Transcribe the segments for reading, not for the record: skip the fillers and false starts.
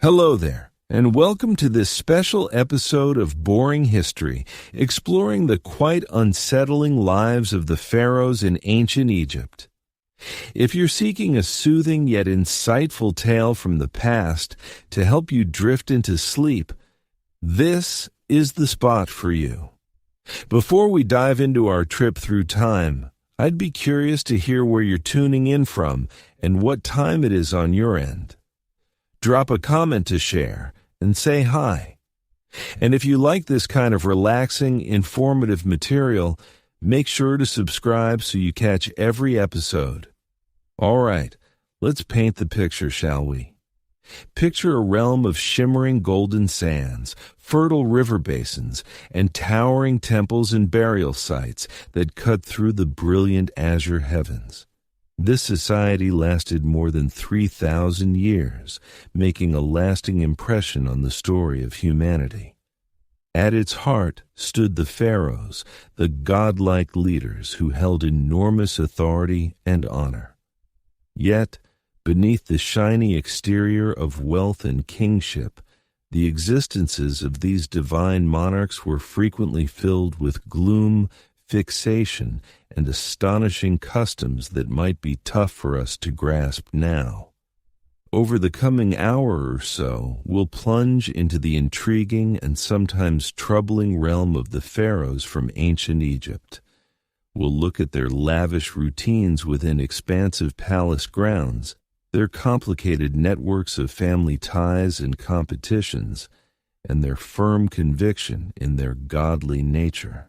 Hello there, and welcome to this special episode of Boring History, exploring the quite unsettling lives of the pharaohs in ancient Egypt. If you're seeking a soothing yet insightful tale from the past to help you drift into sleep, this is the spot for you. Before we dive into our trip through time, I'd be curious to hear where you're tuning in from and what time it is on your end. Drop a comment to share and say hi. And if you like this kind of relaxing, informative material, make sure to subscribe so you catch every episode. All right, let's paint the picture, shall we? Picture a realm of shimmering golden sands, fertile river basins, and towering temples and burial sites that cut through the brilliant azure heavens. This society lasted more than 3,000 years, making a lasting impression on the story of humanity. At its heart stood the pharaohs, the godlike leaders who held enormous authority and honor. Yet, beneath the shiny exterior of wealth and kingship, the existences of these divine monarchs were frequently filled with gloom, fixation, and astonishing customs that might be tough for us to grasp now. Over the coming hour or so, we'll plunge into the intriguing and sometimes troubling realm of the pharaohs from ancient Egypt. We'll look at their lavish routines within expansive palace grounds, their complicated networks of family ties and competitions, and their firm conviction in their godly nature.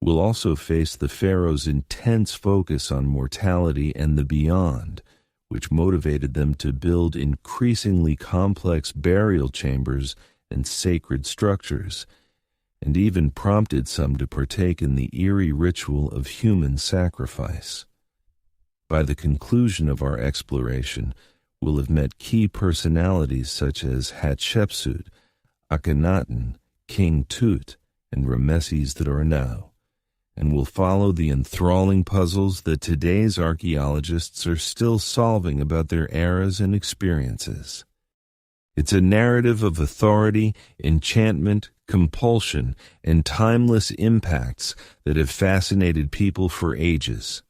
We'll also face the pharaohs' intense focus on mortality and the beyond, which motivated them to build increasingly complex burial chambers and sacred structures, and even prompted some to partake in the eerie ritual of human sacrifice. By the conclusion of our exploration, we'll have met key personalities such as Hatshepsut, Akhenaten, King Tut, and Ramesses the Great, and we'll follow the enthralling puzzles that today's archaeologists are still solving about their eras and experiences. It's a narrative of authority, enchantment, compulsion, and timeless impacts that have fascinated people for ages.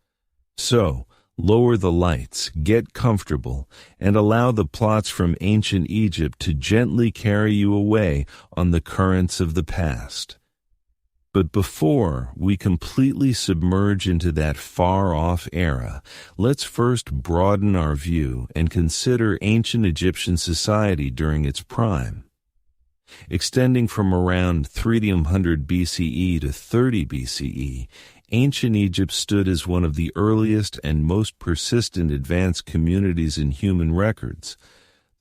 So, lower the lights, get comfortable, and allow the plots from ancient Egypt to gently carry you away on the currents of the past. But before we completely submerge into that far-off era, let's first broaden our view and consider ancient Egyptian society during its prime. Extending from around 300 BCE to 30 BCE, ancient Egypt stood as one of the earliest and most persistent advanced communities in human records.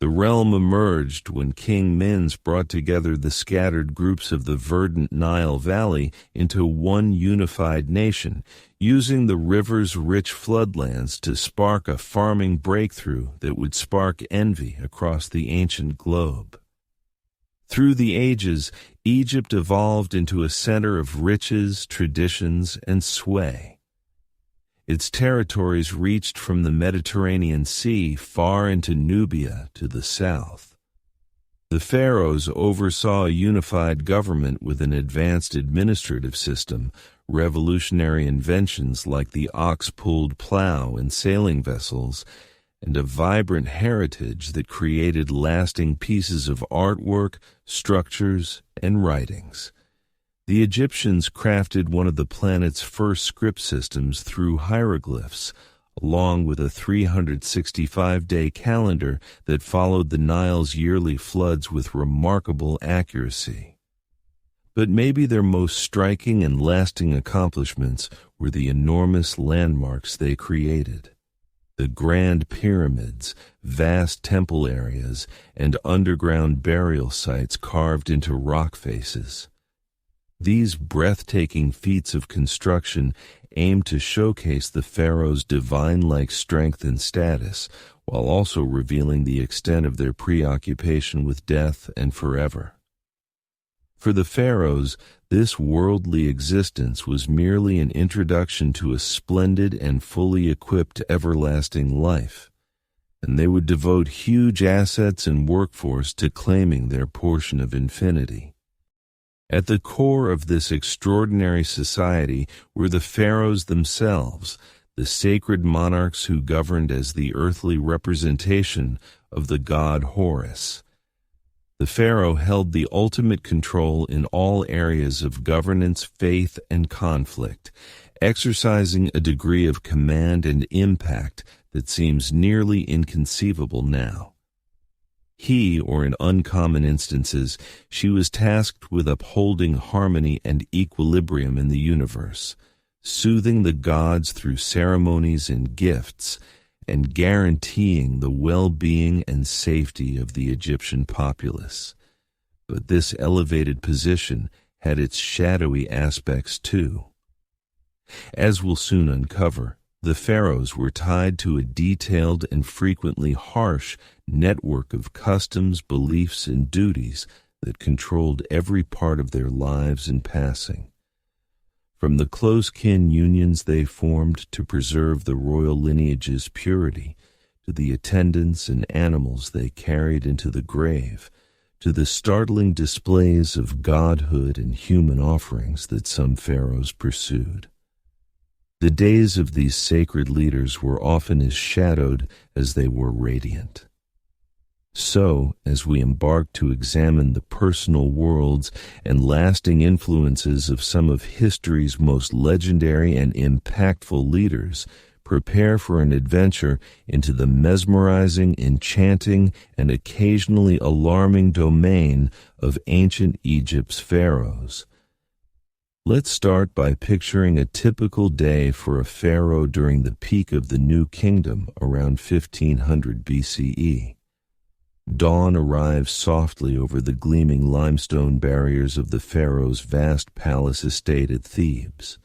The realm emerged when King Menes brought together the scattered groups of the verdant Nile Valley into one unified nation, using the river's rich floodlands to spark a farming breakthrough that would spark envy across the ancient globe. Through the ages, Egypt evolved into a center of riches, traditions, and sway. Its territories reached from the Mediterranean Sea far into Nubia to the south. The pharaohs oversaw a unified government with an advanced administrative system, revolutionary inventions like the ox-pulled plow and sailing vessels, and a vibrant heritage that created lasting pieces of artwork, structures, and writings. The Egyptians crafted one of the planet's first script systems through hieroglyphs, along with a 365-day calendar that followed the Nile's yearly floods with remarkable accuracy. But maybe their most striking and lasting accomplishments were the enormous landmarks they created. The grand pyramids, vast temple areas, and underground burial sites carved into rock faces. These breathtaking feats of construction aim to showcase the pharaohs' divine-like strength and status, while also revealing the extent of their preoccupation with death and forever. For the pharaohs, this worldly existence was merely an introduction to a splendid and fully equipped everlasting life. and they would devote huge assets and workforce to claiming their portion of infinity. At the core of this extraordinary society were the pharaohs themselves, the sacred monarchs who governed as the earthly representation of the god Horus. The pharaoh held the ultimate control in all areas of governance, faith, and conflict, exercising a degree of command and impact that seems nearly inconceivable now. He, or in uncommon instances, she was tasked with upholding harmony and equilibrium in the universe, soothing the gods through ceremonies and gifts, and guaranteeing the well-being and safety of the Egyptian populace. But this elevated position had its shadowy aspects too. As we'll soon uncover, the pharaohs were tied to a detailed and frequently harsh network of customs, beliefs, and duties that controlled every part of their lives and passing. From the close kin unions they formed to preserve the royal lineage's purity, to the attendants and animals they carried into the grave, to the startling displays of godhood and human offerings that some pharaohs pursued. The days of these sacred leaders were often as shadowed as they were radiant. So, as we embark to examine the personal worlds and lasting influences of some of history's most legendary and impactful leaders, prepare for an adventure into the mesmerizing, enchanting, and occasionally alarming domain of ancient Egypt's pharaohs. Let's start by picturing a typical day for a pharaoh during the peak of the New Kingdom around 1500 BCE. Dawn arrives softly over the gleaming limestone barriers of the pharaoh's vast palace estate at Thebes.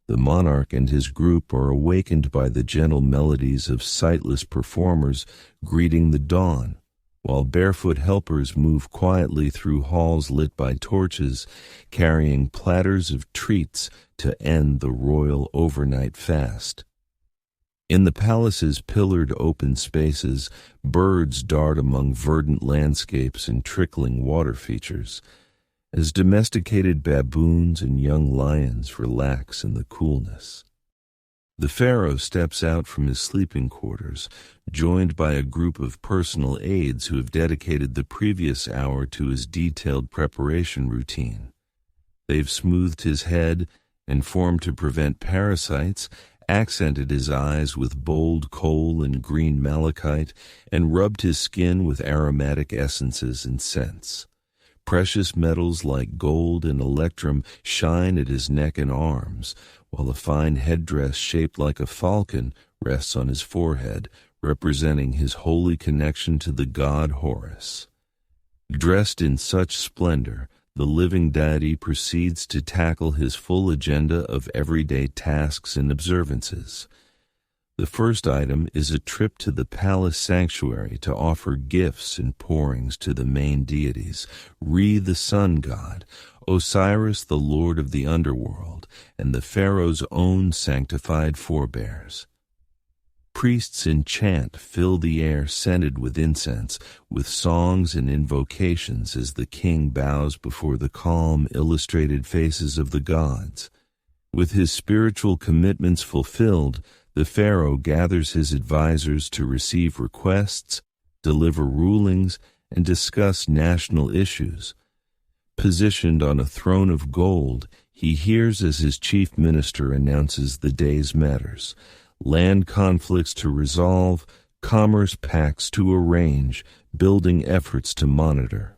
The monarch and his group are awakened by the gentle melodies of sightless performers greeting the dawn, while barefoot helpers move quietly through halls lit by torches, carrying platters of treats to end the royal overnight fast. In the palace's pillared open spaces, birds dart among verdant landscapes and trickling water features, as domesticated baboons and young lions relax in the coolness. The pharaoh steps out from his sleeping quarters, joined by a group of personal aides who have dedicated the previous hour to his detailed preparation routine. They've smoothed his head and, formed to prevent parasites, accented his eyes with bold kohl and green malachite, and rubbed his skin with aromatic essences and scents. Precious metals like gold and electrum shine at his neck and arms, while a fine headdress shaped like a falcon rests on his forehead, representing his holy connection to the god Horus. Dressed in such splendor, the living deity proceeds to tackle his full agenda of everyday tasks and observances. The first item is a trip to the palace sanctuary to offer gifts and pourings to the main deities, Re the sun god, Osiris the lord of the underworld, and the pharaoh's own sanctified forebears. Priests in chant fill the air scented with incense, with songs and invocations as the king bows before the calm, illustrated faces of the gods. With his spiritual commitments fulfilled, the pharaoh gathers his advisors to receive requests, deliver rulings, and discuss national issues. Positioned on a throne of gold, he hears as his chief minister announces the day's matters: land conflicts to resolve, commerce pacts to arrange, building efforts to monitor.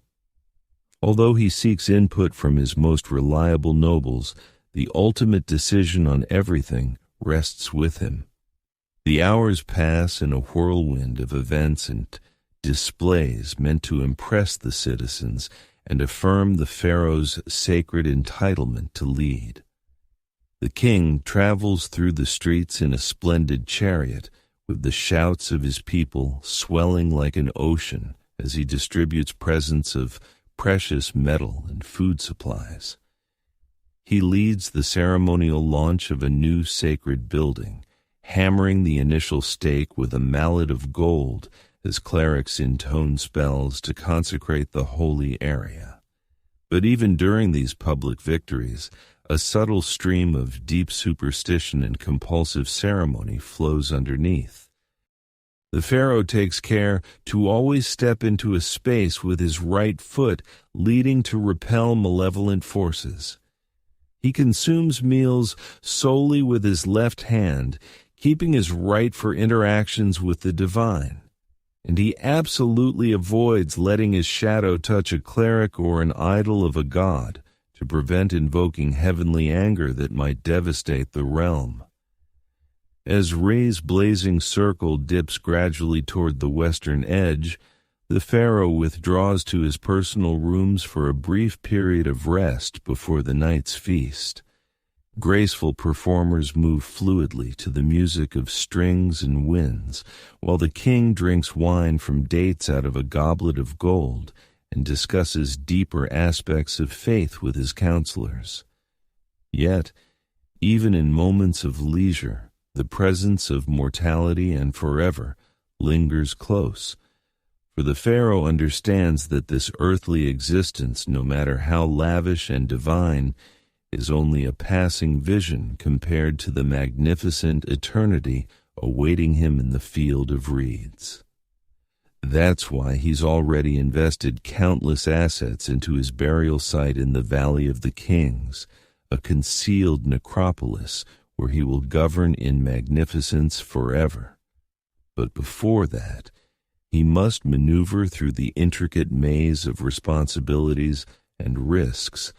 Although he seeks input from his most reliable nobles, the ultimate decision on everything rests with him. The hours pass in a whirlwind of events and displays meant to impress the citizens and affirm the pharaoh's sacred entitlement to lead. The king travels through the streets in a splendid chariot, with the shouts of his people swelling like an ocean as he distributes presents of precious metal and food supplies. He leads the ceremonial launch of a new sacred building, hammering the initial stake with a mallet of gold as clerics intone spells to consecrate the holy area. But even during these public victories, a subtle stream of deep superstition and compulsive ceremony flows underneath. The pharaoh takes care to always step into a space with his right foot, leading to repel malevolent forces. He consumes meals solely with his left hand, keeping his right for interactions with the divine. And he absolutely avoids letting his shadow touch a cleric or an idol of a god to prevent invoking heavenly anger that might devastate the realm. As Re's blazing circle dips gradually toward the western edge, the pharaoh withdraws to his personal rooms for a brief period of rest before the night's feast. Graceful performers move fluidly to the music of strings and winds, while the king drinks wine from dates out of a goblet of gold and discusses deeper aspects of faith with his counselors. Yet, even in moments of leisure, the presence of mortality and forever lingers close, for the pharaoh understands that this earthly existence, no matter how lavish and divine, is only a passing vision compared to the magnificent eternity awaiting him in the field of reeds. That's why he's already invested countless assets into his burial site in the Valley of the Kings, a concealed necropolis where he will govern in magnificence forever. But before that, he must maneuver through the intricate maze of responsibilities and risks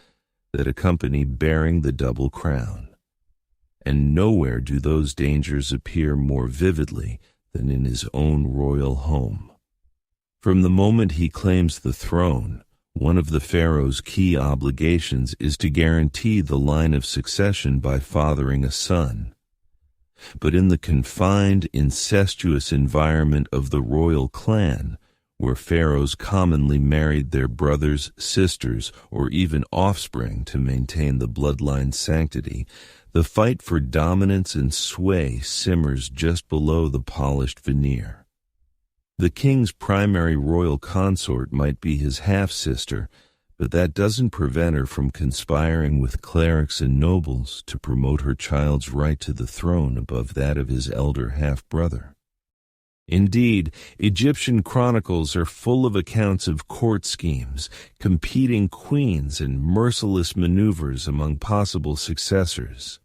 that accompany bearing the double crown. And nowhere do those dangers appear more vividly than in his own royal home. From the moment he claims the throne, one of the pharaoh's key obligations is to guarantee the line of succession by fathering a son. But in the confined, incestuous environment of the royal clan, where pharaohs commonly married their brothers, sisters, or even offspring to maintain the bloodline's sanctity, the fight for dominance and sway simmers just below the polished veneer. The king's primary royal consort might be his half-sister, but that doesn't prevent her from conspiring with clerics and nobles to promote her child's right to the throne above that of his elder half-brother. Indeed, Egyptian chronicles are full of accounts of court schemes, competing queens, and merciless maneuvers among possible successors.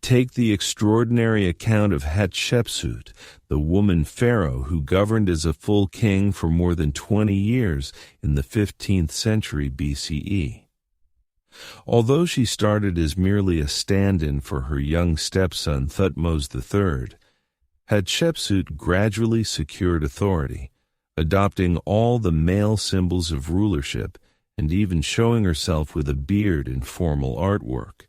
Take the extraordinary account of Hatshepsut, the woman pharaoh who governed as a full king for more than 20 years in the 15th century BCE. Although she started as merely a stand-in for her young stepson Thutmose III, Hatshepsut gradually secured authority, adopting all the male symbols of rulership and even showing herself with a beard in formal artwork.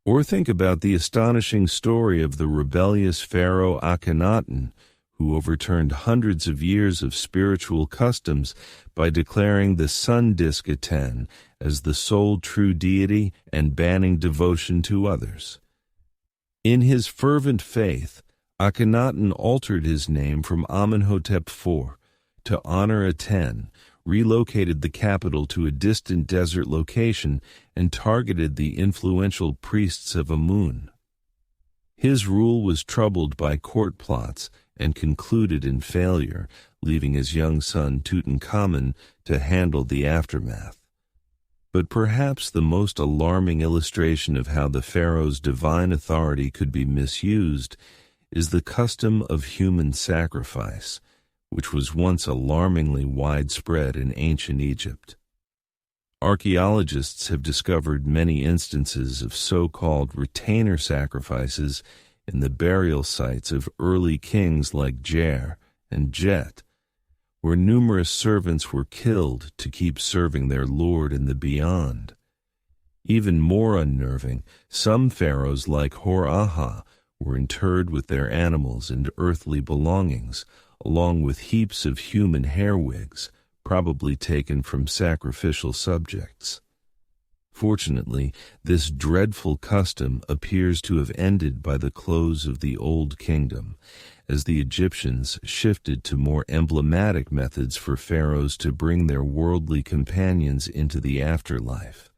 Or think about the astonishing story of the rebellious pharaoh Akhenaten, who overturned hundreds of years of spiritual customs by declaring the sun disk Aten as the sole true deity and banning devotion to others. In his fervent faith, Akhenaten altered his name from Amenhotep IV to honor Aten, relocated the capital to a distant desert location, and targeted the influential priests of Amun. His rule was troubled by court plots and concluded in failure, leaving his young son Tutankhamun to handle the aftermath. But perhaps the most alarming illustration of how the pharaoh's divine authority could be misused is the custom of human sacrifice, which was once alarmingly widespread in ancient Egypt. Archaeologists have discovered many instances of so-called retainer sacrifices in the burial sites of early kings like Jer and Jet, where numerous servants were killed to keep serving their lord in the beyond. Even more unnerving, some pharaohs like Hor-Aha were interred with their animals and earthly belongings, along with heaps of human hair wigs, probably taken from sacrificial subjects. Fortunately, this dreadful custom appears to have ended by the close of the Old Kingdom, as the Egyptians shifted to more emblematic methods for pharaohs to bring their worldly companions into the afterlife.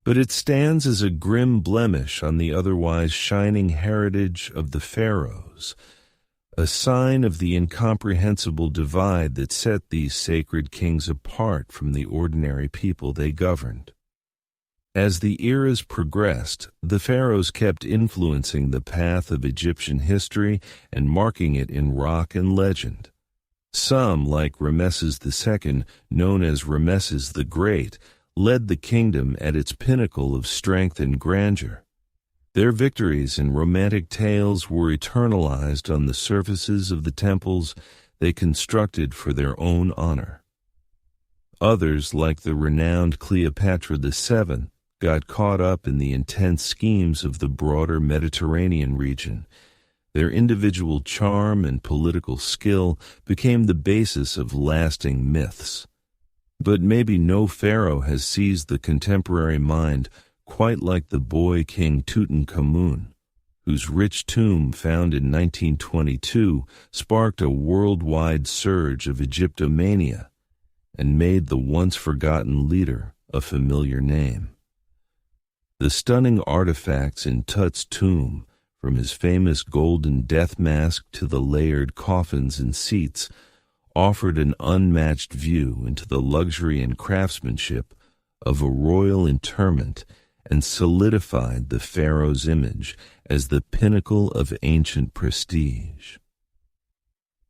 But it stands as a grim blemish on the otherwise shining heritage of the pharaohs, a sign of the incomprehensible divide that set these sacred kings apart from the ordinary people they governed. As the eras progressed, the pharaohs kept influencing the path of Egyptian history and marking it in rock and legend. Some, like Ramesses II, known as Ramesses the Great, led the kingdom at its pinnacle of strength and grandeur. Their victories and romantic tales were eternalized on the surfaces of the temples they constructed for their own honor. Others, like the renowned Cleopatra VII, got caught up in the intense schemes of the broader Mediterranean region. Their individual charm and political skill became the basis of lasting myths. But maybe no pharaoh has seized the contemporary mind quite like the boy king Tutankhamun, whose rich tomb found in 1922 sparked a worldwide surge of Egyptomania and made the once-forgotten leader a familiar name. The stunning artifacts in Tut's tomb, from his famous golden death mask to the layered coffins and seats, offered an unmatched view into the luxury and craftsmanship of a royal interment and solidified the pharaoh's image as the pinnacle of ancient prestige.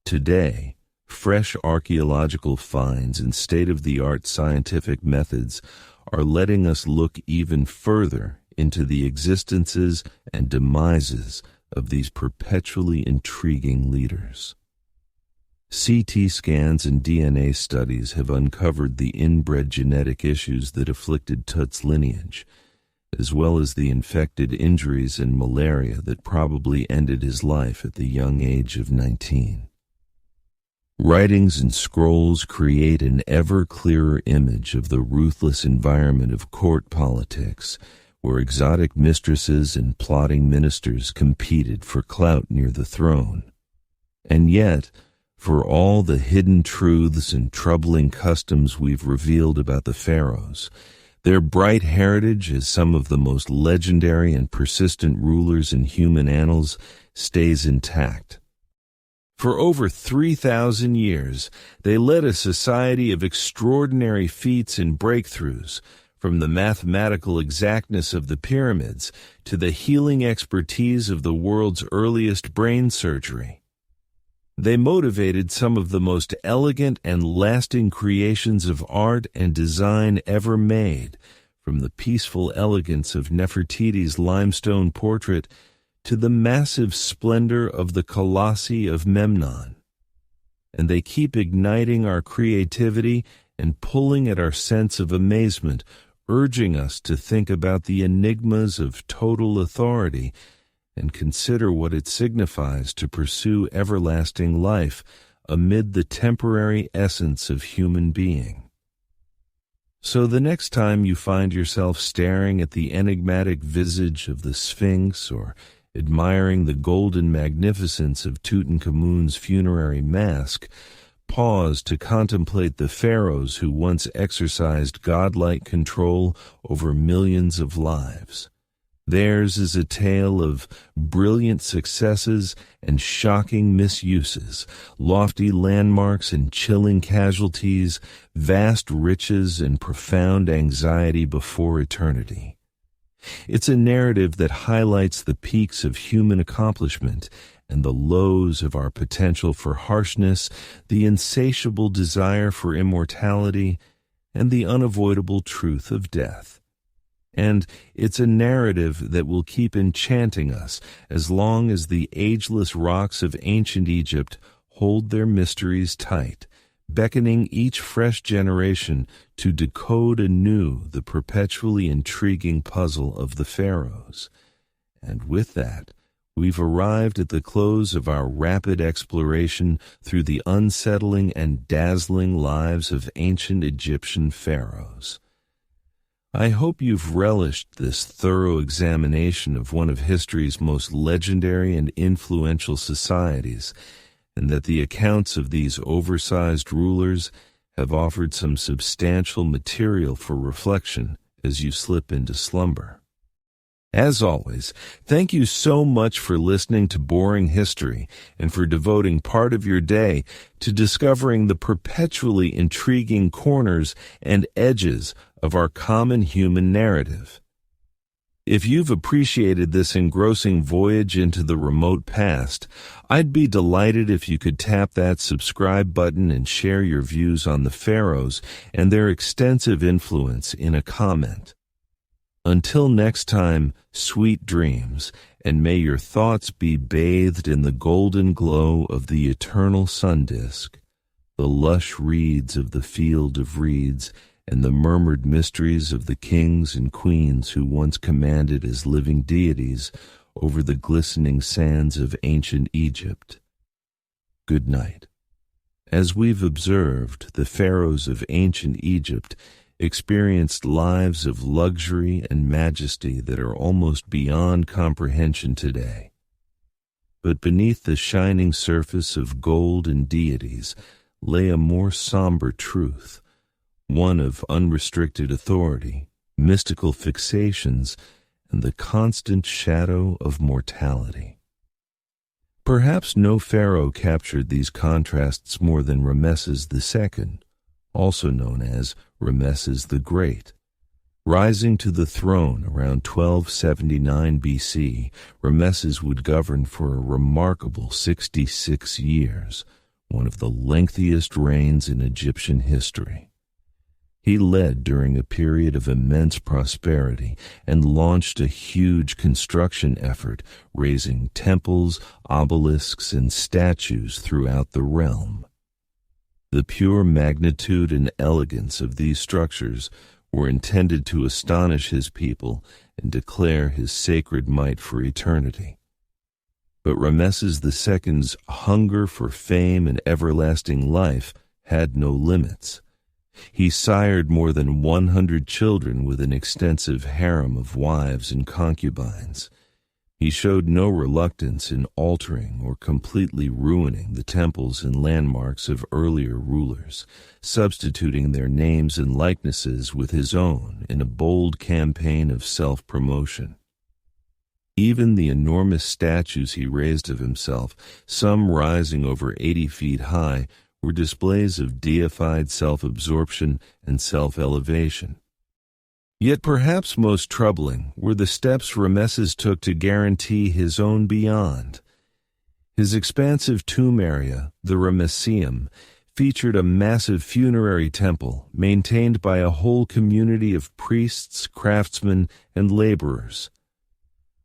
Today, fresh archaeological finds and state-of-the-art scientific methods are letting us look even further into the existences and demises of these perpetually intriguing leaders. CT scans and DNA studies have uncovered the inbred genetic issues that afflicted Tut's lineage, as well as the infected injuries and malaria that probably ended his life at the young age of 19. Writings and scrolls create an ever clearer image of the ruthless environment of court politics, where exotic mistresses and plotting ministers competed for clout near the throne. And yet, for all the hidden truths and troubling customs we've revealed about the pharaohs, their bright heritage as some of the most legendary and persistent rulers in human annals stays intact. For over 3,000 years, they led a society of extraordinary feats and breakthroughs, from the mathematical exactness of the pyramids to the healing expertise of the world's earliest brain surgery. They motivated some of the most elegant and lasting creations of art and design ever made, from the peaceful elegance of Nefertiti's limestone portrait to the massive splendor of the Colossi of Memnon. And they keep igniting our creativity and pulling at our sense of amazement, urging us to think about the enigmas of total authority and consider what it signifies to pursue everlasting life amid the temporary essence of human being. So the next time you find yourself staring at the enigmatic visage of the Sphinx or admiring the golden magnificence of Tutankhamun's funerary mask, pause to contemplate the pharaohs who once exercised godlike control over millions of lives. Theirs is a tale of brilliant successes and shocking misuses, lofty landmarks and chilling casualties, vast riches and profound anxiety before eternity. It's a narrative that highlights the peaks of human accomplishment and the lows of our potential for harshness, the insatiable desire for immortality, and the unavoidable truth of death. And it's a narrative that will keep enchanting us as long as the ageless rocks of ancient Egypt hold their mysteries tight, beckoning each fresh generation to decode anew the perpetually intriguing puzzle of the pharaohs. And with that, we've arrived at the close of our rapid exploration through the unsettling and dazzling lives of ancient Egyptian pharaohs. I hope you've relished this thorough examination of one of history's most legendary and influential societies, and that the accounts of these oversized rulers have offered some substantial material for reflection as you slip into slumber. As always, thank you so much for listening to Boring History and for devoting part of your day to discovering the perpetually intriguing corners and edges of our common human narrative. If you've appreciated this engrossing voyage into the remote past, I'd be delighted if you could tap that subscribe button and share your views on the Pharaohs and their extensive influence in a comment. Until next time, sweet dreams, and may your thoughts be bathed in the golden glow of the eternal sun disk, the lush reeds of the field of reeds, and the murmured mysteries of the kings and queens who once commanded as living deities over the glistening sands of ancient Egypt. Good night. As we've observed, the pharaohs of ancient Egypt experienced lives of luxury and majesty that are almost beyond comprehension today. But beneath the shining surface of gold and deities lay a more somber truth, one of unrestricted authority, mystical fixations, and the constant shadow of mortality. Perhaps no pharaoh captured these contrasts more than Ramesses II, also known as Ramesses the Great. Rising to the throne around 1279 BC, Ramesses would govern for a remarkable 66 years, one of the lengthiest reigns in Egyptian history. He led during a period of immense prosperity and launched a huge construction effort, raising temples, obelisks, and statues throughout the realm. The pure magnitude and elegance of these structures were intended to astonish his people and declare his sacred might for eternity. But Ramesses II's hunger for fame and everlasting life had no limits. He sired more than 100 children with an extensive harem of wives and concubines. He showed no reluctance in altering or completely ruining the temples and landmarks of earlier rulers, substituting their names and likenesses with his own in a bold campaign of self-promotion. Even the enormous statues he raised of himself, some rising over 80 feet high, were displays of deified self-absorption and self-elevation. Yet perhaps most troubling were the steps Ramesses took to guarantee his own beyond. His expansive tomb area, the Ramesseum, featured a massive funerary temple maintained by a whole community of priests, craftsmen, and laborers.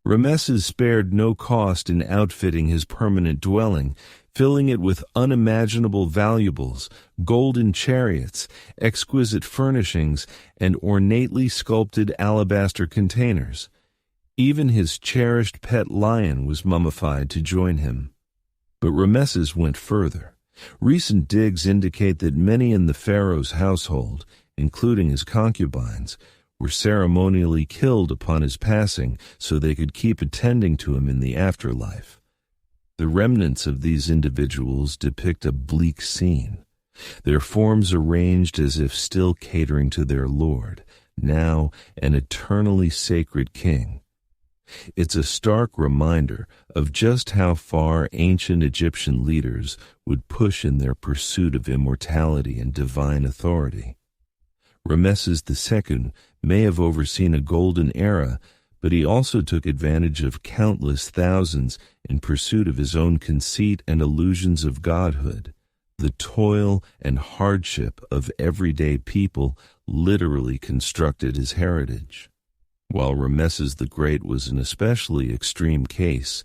Ramesses spared no cost in outfitting his permanent dwelling, filling it with unimaginable valuables, golden chariots, exquisite furnishings, and ornately sculpted alabaster containers. Even his cherished pet lion was mummified to join him. But Ramesses went further. Recent digs indicate that many in the pharaoh's household, including his concubines, were ceremonially killed upon his passing so they could keep attending to him in the afterlife. The remnants of these individuals depict a bleak scene, their forms arranged as if still catering to their lord, now an eternally sacred king. It's a stark reminder of just how far ancient Egyptian leaders would push in their pursuit of immortality and divine authority. Ramesses II may have overseen a golden era, but he also took advantage of countless thousands in pursuit of his own conceit and illusions of godhood. The toil and hardship of everyday people literally constructed his heritage. While Ramesses the Great was an especially extreme case,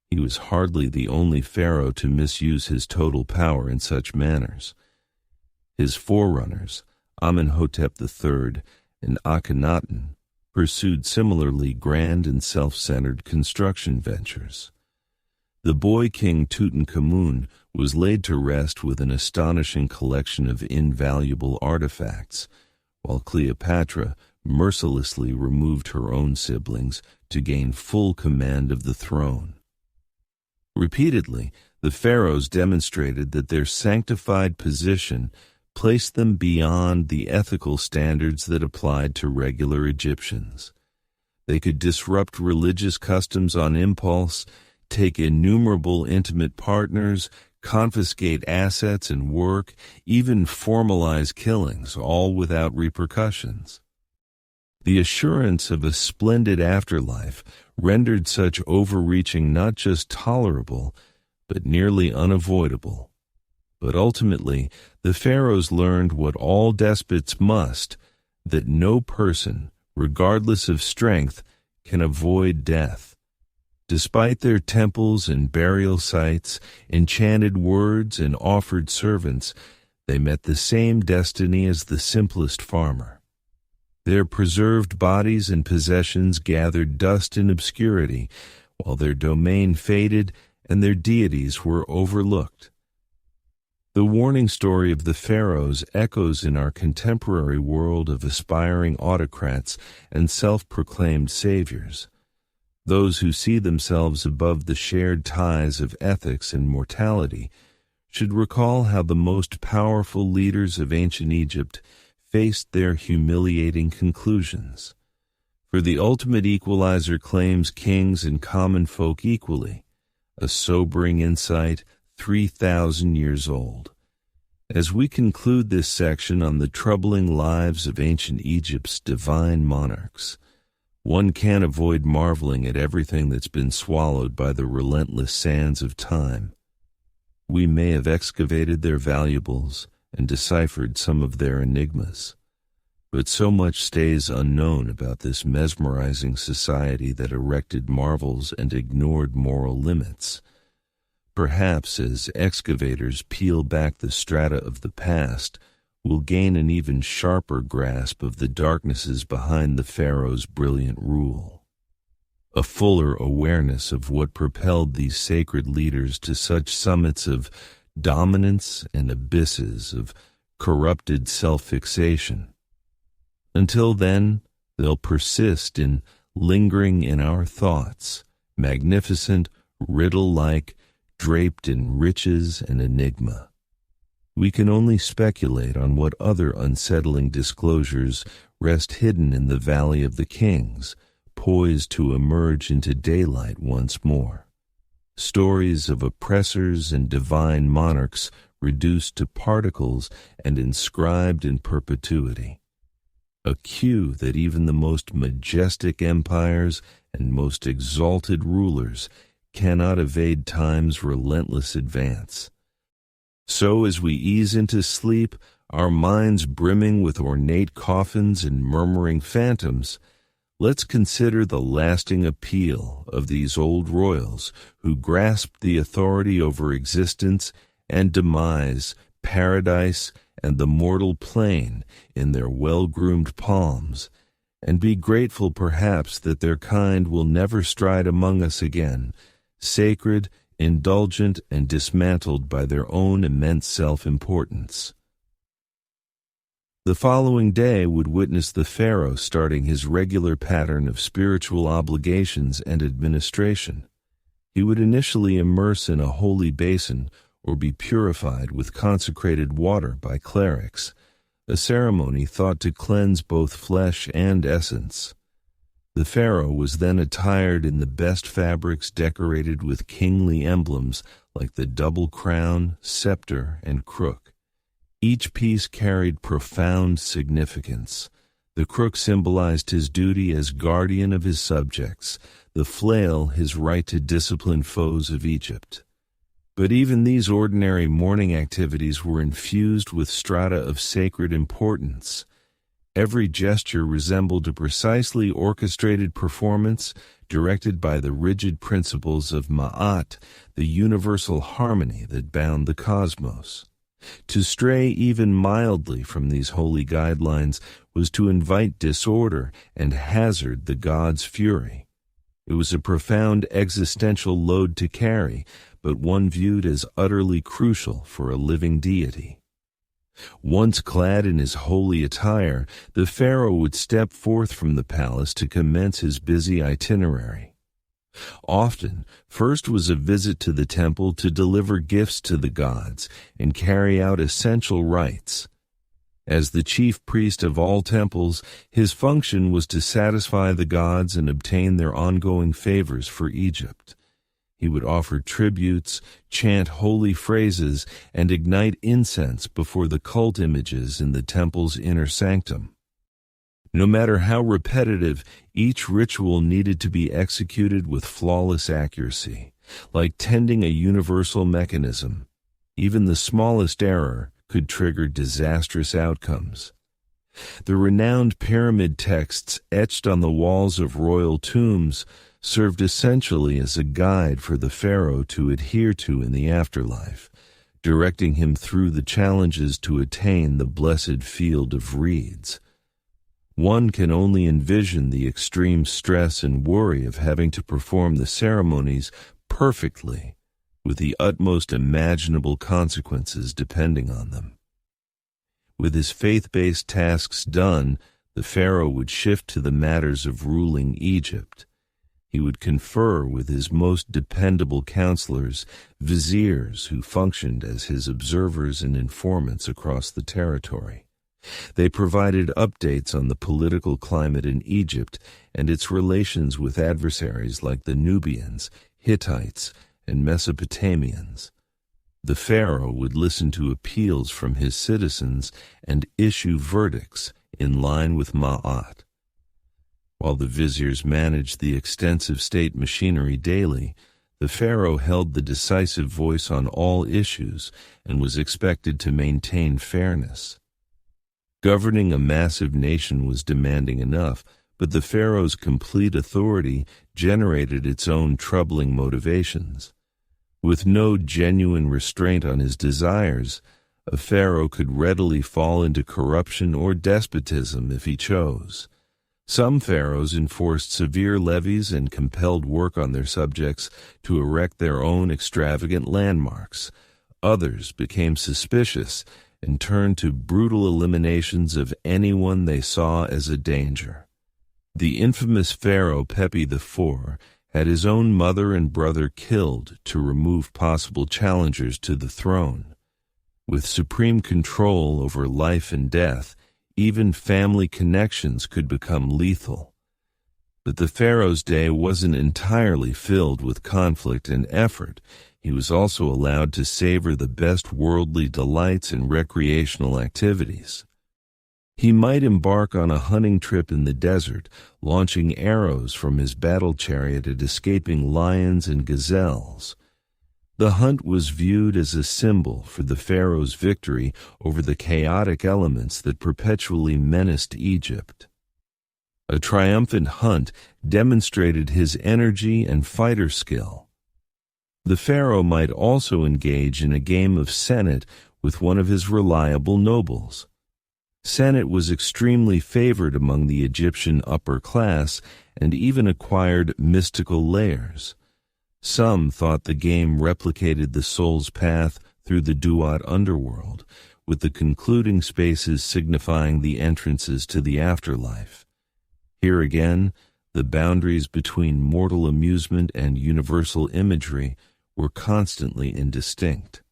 he was hardly the only pharaoh to misuse his total power in such manners. His forerunners, Amenhotep III and Akhenaten, pursued similarly grand and self-centered construction ventures. The boy king Tutankhamun was laid to rest with an astonishing collection of invaluable artifacts, while Cleopatra mercilessly removed her own siblings to gain full command of the throne. Repeatedly, the pharaohs demonstrated that their sanctified position placed them beyond the ethical standards that applied to regular Egyptians. They could disrupt religious customs on impulse, take innumerable intimate partners, confiscate assets and work, even formalize killings, all without repercussions. The assurance of a splendid afterlife rendered such overreaching not just tolerable, but nearly unavoidable. But ultimately, the pharaohs learned what all despots must, that no person, regardless of strength, can avoid death. Despite their temples and burial sites, enchanted words and offered servants, they met the same destiny as the simplest farmer. Their preserved bodies and possessions gathered dust in obscurity, while their domain faded and their deities were overlooked. The warning story of the pharaohs echoes in our contemporary world of aspiring autocrats and self-proclaimed saviors. Those who see themselves above the shared ties of ethics and mortality should recall how the most powerful leaders of ancient Egypt faced their humiliating conclusions. For the ultimate equalizer claims kings and common folk equally, a sobering insight 3,000 years old. As we conclude this section on the troubling lives of ancient Egypt's divine monarchs, one can't avoid marveling at everything that's been swallowed by the relentless sands of time. We may have excavated their valuables and deciphered some of their enigmas, but so much stays unknown about this mesmerizing society that erected marvels and ignored moral limits. Perhaps as excavators peel back the strata of the past, we'll gain an even sharper grasp of the darknesses behind the pharaoh's brilliant rule. A fuller awareness of what propelled these sacred leaders to such summits of dominance and abysses of corrupted self-fixation. Until then, they'll persist in lingering in our thoughts, magnificent, riddle-like, draped in riches and enigma. We can only speculate on what other unsettling disclosures rest hidden in the Valley of the Kings, poised to emerge into daylight once more. Stories of oppressors and divine monarchs reduced to particles and inscribed in perpetuity. A cue that even the most majestic empires and most exalted rulers cannot evade time's relentless advance. So as we ease into sleep, our minds brimming with ornate coffins and murmuring phantoms, let's consider the lasting appeal of these old royals who grasped the authority over existence and demise, paradise, and the mortal plane in their well-groomed palms, and be grateful perhaps that their kind will never stride among us again, sacred, indulgent, and dismantled by their own immense self-importance. The following day would witness the pharaoh starting his regular pattern of spiritual obligations and administration. He would initially immerse in a holy basin or be purified with consecrated water by clerics, a ceremony thought to cleanse both flesh and essence. The pharaoh was then attired in the best fabrics decorated with kingly emblems like the double crown, scepter, and crook. Each piece carried profound significance. The crook symbolized his duty as guardian of his subjects, the flail his right to discipline foes of Egypt. But even these ordinary morning activities were infused with strata of sacred importance. Every gesture resembled a precisely orchestrated performance directed by the rigid principles of Ma'at, the universal harmony that bound the cosmos. To stray even mildly from these holy guidelines was to invite disorder and hazard the gods' fury. It was a profound existential load to carry, but one viewed as utterly crucial for a living deity. Once clad in his holy attire, the pharaoh would step forth from the palace to commence his busy itinerary. Often, first was a visit to the temple to deliver gifts to the gods and carry out essential rites. As the chief priest of all temples, his function was to satisfy the gods and obtain their ongoing favors for Egypt. He would offer tributes, chant holy phrases, and ignite incense before the cult images in the temple's inner sanctum. No matter how repetitive, each ritual needed to be executed with flawless accuracy, like tending a universal mechanism. Even the smallest error could trigger disastrous outcomes. The renowned pyramid texts etched on the walls of royal tombs served essentially as a guide for the pharaoh to adhere to in the afterlife, directing him through the challenges to attain the blessed field of reeds. One can only envision the extreme stress and worry of having to perform the ceremonies perfectly, with the utmost imaginable consequences depending on them. With his faith-based tasks done, the pharaoh would shift to the matters of ruling Egypt. He would confer with his most dependable counselors, viziers who functioned as his observers and informants across the territory. They provided updates on the political climate in Egypt and its relations with adversaries like the Nubians, Hittites, and Mesopotamians. The pharaoh would listen to appeals from his citizens and issue verdicts in line with Ma'at. While the viziers managed the extensive state machinery daily, the pharaoh held the decisive voice on all issues and was expected to maintain fairness. Governing a massive nation was demanding enough, but the pharaoh's complete authority generated its own troubling motivations. With no genuine restraint on his desires, a pharaoh could readily fall into corruption or despotism if he chose. Some pharaohs enforced severe levies and compelled work on their subjects to erect their own extravagant landmarks. Others became suspicious and turned to brutal eliminations of anyone they saw as a danger. The infamous pharaoh Pepi IV had his own mother and brother killed to remove possible challengers to the throne. With supreme control over life and death, even family connections could become lethal. But the pharaoh's day wasn't entirely filled with conflict and effort. He was also allowed to savor the best worldly delights and recreational activities. He might embark on a hunting trip in the desert, launching arrows from his battle chariot at escaping lions and gazelles. The hunt was viewed as a symbol for the pharaoh's victory over the chaotic elements that perpetually menaced Egypt. A triumphant hunt demonstrated his energy and fighter skill. The pharaoh might also engage in a game of Senate with one of his reliable nobles. Senate was extremely favored among the Egyptian upper class and even acquired mystical layers. Some thought the game replicated the soul's path through the Duat underworld, with the concluding spaces signifying the entrances to the afterlife. Here again, the boundaries between mortal amusement and universal imagery were constantly indistinct.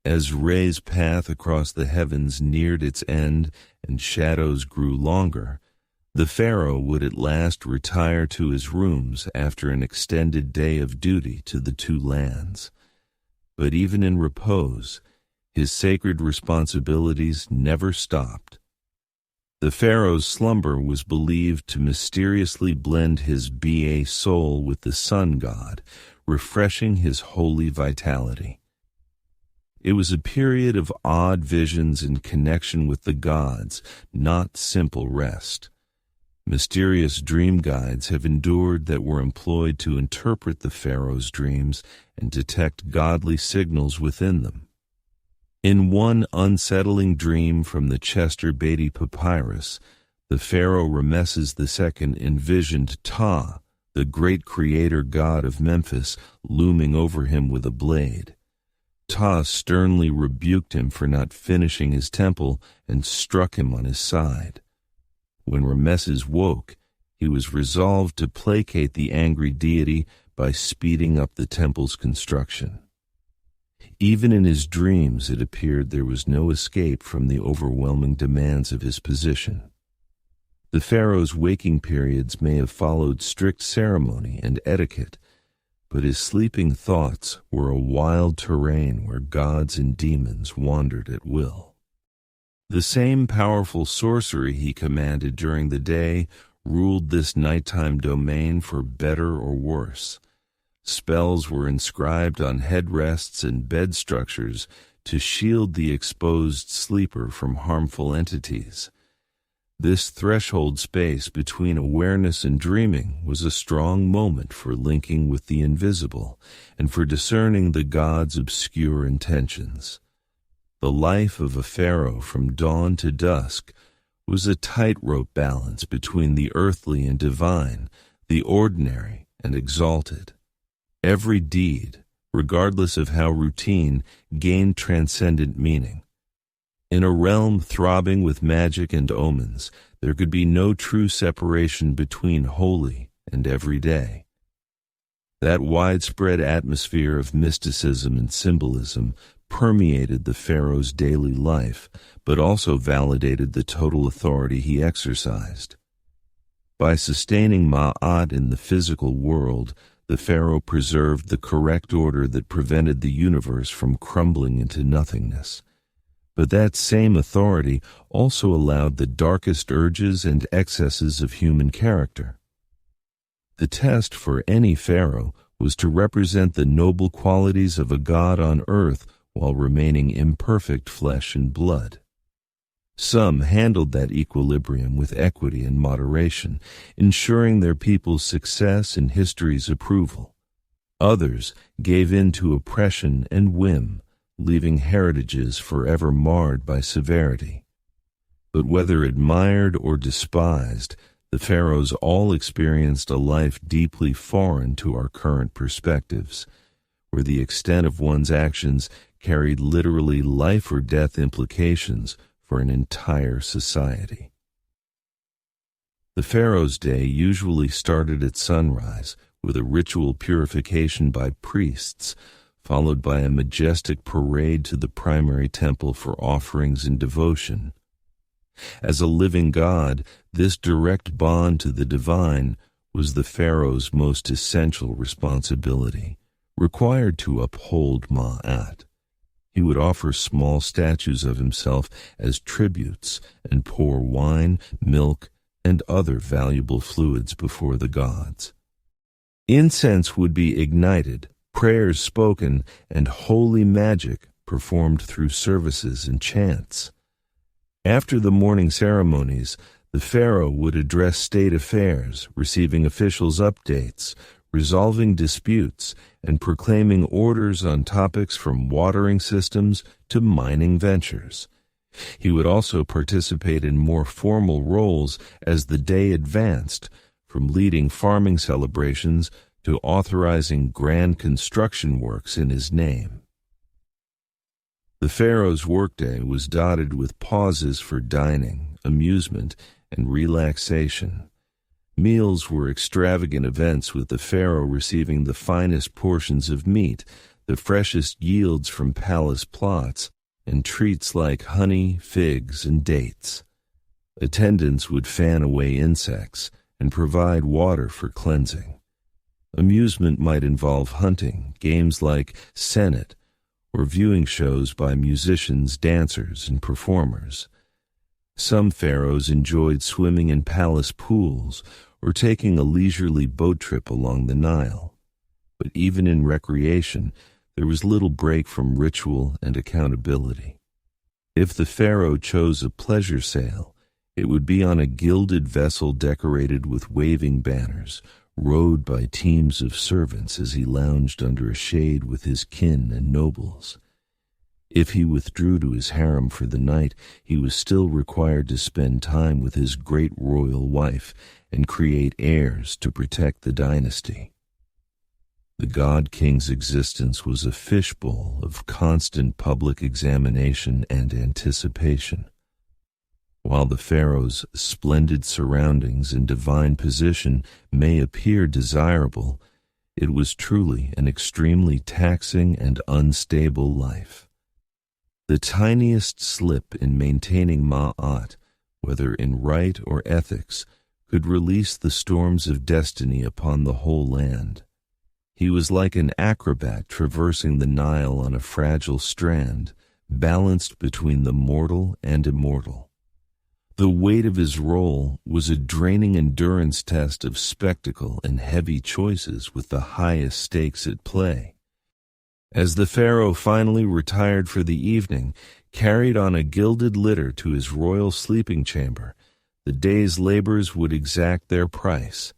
As Re's path across the heavens neared its end and shadows grew longer, the pharaoh would at last retire to his rooms after an extended day of duty to the two lands. But even in repose, his sacred responsibilities never stopped. The pharaoh's slumber was believed to mysteriously blend his Ba soul with the sun god, refreshing his holy vitality. It was a period of odd visions and connection with the gods, not simple rest. Mysterious dream guides have endured that were employed to interpret the pharaoh's dreams and detect godly signals within them. In one unsettling dream from the Chester Beatty Papyrus, the pharaoh Ramesses II envisioned Ptah, the great creator god of Memphis, looming over him with a blade. Ptah sternly rebuked him for not finishing his temple and struck him on his side. When Ramesses woke, he was resolved to placate the angry deity by speeding up the temple's construction. Even in his dreams, it appeared there was no escape from the overwhelming demands of his position. The pharaoh's waking periods may have followed strict ceremony and etiquette, but his sleeping thoughts were a wild terrain where gods and demons wandered at will. The same powerful sorcery he commanded during the day ruled this nighttime domain for better or worse. Spells were inscribed on headrests and bed structures to shield the exposed sleeper from harmful entities. This threshold space between awareness and dreaming was a strong moment for linking with the invisible and for discerning the gods' obscure intentions. The life of a pharaoh from dawn to dusk was a tightrope balance between the earthly and divine, the ordinary and exalted. Every deed, regardless of how routine, gained transcendent meaning. In a realm throbbing with magic and omens, there could be no true separation between holy and everyday. That widespread atmosphere of mysticism and symbolism permeated the pharaoh's daily life, but also validated the total authority he exercised. By sustaining Ma'at in the physical world, the pharaoh preserved the correct order that prevented the universe from crumbling into nothingness. But that same authority also allowed the darkest urges and excesses of human character. The test for any pharaoh was to represent the noble qualities of a god on earth while remaining imperfect flesh and blood. Some handled that equilibrium with equity and moderation, ensuring their people's success and history's approval. Others gave in to oppression and whim, leaving heritages forever marred by severity. But whether admired or despised, the pharaohs all experienced a life deeply foreign to our current perspectives, where the extent of one's actions carried literally life or death implications for an entire society. The pharaoh's day usually started at sunrise with a ritual purification by priests, followed by a majestic parade to the primary temple for offerings and devotion. As a living god, this direct bond to the divine was the pharaoh's most essential responsibility, required to uphold Ma'at. He would offer small statues of himself as tributes and pour wine, milk, and other valuable fluids before the gods. Incense would be ignited, prayers spoken, and holy magic performed through services and chants. After the morning ceremonies, the pharaoh would address state affairs, receiving officials' updates, resolving disputes, and proclaiming orders on topics from watering systems to mining ventures. He would also participate in more formal roles as the day advanced, from leading farming celebrations to authorizing grand construction works in his name. The pharaoh's workday was dotted with pauses for dining, amusement, and relaxation. Meals were extravagant events, with the pharaoh receiving the finest portions of meat, the freshest yields from palace plots, and treats like honey, figs, and dates. Attendants would fan away insects and provide water for cleansing. Amusement might involve hunting, games like Senate, or viewing shows by musicians, dancers, and performers. Some pharaohs enjoyed swimming in palace pools or taking a leisurely boat trip along the Nile. But even in recreation, there was little break from ritual and accountability. If the pharaoh chose a pleasure sail, it would be on a gilded vessel decorated with waving banners, rowed by teams of servants as he lounged under a shade with his kin and nobles. If he withdrew to his harem for the night, he was still required to spend time with his great royal wife and create heirs to protect the dynasty. The god-king's existence was a fishbowl of constant public examination and anticipation. While the pharaoh's splendid surroundings and divine position may appear desirable, it was truly an extremely taxing and unstable life. The tiniest slip in maintaining ma'at, whether in rite or ethics, could release the storms of destiny upon the whole land. He was like an acrobat traversing the Nile on a fragile strand, balanced between the mortal and immortal. The weight of his role was a draining endurance test of spectacle and heavy choices with the highest stakes at play. As the pharaoh finally retired for the evening, carried on a gilded litter to his royal sleeping chamber, the day's labors would exact their price.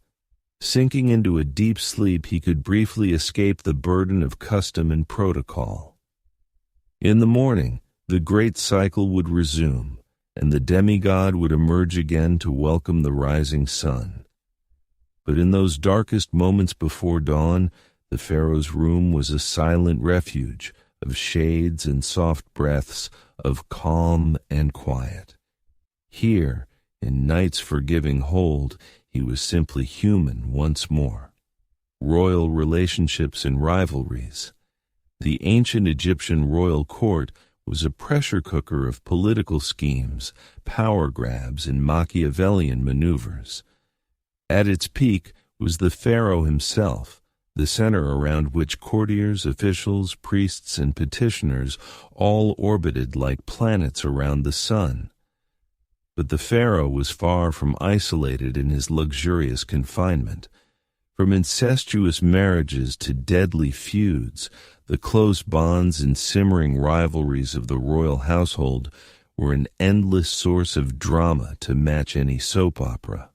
Sinking into a deep sleep, he could briefly escape the burden of custom and protocol. In the morning, the great cycle would resume, and the demigod would emerge again to welcome the rising sun. But in those darkest moments before dawn, the pharaoh's room was a silent refuge of shades and soft breaths, of calm and quiet. Here, in night's forgiving hold, he was simply human once more. Royal relationships and rivalries. The ancient Egyptian royal court was a pressure cooker of political schemes, power grabs, and Machiavellian maneuvers. At its peak was the pharaoh himself, the center around which courtiers, officials, priests, and petitioners all orbited like planets around the sun. But the pharaoh was far from isolated in his luxurious confinement. From incestuous marriages to deadly feuds, the close bonds and simmering rivalries of the royal household were an endless source of drama to match any soap opera.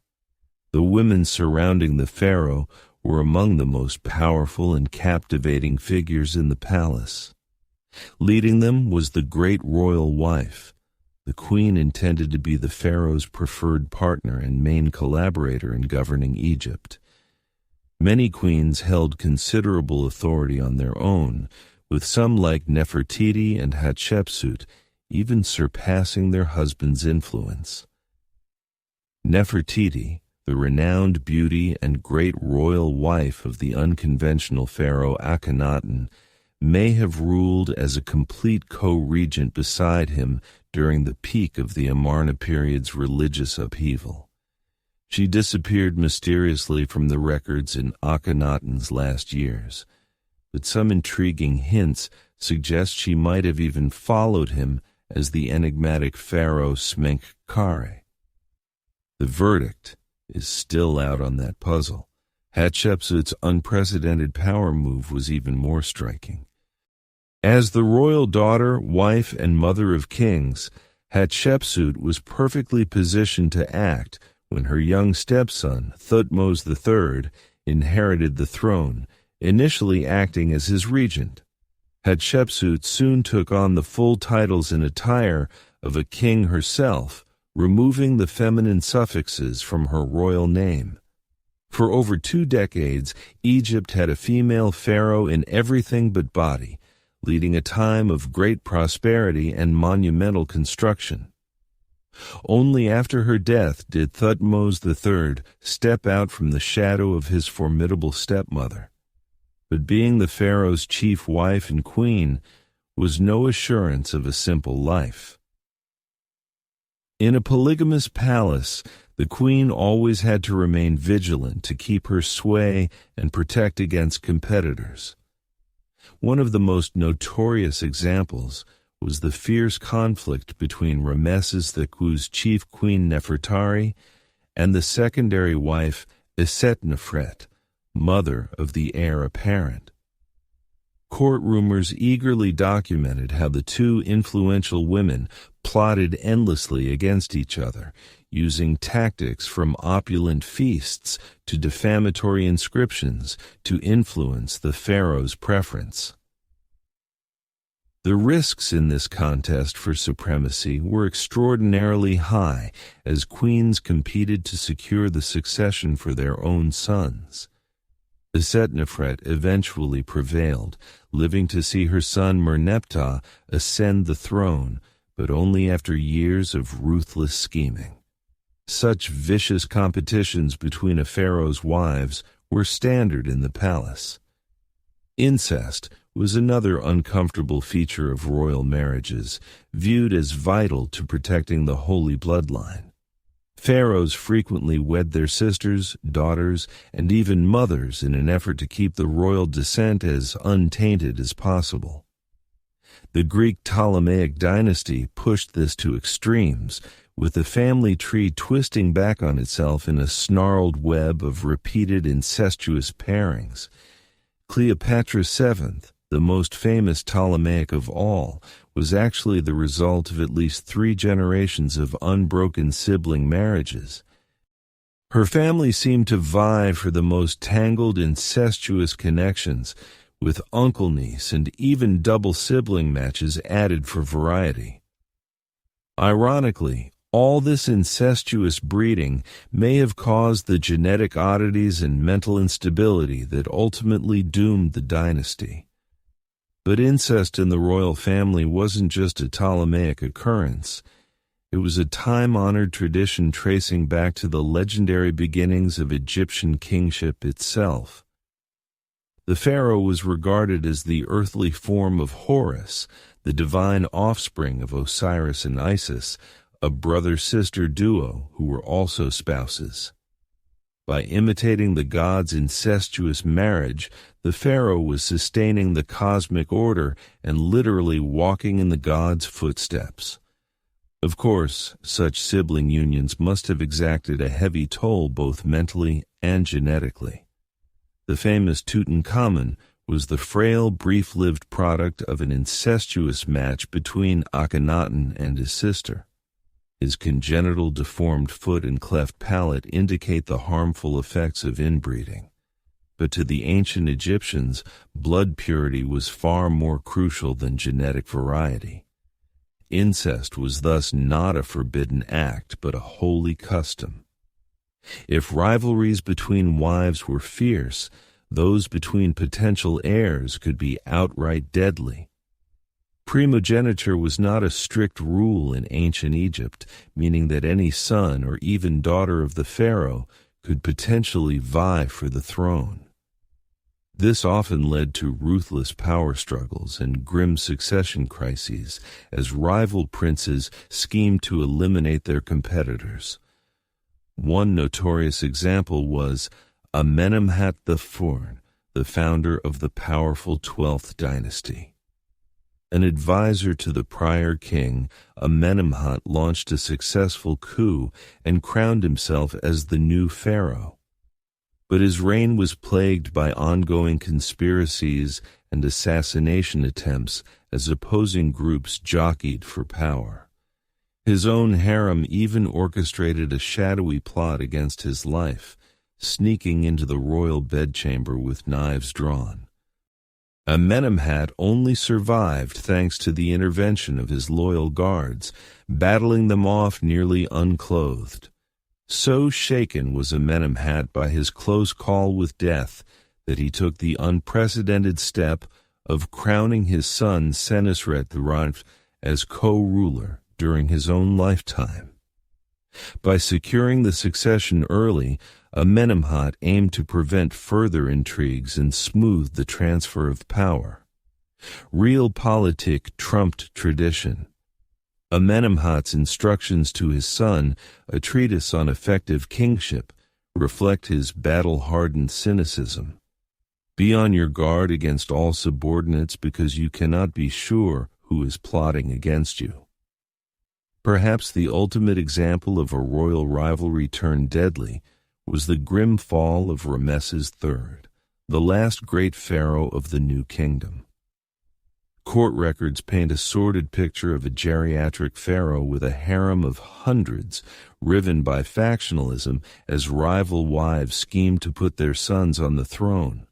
The women surrounding the pharaoh were among the most powerful and captivating figures in the palace. Leading them was the great royal wife. The queen intended to be the pharaoh's preferred partner and main collaborator in governing Egypt. Many queens held considerable authority on their own, with some like Nefertiti and Hatshepsut even surpassing their husband's influence. Nefertiti, the renowned beauty and great royal wife of the unconventional pharaoh Akhenaten, may have ruled as a complete co-regent beside him during the peak of the Amarna period's religious upheaval. She disappeared mysteriously from the records in Akhenaten's last years, but some intriguing hints suggest she might have even followed him as the enigmatic pharaoh Smenkhkare. The verdict is still out on that puzzle. Hatshepsut's unprecedented power move was even more striking. As the royal daughter, wife, and mother of kings, Hatshepsut was perfectly positioned to act when her young stepson, Thutmose III, inherited the throne, initially acting as his regent. Hatshepsut soon took on the full titles and attire of a king herself, removing the feminine suffixes from her royal name. For over 2 decades, Egypt had a female pharaoh in everything but body, leading a time of great prosperity and monumental construction. Only after her death did Thutmose III step out from the shadow of his formidable stepmother. But being the pharaoh's chief wife and queen was no assurance of a simple life. In a polygamous palace, the queen always had to remain vigilant to keep her sway and protect against competitors. One of the most notorious examples was the fierce conflict between Ramesses II's chief queen Nefertari and the secondary wife Isetnefret, mother of the heir apparent. Court rumors eagerly documented how the two influential women plotted endlessly against each other, using tactics from opulent feasts to defamatory inscriptions to influence the pharaoh's preference. The risks in this contest for supremacy were extraordinarily high as queens competed to secure the succession for their own sons. Setnefret eventually prevailed, living to see her son Merneptah ascend the throne, but only after years of ruthless scheming. Such vicious competitions between a pharaoh's wives were standard in the palace. Incest was another uncomfortable feature of royal marriages, viewed as vital to protecting the holy bloodline. Pharaohs frequently wed their sisters, daughters, and even mothers in an effort to keep the royal descent as untainted as possible. The Greek Ptolemaic dynasty pushed this to extremes, with the family tree twisting back on itself in a snarled web of repeated incestuous pairings. Cleopatra VII, the most famous Ptolemaic of all, was actually the result of at least 3 generations of unbroken sibling marriages. Her family seemed to vie for the most tangled incestuous connections, with uncle-niece and even double sibling matches added for variety. Ironically, all this incestuous breeding may have caused the genetic oddities and mental instability that ultimately doomed the dynasty. But incest in the royal family wasn't just a Ptolemaic occurrence. It was a time-honored tradition tracing back to the legendary beginnings of Egyptian kingship itself. The pharaoh was regarded as the earthly form of Horus, the divine offspring of Osiris and Isis, a brother-sister duo who were also spouses. By imitating the gods' incestuous marriage, the pharaoh was sustaining the cosmic order and literally walking in the gods' footsteps. Of course, such sibling unions must have exacted a heavy toll both mentally and genetically. The famous Tutankhamun was the frail, brief-lived product of an incestuous match between Akhenaten and his sister. His congenital deformed foot and cleft palate indicate the harmful effects of inbreeding. But to the ancient Egyptians, blood purity was far more crucial than genetic variety. Incest was thus not a forbidden act, but a holy custom. If rivalries between wives were fierce, those between potential heirs could be outright deadly. Primogeniture was not a strict rule in ancient Egypt, meaning that any son or even daughter of the pharaoh could potentially vie for the throne. This often led to ruthless power struggles and grim succession crises as rival princes schemed to eliminate their competitors. One notorious example was Amenemhat IV, the founder of the powerful 12th dynasty. An advisor to the prior king, Amenemhat launched a successful coup and crowned himself as the new pharaoh. But his reign was plagued by ongoing conspiracies and assassination attempts as opposing groups jockeyed for power. His own harem even orchestrated a shadowy plot against his life, sneaking into the royal bedchamber with knives drawn. Amenemhat only survived thanks to the intervention of his loyal guards, battling them off nearly unclothed. So shaken was Amenemhat by his close call with death that he took the unprecedented step of crowning his son Senesret III as co-ruler during his own lifetime. By securing the succession early, Amenemhat aimed to prevent further intrigues and smooth the transfer of power. Realpolitik trumped tradition. Amenemhat's instructions to his son, a treatise on effective kingship, reflect his battle-hardened cynicism. Be on your guard against all subordinates because you cannot be sure who is plotting against you. Perhaps the ultimate example of a royal rivalry turned deadly was the grim fall of Ramesses III, the last great pharaoh of the New Kingdom. Court records paint a sordid picture of a geriatric pharaoh with a harem of hundreds, riven by factionalism as rival wives schemed to put their sons on the throne.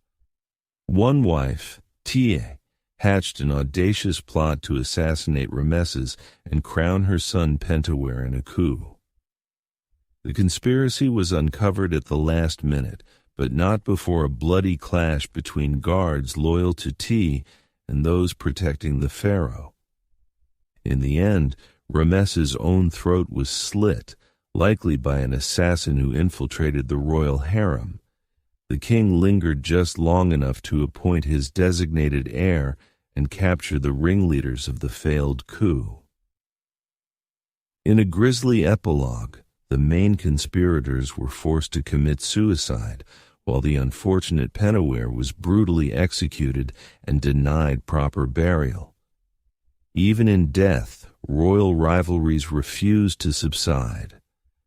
One wife, Tia, hatched an audacious plot to assassinate Ramesses and crown her son Pentawere in a coup. The conspiracy was uncovered at the last minute, but not before a bloody clash between guards loyal to Ti and those protecting the pharaoh. In the end, Ramesses' own throat was slit, likely by an assassin who infiltrated the royal harem. The king lingered just long enough to appoint his designated heir and capture the ringleaders of the failed coup. In a grisly epilogue, the main conspirators were forced to commit suicide, while the unfortunate Penaware was brutally executed and denied proper burial. Even in death, royal rivalries refused to subside.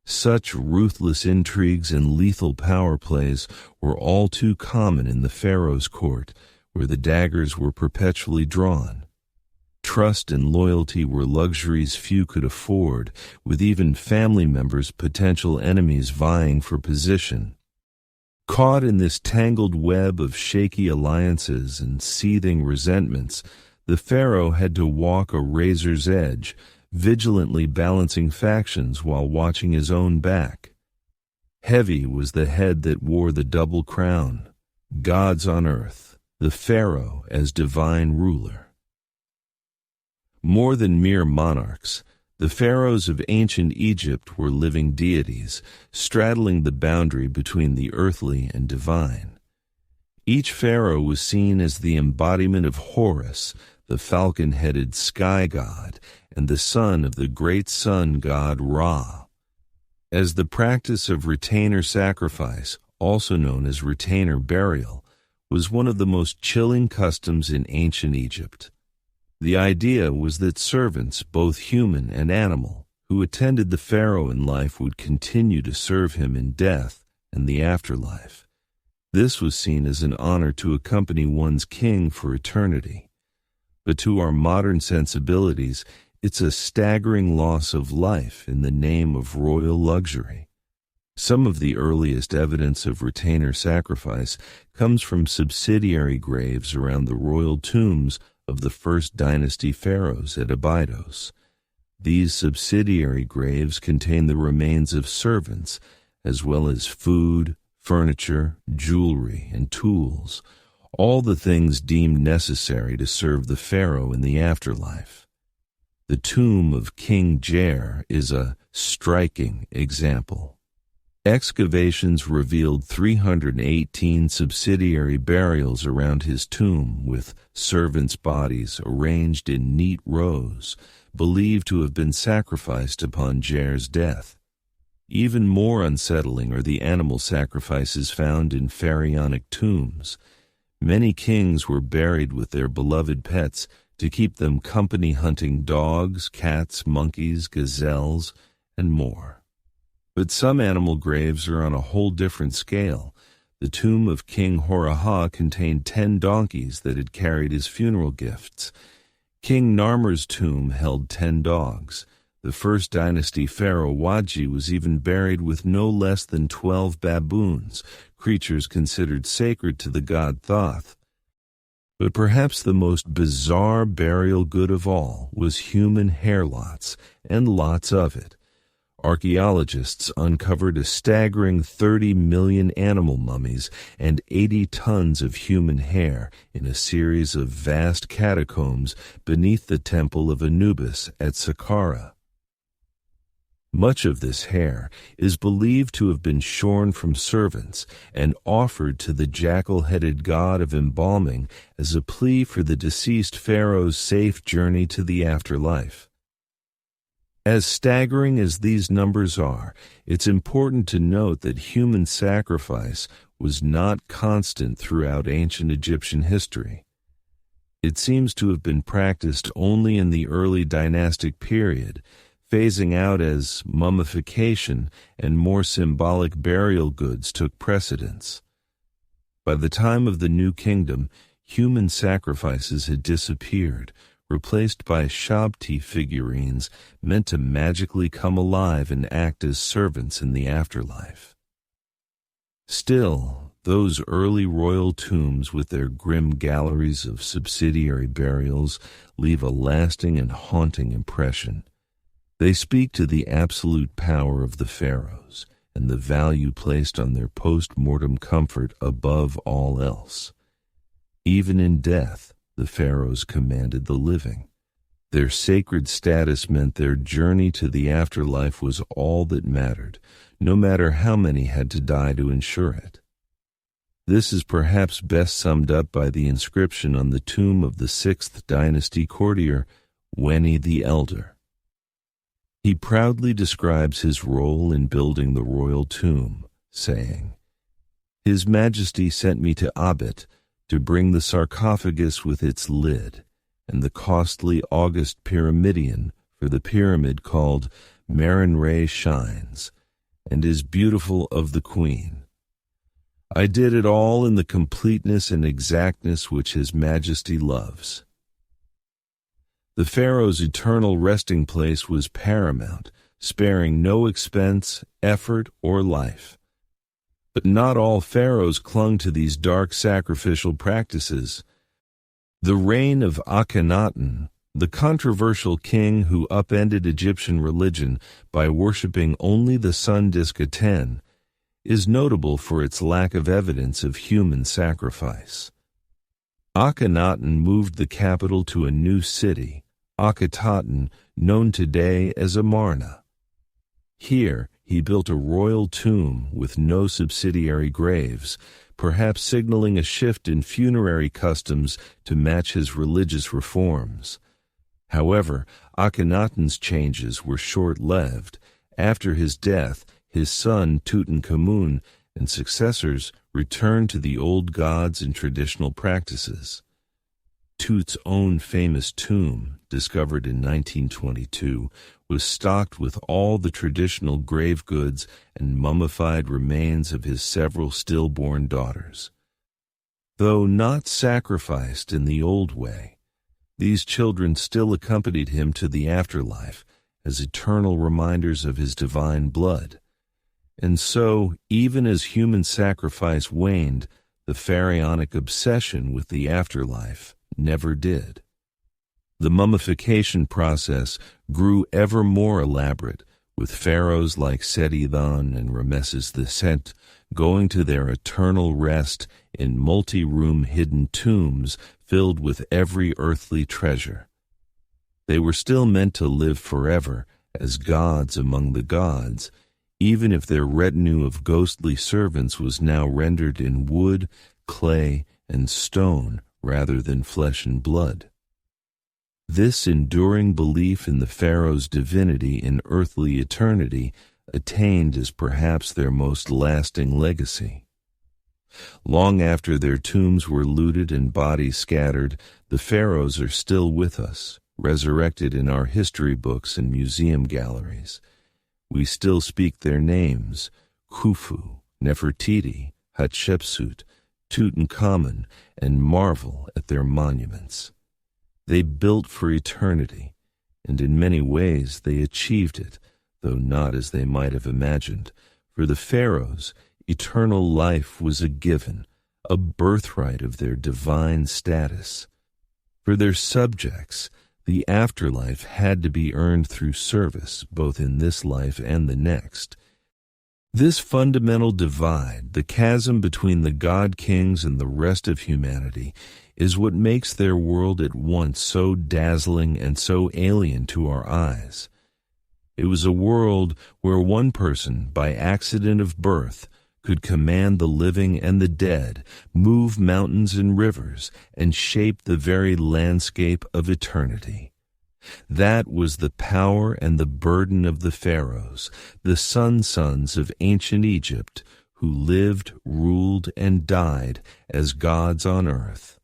Such ruthless intrigues and lethal power plays were all too common in the pharaoh's court, where the daggers were perpetually drawn. Trust and loyalty were luxuries few could afford, with even family members potential enemies vying for position. Caught in this tangled web of shaky alliances and seething resentments, the pharaoh had to walk a razor's edge, vigilantly balancing factions while watching his own back. Heavy was the head that wore the double crown, gods on earth, the pharaoh as divine ruler. More than mere monarchs, the pharaohs of ancient Egypt were living deities, straddling the boundary between the earthly and divine. Each pharaoh was seen as the embodiment of Horus, the falcon-headed sky god, and the son of the great sun god Ra. As the practice of retainer sacrifice, also known as retainer burial, was one of the most chilling customs in ancient Egypt. The idea was that servants, both human and animal, who attended the pharaoh in life would continue to serve him in death and the afterlife. This was seen as an honor to accompany one's king for eternity. But to our modern sensibilities, it's a staggering loss of life in the name of royal luxury. Some of the earliest evidence of retainer sacrifice comes from subsidiary graves around the royal tombs of the first dynasty pharaohs at Abydos. These subsidiary graves contain the remains of servants, as well as food, furniture, jewelry, and tools, all the things deemed necessary to serve the pharaoh in the afterlife. The tomb of King Jer is a striking example. Excavations revealed 318 subsidiary burials around his tomb, with servants' bodies arranged in neat rows, believed to have been sacrificed upon Jer's death. Even more unsettling are the animal sacrifices found in pharaonic tombs. Many kings were buried with their beloved pets to keep them company, hunting dogs, cats, monkeys, gazelles, and more. But some animal graves are on a whole different scale. The tomb of King Horaha contained 10 donkeys that had carried his funeral gifts. King Narmer's tomb held 10 dogs. The first dynasty pharaoh Wadji was even buried with no less than 12 baboons, creatures considered sacred to the god Thoth. But perhaps the most bizarre burial good of all was human hair lots, and lots of it. Archaeologists uncovered a staggering 30 million animal mummies and 80 tons of human hair in a series of vast catacombs beneath the temple of Anubis at Saqqara. Much of this hair is believed to have been shorn from servants and offered to the jackal-headed god of embalming as a plea for the deceased pharaoh's safe journey to the afterlife. As staggering as these numbers are, it's important to note that human sacrifice was not constant throughout ancient Egyptian history. It seems to have been practiced only in the early dynastic period, phasing out as mummification and more symbolic burial goods took precedence. By the time of the New Kingdom, human sacrifices had disappeared, replaced by Shabti figurines meant to magically come alive and act as servants in the afterlife. Still, those early royal tombs with their grim galleries of subsidiary burials leave a lasting and haunting impression. They speak to the absolute power of the pharaohs and the value placed on their post-mortem comfort above all else. Even in death, the pharaohs commanded the living. Their sacred status meant their journey to the afterlife was all that mattered, no matter how many had to die to ensure it. This is perhaps best summed up by the inscription on the tomb of the 6th dynasty courtier, Weni the Elder. He proudly describes his role in building the royal tomb, saying, "His Majesty sent me to Abit to bring the sarcophagus with its lid, and the costly august pyramidion for the pyramid called Marinre Shines, and is beautiful of the Queen. I did it all in the completeness and exactness which His Majesty loves." The pharaoh's eternal resting place was paramount, sparing no expense, effort, or life. But not all pharaohs clung to these dark sacrificial practices. The reign of Akhenaten, the controversial king who upended Egyptian religion by worshipping only the sun disk Aten, is notable for its lack of evidence of human sacrifice. Akhenaten moved the capital to a new city, Akhenaten, known today as Amarna. Here, he built a royal tomb with no subsidiary graves, perhaps signaling a shift in funerary customs to match his religious reforms. However, Akhenaten's changes were short-lived. After his death, his son Tutankhamun and successors returned to the old gods and traditional practices. Tut's own famous tomb, discovered in 1922, was stocked with all the traditional grave goods and mummified remains of his several stillborn daughters. Though not sacrificed in the old way, these children still accompanied him to the afterlife as eternal reminders of his divine blood. And so, even as human sacrifice waned, the pharaonic obsession with the afterlife never did. The mummification process grew ever more elaborate, with pharaohs like Seti I and Ramesses II going to their eternal rest in multi-room hidden tombs filled with every earthly treasure. They were still meant to live forever as gods among the gods, even if their retinue of ghostly servants was now rendered in wood, clay, and stone rather than flesh and blood. This enduring belief in the pharaoh's divinity in earthly eternity attained as perhaps their most lasting legacy. Long after their tombs were looted and bodies scattered, the pharaohs are still with us, resurrected in our history books and museum galleries. We still speak their names: Khufu, Nefertiti, Hatshepsut, Tutankhamun, and marvel at their monuments. They built for eternity, and in many ways they achieved it, though not as they might have imagined. For the pharaohs, eternal life was a given, a birthright of their divine status. For their subjects, the afterlife had to be earned through service, both in this life and the next. This fundamental divide, the chasm between the god-kings and the rest of humanity, is what makes their world at once so dazzling and so alien to our eyes. It was a world where one person, by accident of birth, could command the living and the dead, move mountains and rivers, and shape the very landscape of eternity. That was the power and the burden of the pharaohs, the sons of ancient Egypt, who lived, ruled, and died as gods on earth.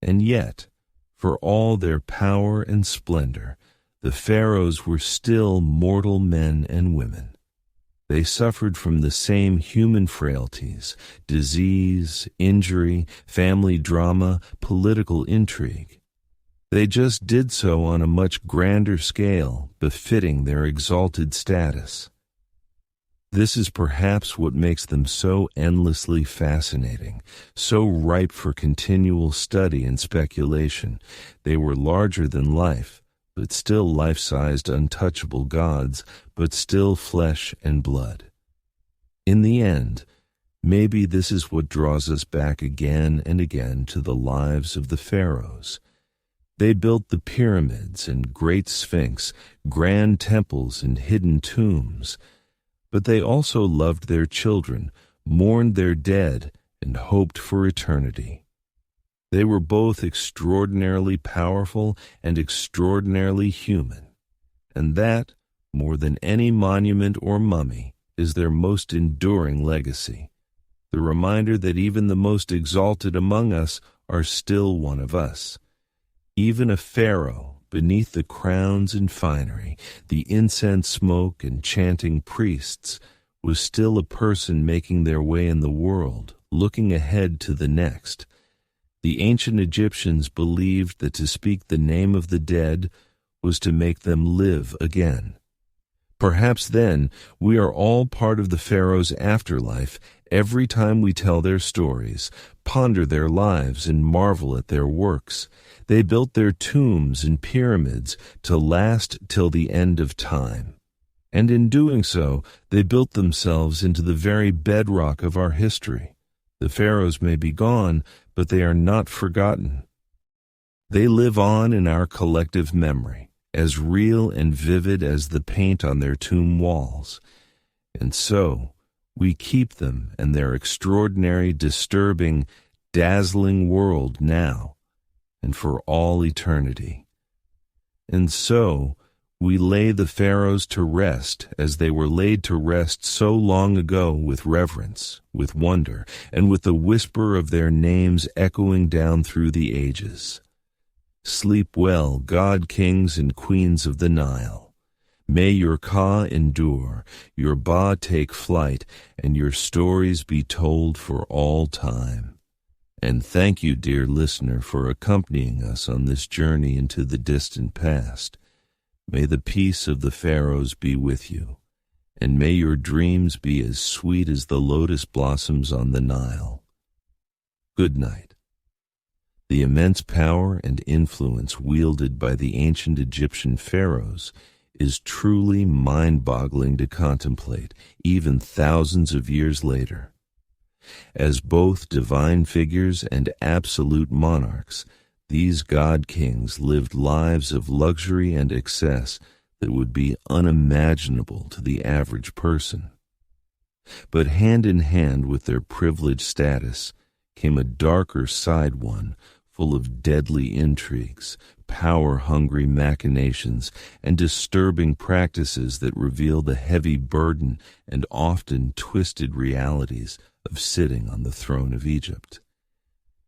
And yet, for all their power and splendor, the pharaohs were still mortal men and women. They suffered from the same human frailties: disease, injury, family drama, political intrigue. They just did so on a much grander scale, befitting their exalted status. This is perhaps what makes them so endlessly fascinating, so ripe for continual study and speculation. They were larger than life, but still life-sized, untouchable gods, but still flesh and blood. In the end, maybe this is what draws us back again and again to the lives of the pharaohs. They built the pyramids and great sphinx, grand temples and hidden tombs, but they also loved their children, mourned their dead, and hoped for eternity. They were both extraordinarily powerful and extraordinarily human, and that, more than any monument or mummy, is their most enduring legacy, the reminder that even the most exalted among us are still one of us. Even a pharaoh, beneath the crowns and finery, the incense smoke and chanting priests, was still a person making their way in the world, looking ahead to the next. The ancient Egyptians believed that to speak the name of the dead was to make them live again. Perhaps then we are all part of the pharaoh's afterlife every time we tell their stories, ponder their lives, and marvel at their works. They built their tombs and pyramids to last till the end of time. And in doing so, they built themselves into the very bedrock of our history. The pharaohs may be gone, but they are not forgotten. They live on in our collective memory, as real and vivid as the paint on their tomb walls. And so, we keep them and their extraordinary, disturbing, dazzling world now, and for all eternity. And so, we lay the pharaohs to rest as they were laid to rest so long ago, with reverence, with wonder, and with the whisper of their names echoing down through the ages. Sleep well, god kings and queens of the Nile. May your Ka endure, your Ba take flight, and your stories be told for all time. And thank you, dear listener, for accompanying us on this journey into the distant past. May the peace of the pharaohs be with you, and may your dreams be as sweet as the lotus blossoms on the Nile. Good night. The immense power and influence wielded by the ancient Egyptian pharaohs is truly mind-boggling to contemplate, even thousands of years later. As both divine figures and absolute monarchs, these god-kings lived lives of luxury and excess that would be unimaginable to the average person. But hand in hand with their privileged status came a darker side one, full of deadly intrigues, power-hungry machinations, and disturbing practices that reveal the heavy burden and often twisted realities of sitting on the throne of Egypt.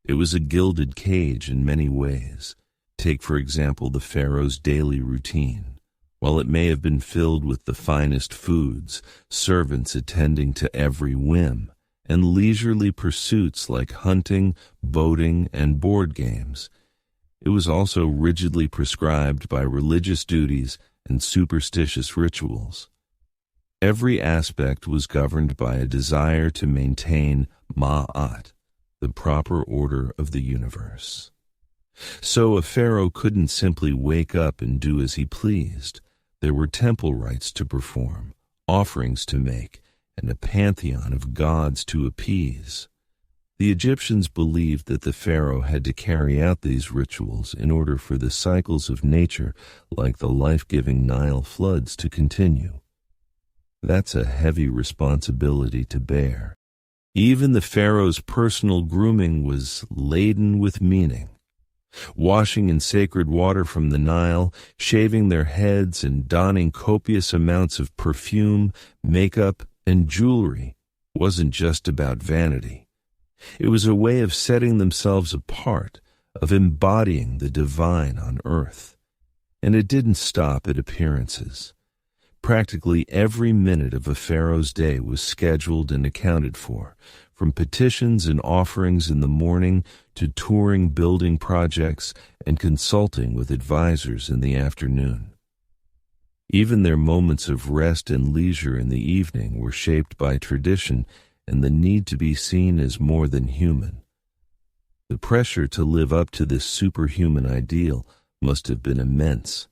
It was a gilded cage in many ways. Take, for example, the pharaoh's daily routine. While it may have been filled with the finest foods, servants attending to every whim, and leisurely pursuits like hunting, boating, and board games, it was also rigidly prescribed by religious duties and superstitious rituals. Every aspect was governed by a desire to maintain ma'at, the proper order of the universe. So a pharaoh couldn't simply wake up and do as he pleased. There were temple rites to perform, offerings to make, and a pantheon of gods to appease. The Egyptians believed that the pharaoh had to carry out these rituals in order for the cycles of nature, like the life-giving Nile floods, to continue. That's a heavy responsibility to bear. Even the pharaoh's personal grooming was laden with meaning. Washing in sacred water from the Nile, shaving their heads, and donning copious amounts of perfume, makeup, and jewelry wasn't just about vanity. It was a way of setting themselves apart, of embodying the divine on earth. And it didn't stop at appearances. Practically every minute of a pharaoh's day was scheduled and accounted for, from petitions and offerings in the morning to touring building projects and consulting with advisors in the afternoon. Even their moments of rest and leisure in the evening were shaped by tradition and the need to be seen as more than human. The pressure to live up to this superhuman ideal must have been immense,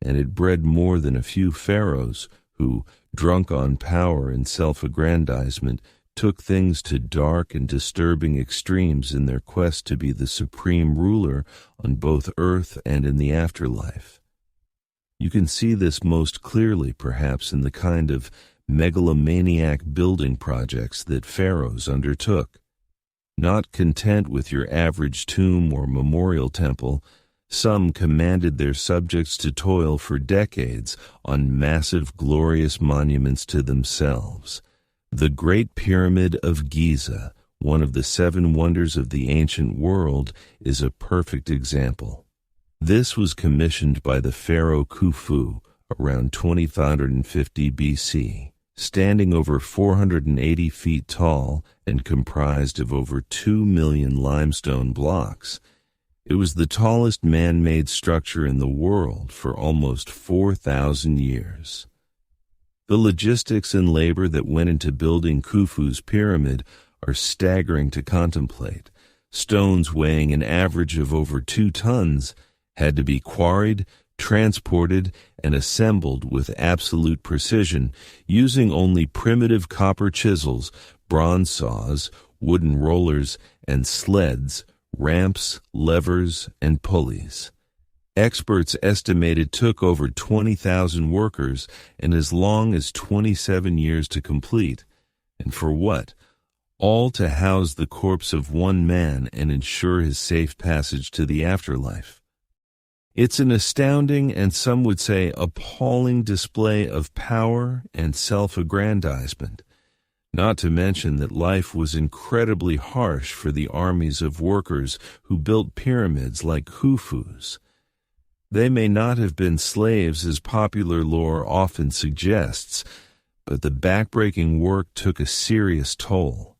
and it bred more than a few pharaohs who, drunk on power and self-aggrandizement, took things to dark and disturbing extremes in their quest to be the supreme ruler on both earth and in the afterlife. You can see this most clearly, perhaps, in the kind of megalomaniac building projects that pharaohs undertook. Not content with your average tomb or memorial temple, some commanded their subjects to toil for decades on massive, glorious monuments to themselves. The Great Pyramid of Giza, one of the 7 wonders of the ancient world, is a perfect example. This was commissioned by the pharaoh Khufu around 2550 BC, standing over 480 feet tall and comprised of over 2 million limestone blocks. It was the tallest man-made structure in the world for almost 4,000 years. The logistics and labor that went into building Khufu's pyramid are staggering to contemplate. Stones weighing an average of over 2 tons had to be quarried, transported, and assembled with absolute precision, using only primitive copper chisels, bronze saws, wooden rollers, and sleds, ramps, levers, and pulleys. Experts estimate it took over 20,000 workers and as long as 27 years to complete. And for what? All to house the corpse of one man and ensure his safe passage to the afterlife. It's an astounding and some would say appalling display of power and self-aggrandizement, not to mention that life was incredibly harsh for the armies of workers who built pyramids like Khufu's. They may not have been slaves as popular lore often suggests, but the backbreaking work took a serious toll.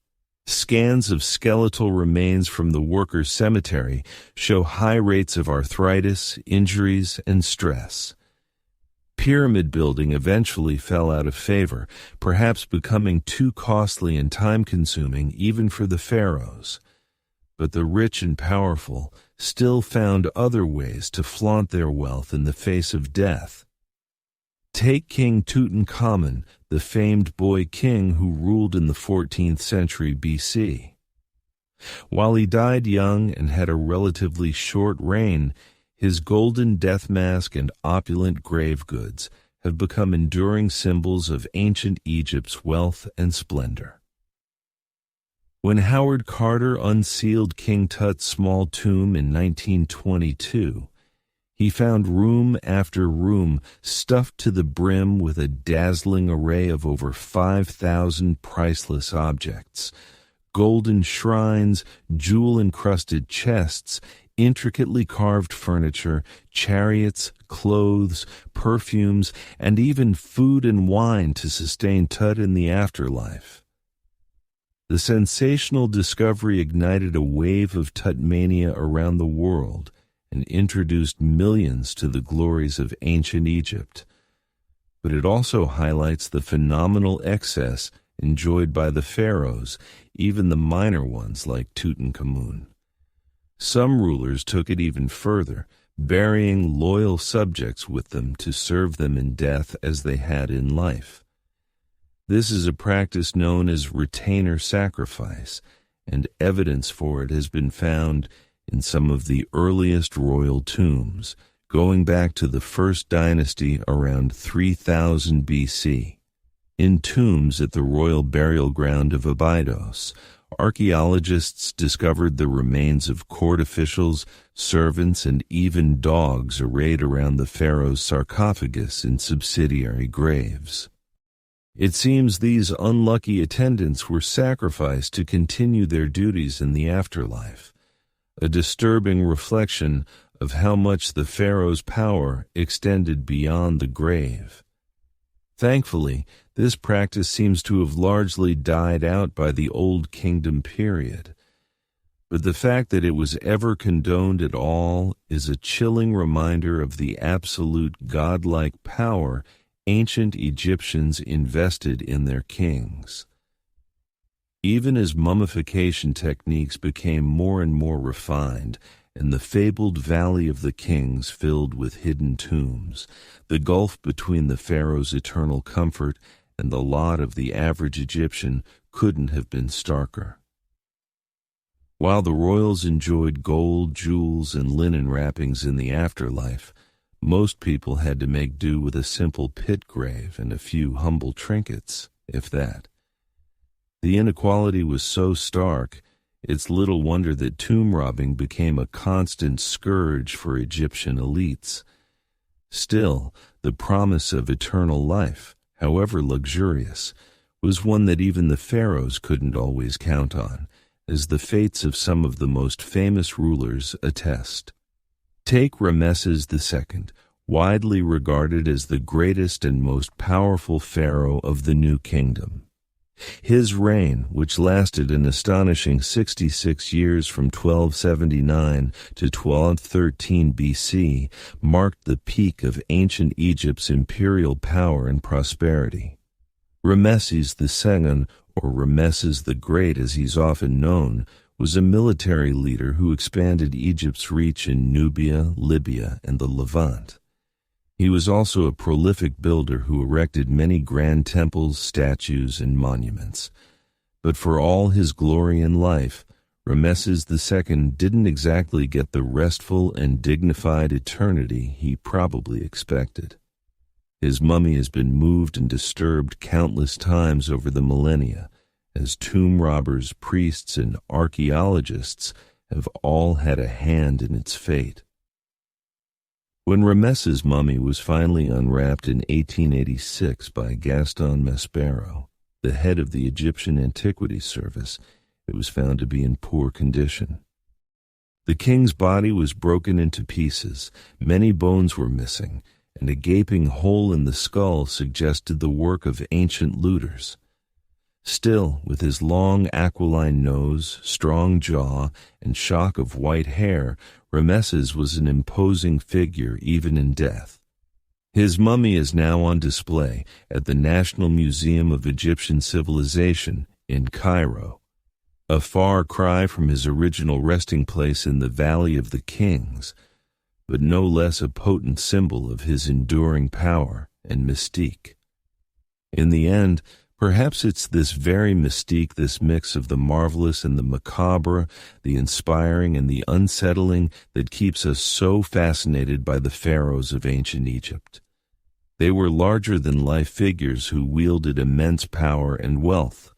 Scans of skeletal remains from the workers' cemetery show high rates of arthritis, injuries, and stress. Pyramid building eventually fell out of favor, perhaps becoming too costly and time-consuming even for the pharaohs. But the rich and powerful still found other ways to flaunt their wealth in the face of death. Take King Tutankhamun, the famed boy king who ruled in the 14th century BC. While he died young and had a relatively short reign, his golden death mask and opulent grave goods have become enduring symbols of ancient Egypt's wealth and splendor. When Howard Carter unsealed King Tut's small tomb in 1922, he found room after room stuffed to the brim with a dazzling array of over 5,000 priceless objects. Golden shrines, jewel-encrusted chests, intricately carved furniture, chariots, clothes, perfumes, and even food and wine to sustain Tut in the afterlife. The sensational discovery ignited a wave of Tutmania around the world and introduced millions to the glories of ancient Egypt. But it also highlights the phenomenal excess enjoyed by the pharaohs, even the minor ones like Tutankhamun. Some rulers took it even further, burying loyal subjects with them to serve them in death as they had in life. This is a practice known as retainer sacrifice, and evidence for it has been found in some of the earliest royal tombs, going back to the first dynasty around 3000 BC. In tombs at the royal burial ground of Abydos, archaeologists discovered the remains of court officials, servants, and even dogs arrayed around the pharaoh's sarcophagus in subsidiary graves. It seems these unlucky attendants were sacrificed to continue their duties in the afterlife, a disturbing reflection of how much the pharaoh's power extended beyond the grave. Thankfully, this practice seems to have largely died out by the Old Kingdom period. But the fact that it was ever condoned at all is a chilling reminder of the absolute godlike power ancient Egyptians invested in their kings. Even as mummification techniques became more and more refined and the fabled Valley of the Kings filled with hidden tombs, the gulf between the pharaoh's eternal comfort and the lot of the average Egyptian couldn't have been starker. While the royals enjoyed gold, jewels, and linen wrappings in the afterlife, most people had to make do with a simple pit grave and a few humble trinkets, if that. The inequality was so stark, it's little wonder that tomb robbing became a constant scourge for Egyptian elites. Still, the promise of eternal life, however luxurious, was one that even the pharaohs couldn't always count on, as the fates of some of the most famous rulers attest. Take Ramesses II, widely regarded as the greatest and most powerful pharaoh of the New Kingdom. His reign, which lasted an astonishing 66 years from 1279 to 1213 BC, marked the peak of ancient Egypt's imperial power and prosperity. Ramesses II, or Ramesses the Great as he's often known, was a military leader who expanded Egypt's reach in Nubia, Libya, and the Levant. He was also a prolific builder who erected many grand temples, statues, and monuments. But for all his glory in life, Ramesses II didn't exactly get the restful and dignified eternity he probably expected. His mummy has been moved and disturbed countless times over the millennia, as tomb robbers, priests, and archaeologists have all had a hand in its fate. When Ramesses' mummy was finally unwrapped in 1886 by Gaston Maspero, the head of the Egyptian Antiquities Service, it was found to be in poor condition. The king's body was broken into pieces, many bones were missing, and a gaping hole in the skull suggested the work of ancient looters. Still, with his long aquiline nose, strong jaw, and shock of white hair, Ramesses was an imposing figure even in death. His mummy is now on display at the National Museum of Egyptian Civilization in Cairo, a far cry from his original resting place in the Valley of the Kings, but no less a potent symbol of his enduring power and mystique. In the end, perhaps it's this very mystique, this mix of the marvelous and the macabre, the inspiring and the unsettling, that keeps us so fascinated by the pharaohs of ancient Egypt. They were larger-than-life figures who wielded immense power and wealth.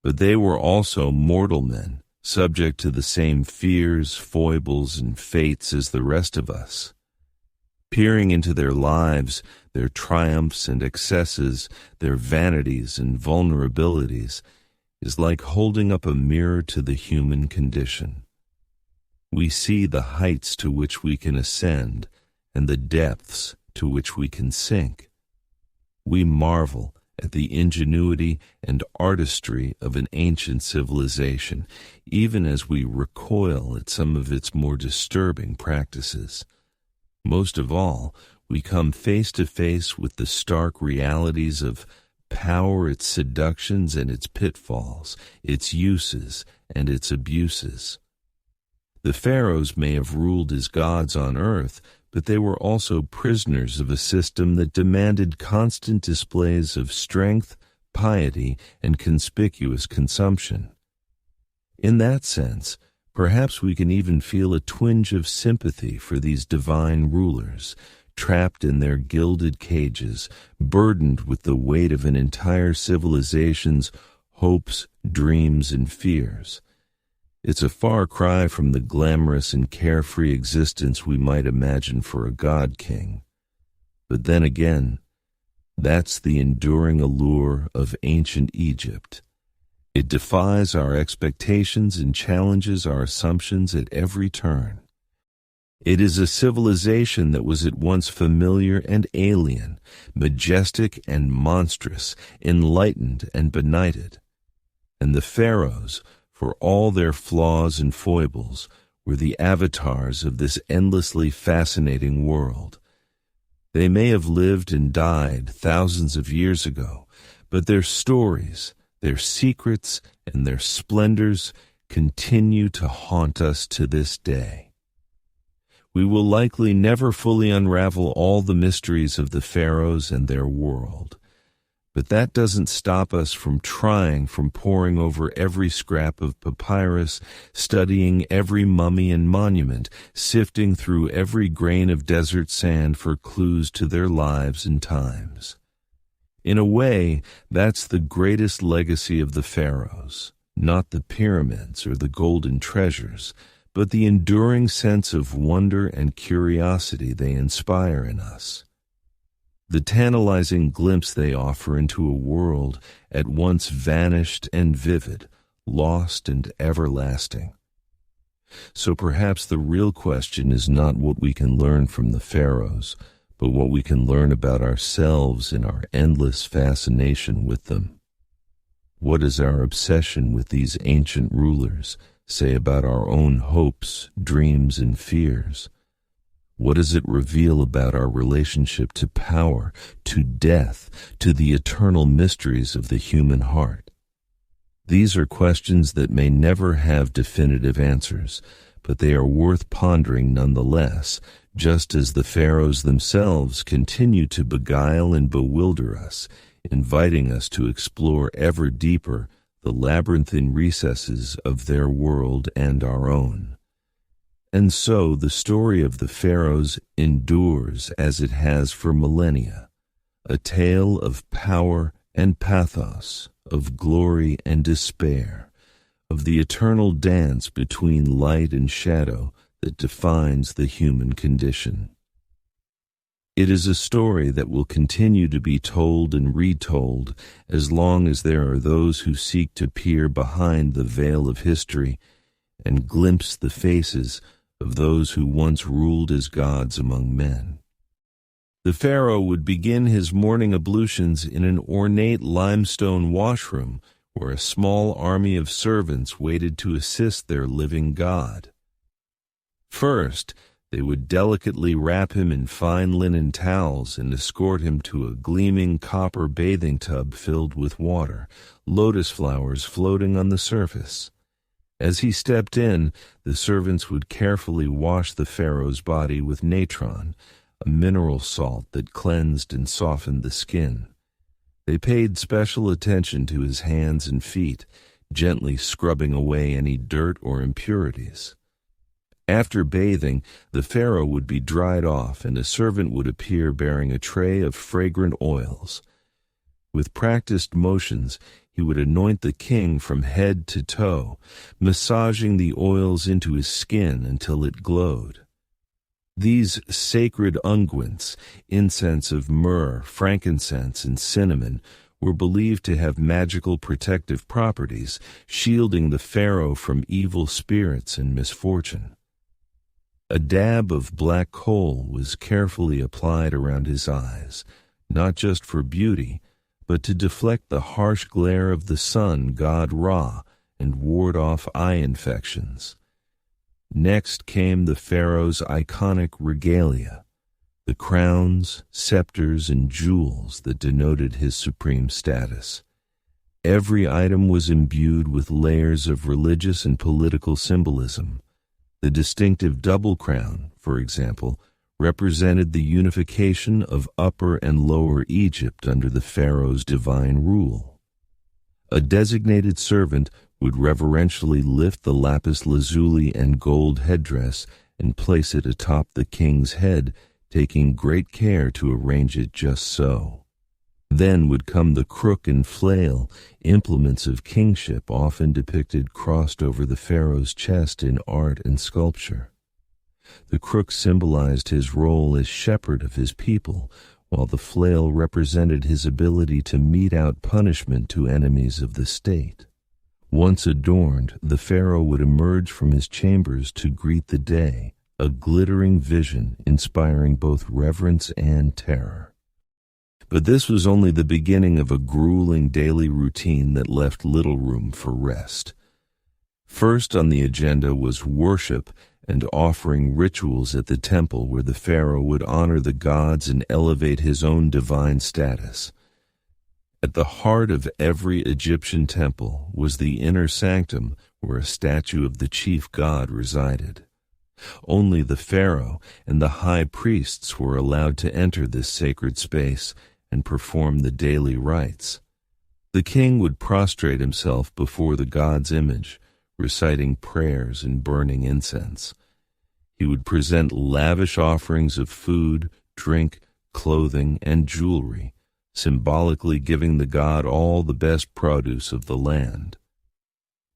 But they were also mortal men, subject to the same fears, foibles, and fates as the rest of us. Peering into their lives, their triumphs and excesses, their vanities and vulnerabilities, is like holding up a mirror to the human condition. We see the heights to which we can ascend and the depths to which we can sink. We marvel at the ingenuity and artistry of an ancient civilization, even as we recoil at some of its more disturbing practices. Most of all, we come face to face with the stark realities of power, its seductions and its pitfalls, its uses and its abuses. The pharaohs may have ruled as gods on earth, but they were also prisoners of a system that demanded constant displays of strength, piety, and conspicuous consumption. In that sense, perhaps we can even feel a twinge of sympathy for these divine rulers, trapped in their gilded cages, burdened with the weight of an entire civilization's hopes, dreams, and fears. It's a far cry from the glamorous and carefree existence we might imagine for a god king. But then again, that's the enduring allure of ancient Egypt. It defies our expectations and challenges our assumptions at every turn. It is a civilization that was at once familiar and alien, majestic and monstrous, enlightened and benighted. And the pharaohs, for all their flaws and foibles, were the avatars of this endlessly fascinating world. They may have lived and died thousands of years ago, but their stories, their secrets, and their splendors continue to haunt us to this day. We will likely never fully unravel all the mysteries of the pharaohs and their world. But that doesn't stop us from trying, from poring over every scrap of papyrus, studying every mummy and monument, sifting through every grain of desert sand for clues to their lives and times. In a way, that's the greatest legacy of the pharaohs, not the pyramids or the golden treasures, but the enduring sense of wonder and curiosity they inspire in us. The tantalizing glimpse they offer into a world at once vanished and vivid, lost and everlasting. So perhaps the real question is not what we can learn from the pharaohs, but what we can learn about ourselves in our endless fascination with them. What does our obsession with these ancient rulers say about our own hopes, dreams, and fears? What does it reveal about our relationship to power, to death, to the eternal mysteries of the human heart? These are questions that may never have definitive answers, but they are worth pondering nonetheless, just as the pharaohs themselves continue to beguile and bewilder us, inviting us to explore ever deeper the labyrinthine recesses of their world and our own. And so the story of the pharaohs endures as it has for millennia, a tale of power and pathos, of glory and despair, of the eternal dance between light and shadow that defines the human condition. It is a story that will continue to be told and retold as long as there are those who seek to peer behind the veil of history and glimpse the faces of those who once ruled as gods among men. The pharaoh would begin his morning ablutions in an ornate limestone washroom where a small army of servants waited to assist their living god. First, they would delicately wrap him in fine linen towels and escort him to a gleaming copper bathing tub filled with water, lotus flowers floating on the surface. As he stepped in, the servants would carefully wash the pharaoh's body with natron, a mineral salt that cleansed and softened the skin. They paid special attention to his hands and feet, gently scrubbing away any dirt or impurities. After bathing, the pharaoh would be dried off and a servant would appear bearing a tray of fragrant oils. With practiced motions, he would anoint the king from head to toe, massaging the oils into his skin until it glowed. These sacred unguents, incense of myrrh, frankincense, and cinnamon, were believed to have magical protective properties, shielding the pharaoh from evil spirits and misfortune. A dab of black coal was carefully applied around his eyes, not just for beauty, but to deflect the harsh glare of the sun god Ra and ward off eye infections. Next came the pharaoh's iconic regalia, the crowns, scepters, and jewels that denoted his supreme status. Every item was imbued with layers of religious and political symbolism. The distinctive double crown, for example, represented the unification of Upper and Lower Egypt under the pharaoh's divine rule. A designated servant would reverentially lift the lapis lazuli and gold headdress and place it atop the king's head, taking great care to arrange it just so. Then would come the crook and flail, implements of kingship often depicted crossed over the pharaoh's chest in art and sculpture. The crook symbolized his role as shepherd of his people, while the flail represented his ability to mete out punishment to enemies of the state. Once adorned, the pharaoh would emerge from his chambers to greet the day, a glittering vision inspiring both reverence and terror. But this was only the beginning of a grueling daily routine that left little room for rest. First on the agenda was worship and offering rituals at the temple where the pharaoh would honor the gods and elevate his own divine status. At the heart of every Egyptian temple was the inner sanctum where a statue of the chief god resided. Only the pharaoh and the high priests were allowed to enter this sacred space and perform the daily rites. The king would prostrate himself before the god's image, reciting prayers and burning incense. He would present lavish offerings of food, drink, clothing, and jewelry, symbolically giving the god all the best produce of the land.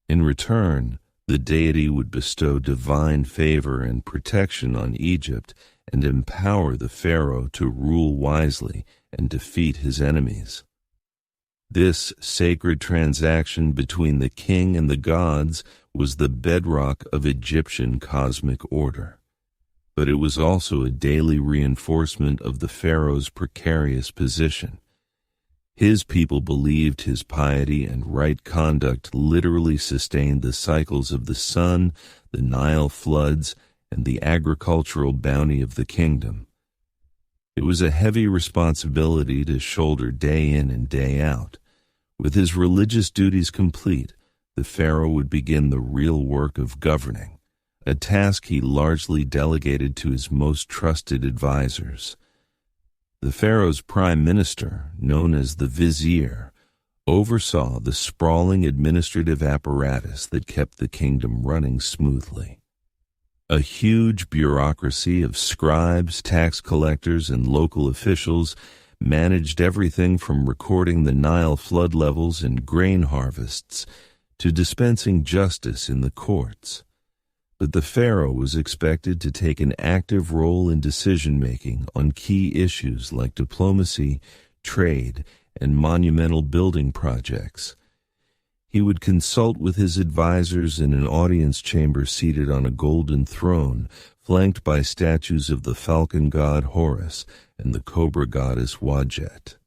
In return, the deity would bestow divine favor and protection on Egypt and empower the pharaoh to rule wisely and defeat his enemies. This sacred transaction between the king and the gods was the bedrock of Egyptian cosmic order. But it was also a daily reinforcement of the pharaoh's precarious position. His people believed his piety and right conduct literally sustained the cycles of the sun, the Nile floods, and the agricultural bounty of the kingdom. It was a heavy responsibility to shoulder day in and day out. With his religious duties complete, the pharaoh would begin the real work of governing, a task he largely delegated to his most trusted advisors. The pharaoh's prime minister, known as the vizier, oversaw the sprawling administrative apparatus that kept the kingdom running smoothly. A huge bureaucracy of scribes, tax collectors, and local officials managed everything from recording the Nile flood levels and grain harvests to dispensing justice in the courts. But the pharaoh was expected to take an active role in decision-making on key issues like diplomacy, trade, and monumental building projects. He would consult with his advisors in an audience chamber seated on a golden throne, flanked by statues of the falcon god Horus and the cobra goddess Wadjet.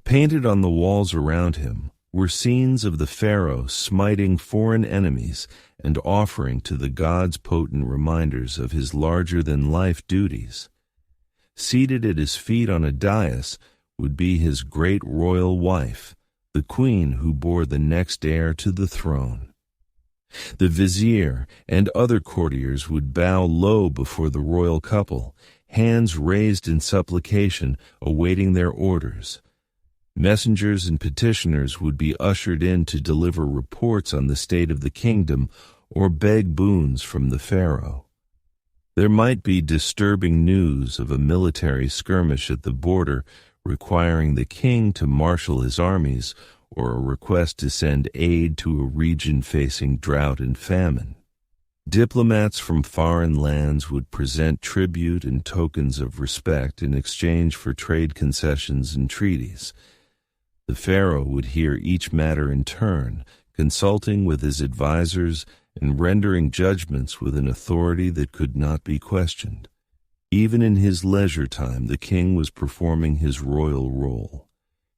Painted on the walls around him were scenes of the pharaoh smiting foreign enemies and offering to the gods potent reminders of his larger-than-life duties. Seated at his feet on a dais would be his great royal wife, the queen who bore the next heir to the throne. The vizier and other courtiers would bow low before the royal couple, hands raised in supplication, awaiting their orders. Messengers and petitioners would be ushered in to deliver reports on the state of the kingdom or beg boons from the pharaoh. There might be disturbing news of a military skirmish at the border requiring the king to marshal his armies, or a request to send aid to a region facing drought and famine. Diplomats from foreign lands would present tribute and tokens of respect in exchange for trade concessions and treaties. The pharaoh would hear each matter in turn, consulting with his advisors and rendering judgments with an authority that could not be questioned. Even in his leisure time, the king was performing his royal role.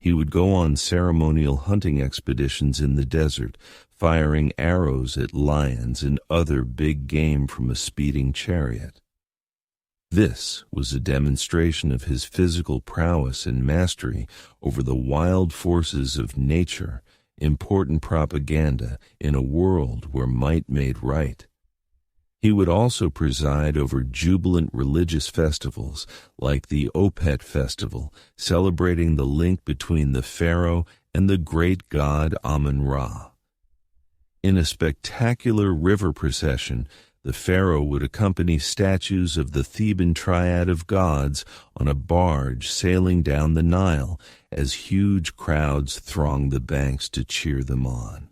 He would go on ceremonial hunting expeditions in the desert, firing arrows at lions and other big game from a speeding chariot. This was a demonstration of his physical prowess and mastery over the wild forces of nature, important propaganda in a world where might made right. He would also preside over jubilant religious festivals like the Opet festival, celebrating the link between the pharaoh and the great god Amun-Ra. In a spectacular river procession, the pharaoh would accompany statues of the Theban triad of gods on a barge sailing down the Nile as huge crowds thronged the banks to cheer them on.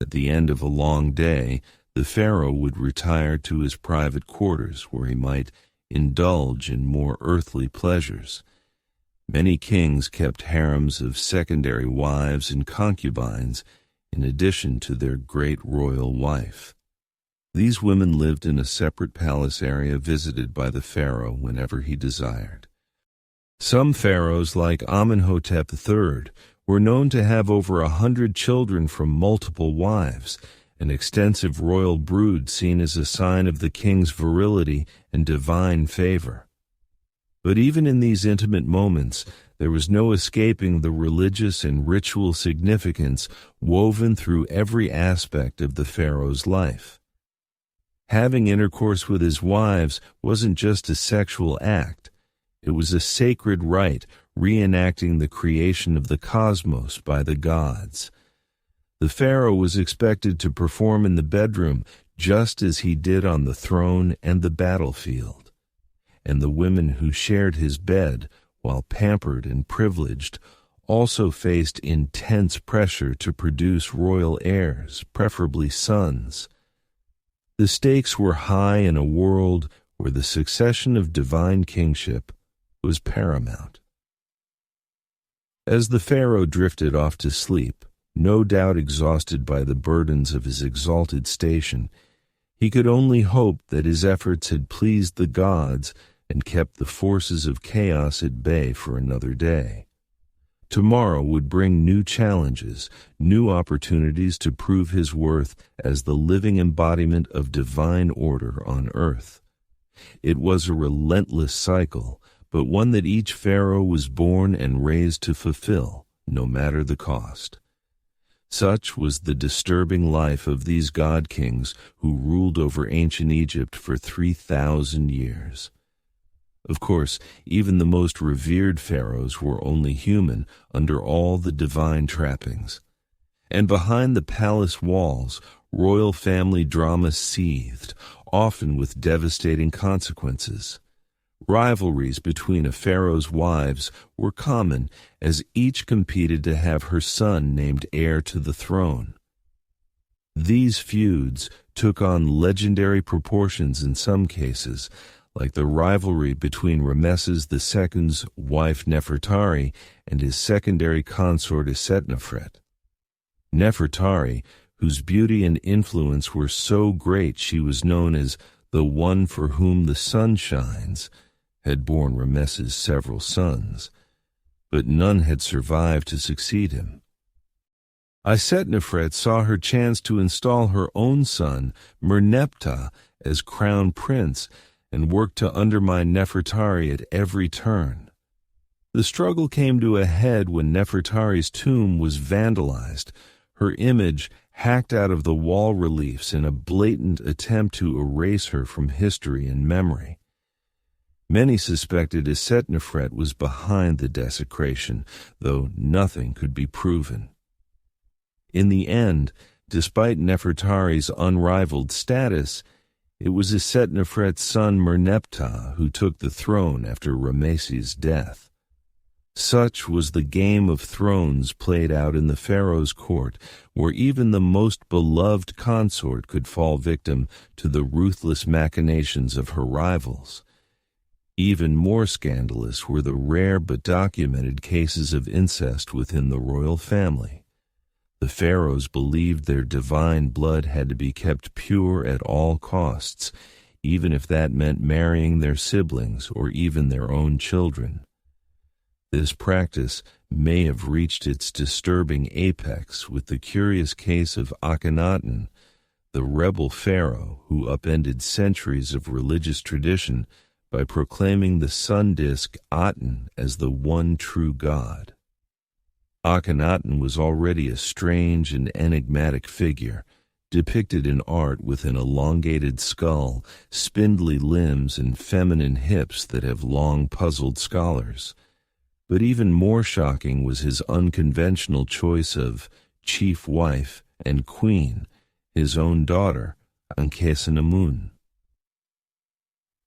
At the end of a long day, the pharaoh would retire to his private quarters where he might indulge in more earthly pleasures. Many kings kept harems of secondary wives and concubines in addition to their great royal wife. These women lived in a separate palace area visited by the pharaoh whenever he desired. Some pharaohs, like Amenhotep III, were known to have over 100 children from multiple wives, an extensive royal brood seen as a sign of the king's virility and divine favor. But even in these intimate moments, there was no escaping the religious and ritual significance woven through every aspect of the pharaoh's life. Having intercourse with his wives wasn't just a sexual act. It was a sacred rite reenacting the creation of the cosmos by the gods. The pharaoh was expected to perform in the bedroom just as he did on the throne and the battlefield. And the women who shared his bed, while pampered and privileged, also faced intense pressure to produce royal heirs, preferably sons. The stakes were high in a world where the succession of divine kingship was paramount. As the pharaoh drifted off to sleep, no doubt exhausted by the burdens of his exalted station, he could only hope that his efforts had pleased the gods and kept the forces of chaos at bay for another day. Tomorrow would bring new challenges, new opportunities to prove his worth as the living embodiment of divine order on earth. It was a relentless cycle, but one that each pharaoh was born and raised to fulfill, no matter the cost. Such was the disturbing life of these god kings who ruled over ancient Egypt for 3,000 years. Of course, even the most revered pharaohs were only human under all the divine trappings. And behind the palace walls, royal family drama seethed, often with devastating consequences. Rivalries between a pharaoh's wives were common, as each competed to have her son named heir to the throne. These feuds took on legendary proportions in some cases, like the rivalry between Ramesses II's wife Nefertari and his secondary consort Akhenaten. Nefertari, whose beauty and influence were so great she was known as the one for whom the sun shines, had borne Ramesses several sons, but none had survived to succeed him. Akhenaten saw her chance to install her own son, Merneptah, as crown prince, and worked to undermine Nefertari at every turn. The struggle came to a head when Nefertari's tomb was vandalized, her image hacked out of the wall reliefs in a blatant attempt to erase her from history and memory. Many suspected Akhenaten was behind the desecration, though nothing could be proven. In the end, despite Nefertari's unrivaled status, it was Akhenaten's son Merneptah who took the throne after Ramesses' death. Such was the game of thrones played out in the pharaoh's court, where even the most beloved consort could fall victim to the ruthless machinations of her rivals. Even more scandalous were the rare but documented cases of incest within the royal family. The pharaohs believed their divine blood had to be kept pure at all costs, even if that meant marrying their siblings or even their own children. This practice may have reached its disturbing apex with the curious case of Akhenaten, the rebel pharaoh who upended centuries of religious tradition by proclaiming the sun disk Aten as the one true god. Akhenaten was already a strange and enigmatic figure, depicted in art with an elongated skull, spindly limbs, and feminine hips that have long puzzled scholars. But even more shocking was his unconventional choice of chief wife and queen, his own daughter, Ankhesenamun.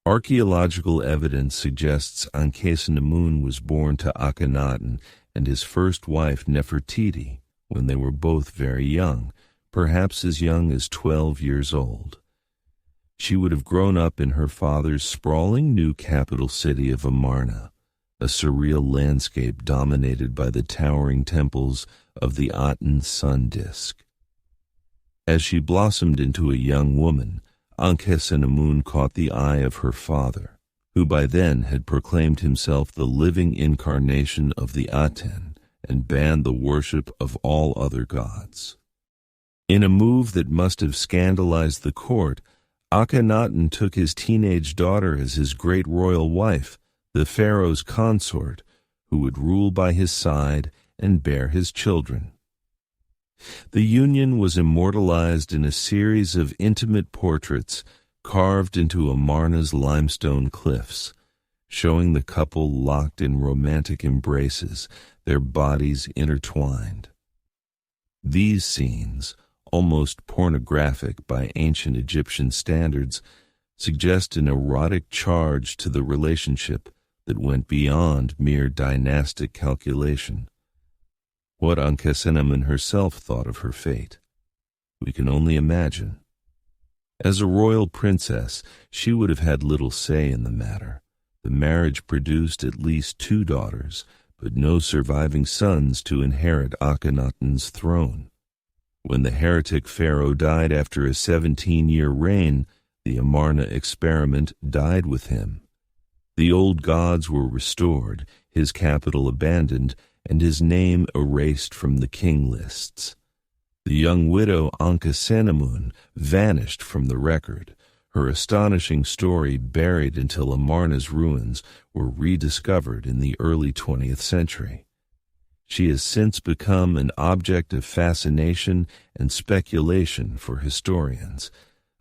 Archaeological evidence suggests Ankhesenamun was born to Akhenaten and his first wife Nefertiti when they were both very young, perhaps as young as 12 years old. She would have grown up in her father's sprawling new capital city of Amarna, a surreal landscape dominated by the towering temples of the Aten sun disk. As she blossomed into a young woman, Ankhesenamun caught the eye of her father, who by then had proclaimed himself the living incarnation of the Aten and banned the worship of all other gods. In a move that must have scandalized the court, Akhenaten took his teenage daughter as his great royal wife, the pharaoh's consort, who would rule by his side and bear his children. The union was immortalized in a series of intimate portraits carved into Amarna's limestone cliffs, showing the couple locked in romantic embraces, their bodies intertwined. These scenes, almost pornographic by ancient Egyptian standards, suggest an erotic charge to the relationship that went beyond mere dynastic calculation. What Akhenaten herself thought of her fate, we can only imagine. As a royal princess, she would have had little say in the matter. The marriage produced at least 2 daughters, but no surviving sons to inherit Akhenaten's throne. When the heretic pharaoh died after a 17-year reign, the Amarna experiment died with him. The old gods were restored, his capital abandoned, and his name erased from the king lists. The young widow Akhenaten vanished from the record, her astonishing story buried until Amarna's ruins were rediscovered in the early 20th century. She has since become an object of fascination and speculation for historians,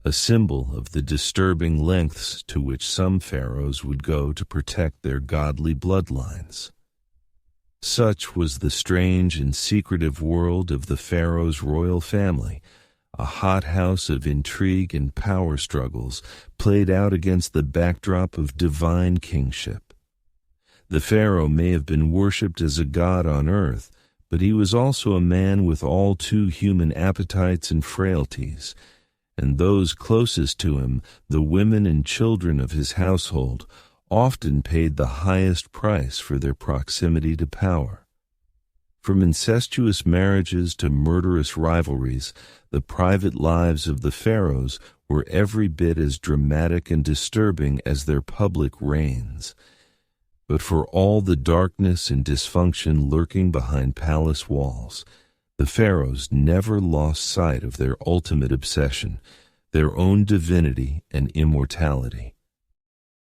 a symbol of the disturbing lengths to which some pharaohs would go to protect their godly bloodlines. Such was the strange and secretive world of the pharaoh's royal family, a hothouse of intrigue and power struggles played out against the backdrop of divine kingship. The pharaoh may have been worshipped as a god on earth, but he was also a man with all too human appetites and frailties, and those closest to him, the women and children of his household, often paid the highest price for their proximity to power. From incestuous marriages to murderous rivalries, the private lives of the pharaohs were every bit as dramatic and disturbing as their public reigns. But for all the darkness and dysfunction lurking behind palace walls, the pharaohs never lost sight of their ultimate obsession, their own divinity and immortality.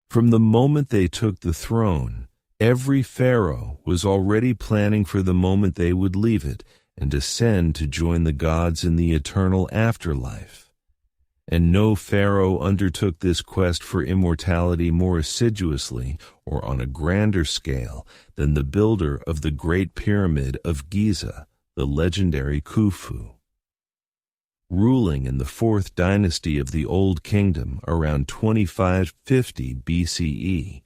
From the moment they took the throne, every pharaoh was already planning for the moment they would leave it and ascend to join the gods in the eternal afterlife. And no pharaoh undertook this quest for immortality more assiduously or on a grander scale than the builder of the Great Pyramid of Giza, the legendary Khufu. Ruling in the 4th dynasty of the Old Kingdom around 2550 BCE,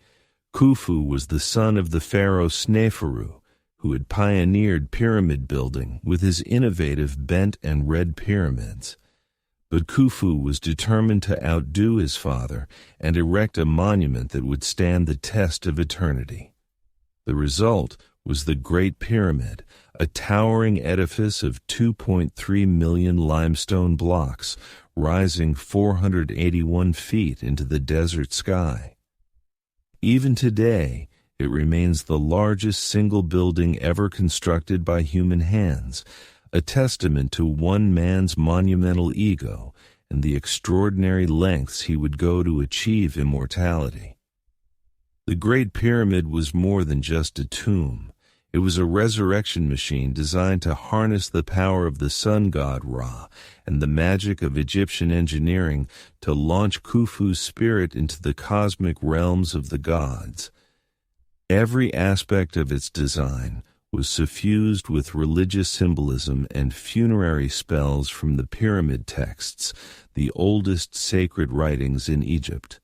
Khufu was the son of the pharaoh Sneferu, who had pioneered pyramid building with his innovative bent and red pyramids. But Khufu was determined to outdo his father and erect a monument that would stand the test of eternity. The result was the Great Pyramid, a towering edifice of 2.3 million limestone blocks, rising 481 feet into the desert sky. Even today, it remains the largest single building ever constructed by human hands, a testament to one man's monumental ego and the extraordinary lengths he would go to achieve immortality. The Great Pyramid was more than just a tomb. It was a resurrection machine designed to harness the power of the sun god Ra and the magic of Egyptian engineering to launch Khufu's spirit into the cosmic realms of the gods. Every aspect of its design was suffused with religious symbolism and funerary spells from the pyramid texts, the oldest sacred writings in Egypt.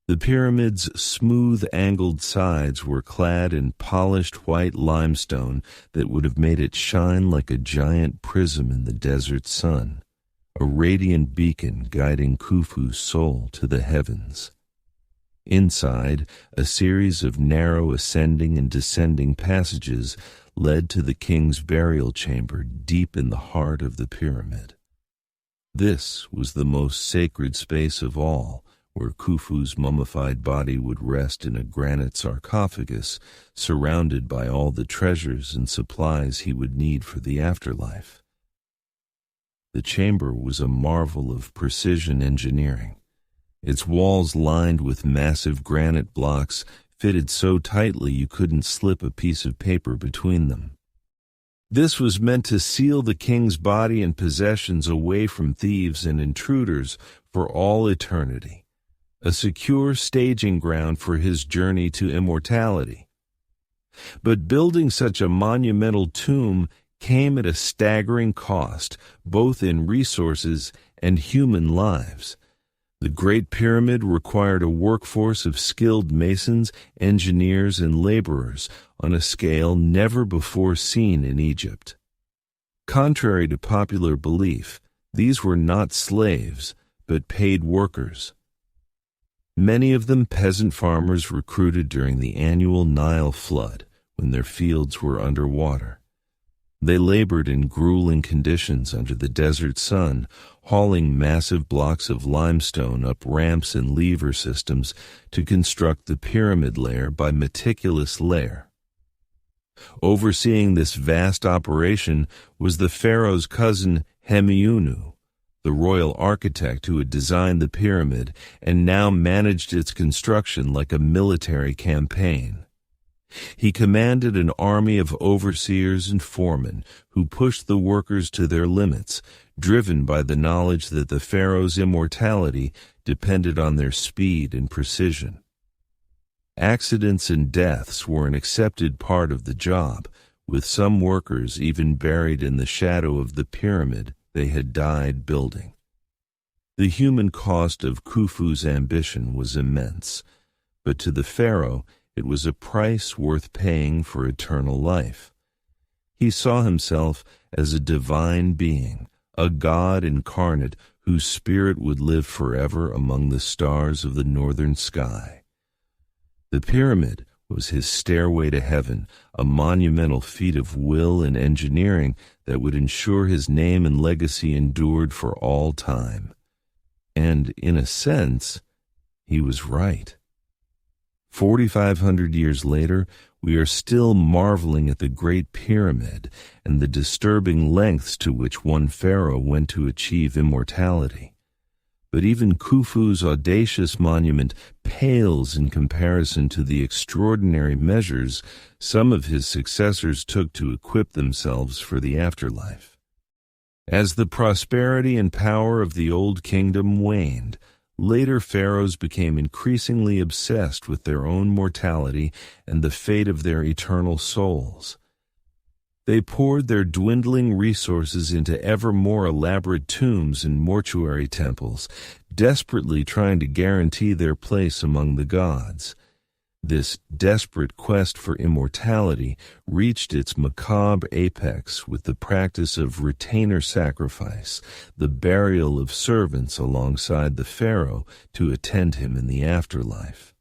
The pyramid's smooth angled sides were clad in polished white limestone that would have made it shine like a giant prism in the desert sun, a radiant beacon guiding Khufu's soul to the heavens. Inside, a series of narrow ascending and descending passages led to the king's burial chamber deep in the heart of the pyramid. This was the most sacred space of all, where Khufu's mummified body would rest in a granite sarcophagus surrounded by all the treasures and supplies he would need for the afterlife. The chamber was a marvel of precision engineering. Its walls lined with massive granite blocks fitted so tightly you couldn't slip a piece of paper between them. This was meant to seal the king's body and possessions away from thieves and intruders for all eternity, a secure staging ground for his journey to immortality. But building such a monumental tomb came at a staggering cost, both in resources and human lives. The Great Pyramid required a workforce of skilled masons, engineers, and laborers on a scale never before seen in Egypt. Contrary to popular belief, these were not slaves, but paid workers. Many of them peasant farmers recruited during the annual Nile flood, when their fields were underwater. They labored in grueling conditions under the desert sun, hauling massive blocks of limestone up ramps and lever systems to construct the pyramid layer by meticulous layer. Overseeing this vast operation was the pharaoh's cousin Hemiunu, the royal architect who had designed the pyramid and now managed its construction like a military campaign. He commanded an army of overseers and foremen who pushed the workers to their limits, driven by the knowledge that the pharaoh's immortality depended on their speed and precision. Accidents and deaths were an accepted part of the job, with some workers even buried in the shadow of the pyramid they had died building. The human cost of Khufu's ambition was immense, but to the pharaoh it was a price worth paying for eternal life. He saw himself as a divine being, a god incarnate whose spirit would live forever among the stars of the northern sky. The pyramid was his stairway to heaven, a monumental feat of will and engineering that would ensure his name and legacy endured for all time. And, in a sense, he was right. 4,500 years later, we are still marveling at the Great Pyramid and the disturbing lengths to which one pharaoh went to achieve immortality. But even Khufu's audacious monument pales in comparison to the extraordinary measures some of his successors took to equip themselves for the afterlife. As the prosperity and power of the Old Kingdom waned, later pharaohs became increasingly obsessed with their own mortality and the fate of their eternal souls. They poured their dwindling resources into ever more elaborate tombs and mortuary temples, desperately trying to guarantee their place among the gods. This desperate quest for immortality reached its macabre apex with the practice of retainer sacrifice, the burial of servants alongside the pharaoh to attend him in the afterlife.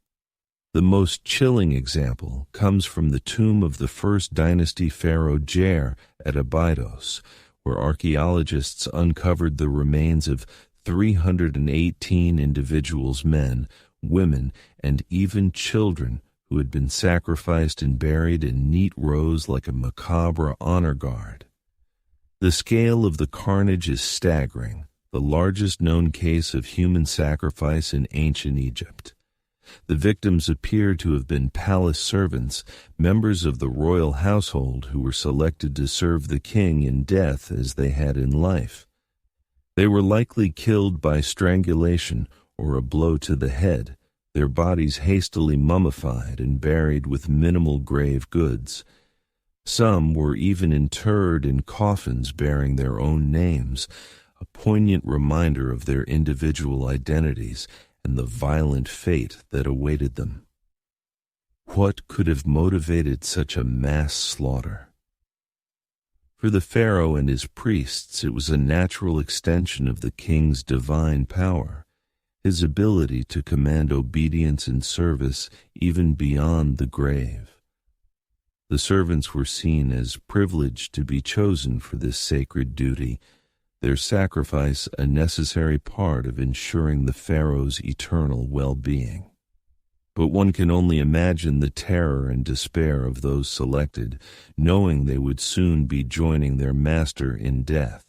The most chilling example comes from the tomb of the first dynasty pharaoh Jer at Abydos, where archaeologists uncovered the remains of 318 individuals, men, women, and even children who had been sacrificed and buried in neat rows like a macabre honor guard. The scale of the carnage is staggering, the largest known case of human sacrifice in ancient Egypt. The victims appear to have been palace servants, members of the royal household who were selected to serve the king in death as they had in life. They were likely killed by strangulation or a blow to the head, their bodies hastily mummified and buried with minimal grave goods. Some were even interred in coffins bearing their own names, a poignant reminder of their individual identities and the violent fate that awaited them. What could have motivated such a mass slaughter? For the pharaoh and his priests, it was a natural extension of the king's divine power, his ability to command obedience and service even beyond the grave. The servants were seen as privileged to be chosen for this sacred duty, their sacrifice a necessary part of ensuring the pharaoh's eternal well-being. But one can only imagine the terror and despair of those selected, knowing they would soon be joining their master in death.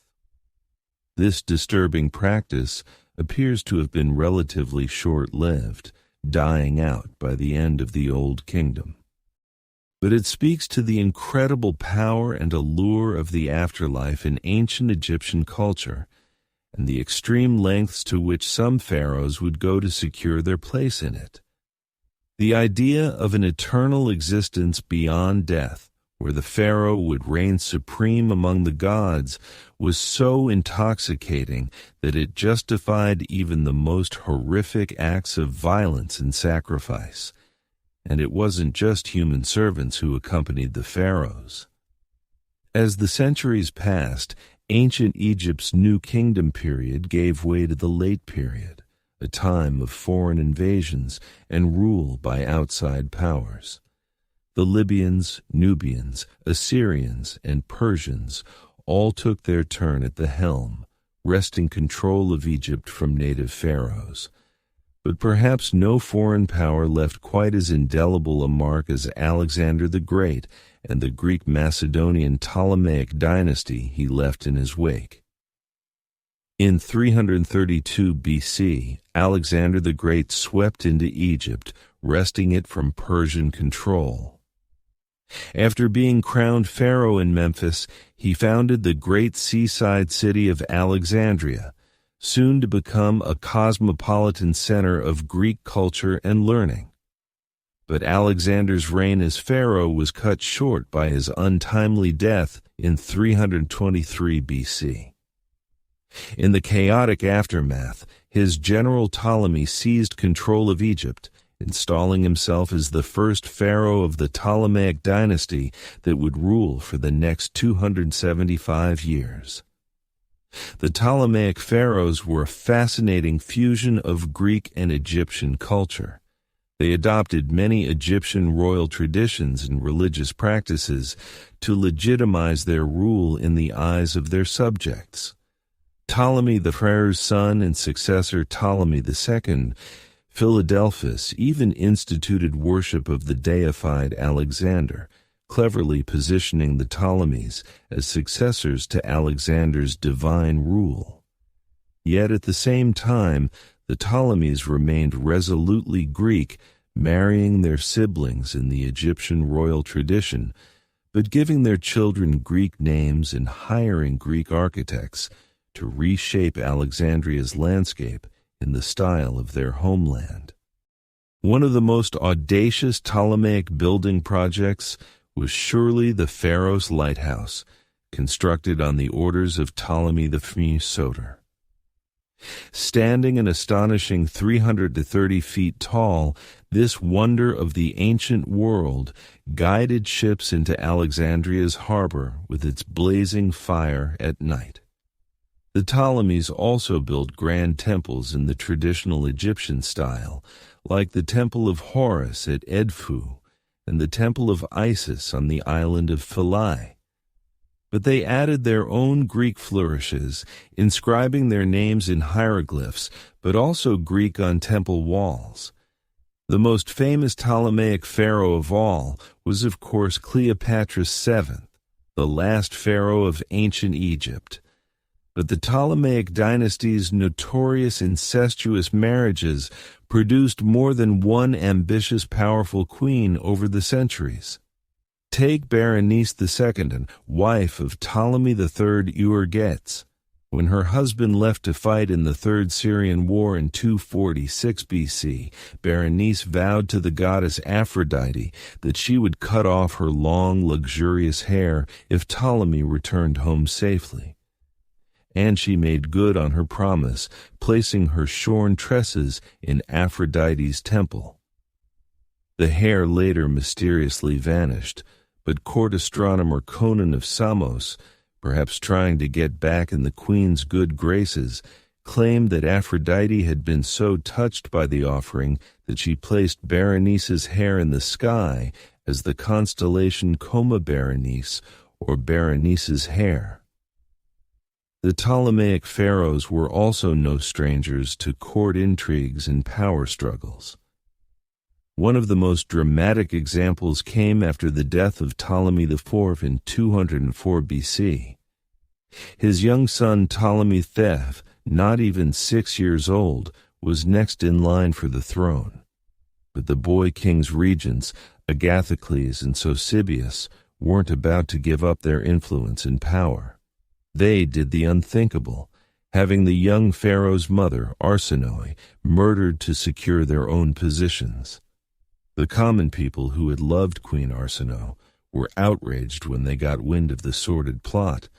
This disturbing practice appears to have been relatively short-lived, dying out by the end of the Old Kingdom. but it speaks to the incredible power and allure of the afterlife in ancient Egyptian culture, and the extreme lengths to which some pharaohs would go to secure their place in it. The idea of an eternal existence beyond death, where the pharaoh would reign supreme among the gods, was so intoxicating that it justified even the most horrific acts of violence and sacrifice. And it wasn't just human servants who accompanied the pharaohs. As the centuries passed, ancient Egypt's New Kingdom period gave way to the Late Period, a time of foreign invasions and rule by outside powers. The Libyans, Nubians, Assyrians, and Persians all took their turn at the helm, wresting control of Egypt from native pharaohs. But perhaps no foreign power left quite as indelible a mark as Alexander the Great and the Greek Macedonian Ptolemaic dynasty he left in his wake. In 332 BC, Alexander the Great swept into Egypt, wresting it from Persian control. After being crowned pharaoh in Memphis, he founded the great seaside city of Alexandria, soon to become a cosmopolitan center of Greek culture and learning. But Alexander's reign as pharaoh was cut short by his untimely death in 323 BC. In the chaotic aftermath, his general Ptolemy seized control of Egypt, installing himself as the first pharaoh of the Ptolemaic dynasty that would rule for the next 275 years. The Ptolemaic pharaohs were a fascinating fusion of Greek and Egyptian culture. They adopted many Egyptian royal traditions and religious practices to legitimize their rule in the eyes of their subjects. Ptolemy the pharaoh's son and successor Ptolemy II, Philadelphus, even instituted worship of the deified Alexander, cleverly positioning the Ptolemies as successors to Alexander's divine rule. Yet at the same time, the Ptolemies remained resolutely Greek, marrying their siblings in the Egyptian royal tradition, but giving their children Greek names and hiring Greek architects to reshape Alexandria's landscape in the style of their homeland. One of the most audacious Ptolemaic building projects was surely the Pharaoh's Lighthouse, constructed on the orders of Ptolemy the Soter. Standing an astonishing 300 to 30 feet tall, this wonder of the ancient world guided ships into Alexandria's harbor with its blazing fire at night. The Ptolemies also built grand temples in the traditional Egyptian style, like the Temple of Horus at Edfu and the Temple of Isis on the island of Philae. But they added their own Greek flourishes, inscribing their names in hieroglyphs, but also Greek on temple walls. The most famous Ptolemaic pharaoh of all was, of course, Cleopatra VII, the last pharaoh of ancient Egypt. But the Ptolemaic dynasty's notorious incestuous marriages produced more than one ambitious, powerful queen over the centuries. Take Berenice II, wife of Ptolemy III Euergetes. When her husband left to fight in the Third Syrian War in 246 BC, Berenice vowed to the goddess Aphrodite that she would cut off her long, luxurious hair if Ptolemy returned home safely. And she made good on her promise, placing her shorn tresses in Aphrodite's temple. The hair later mysteriously vanished, but court astronomer Conan of Samos, perhaps trying to get back in the queen's good graces, claimed that Aphrodite had been so touched by the offering that she placed Berenice's hair in the sky as the constellation Coma Berenice, or Berenice's hair. The Ptolemaic pharaohs were also no strangers to court intrigues and power struggles. One of the most dramatic examples came after the death of Ptolemy IV in 204 BC. His young son Ptolemy Theph, not even 6 years old, was next in line for the throne. But the boy king's regents, Agathocles and Sosibius weren't about to give up their influence and power. They did the unthinkable, having the young pharaoh's mother, Arsinoe, murdered to secure their own positions. The common people who had loved Queen Arsinoe were outraged when they got wind of the sordid plot.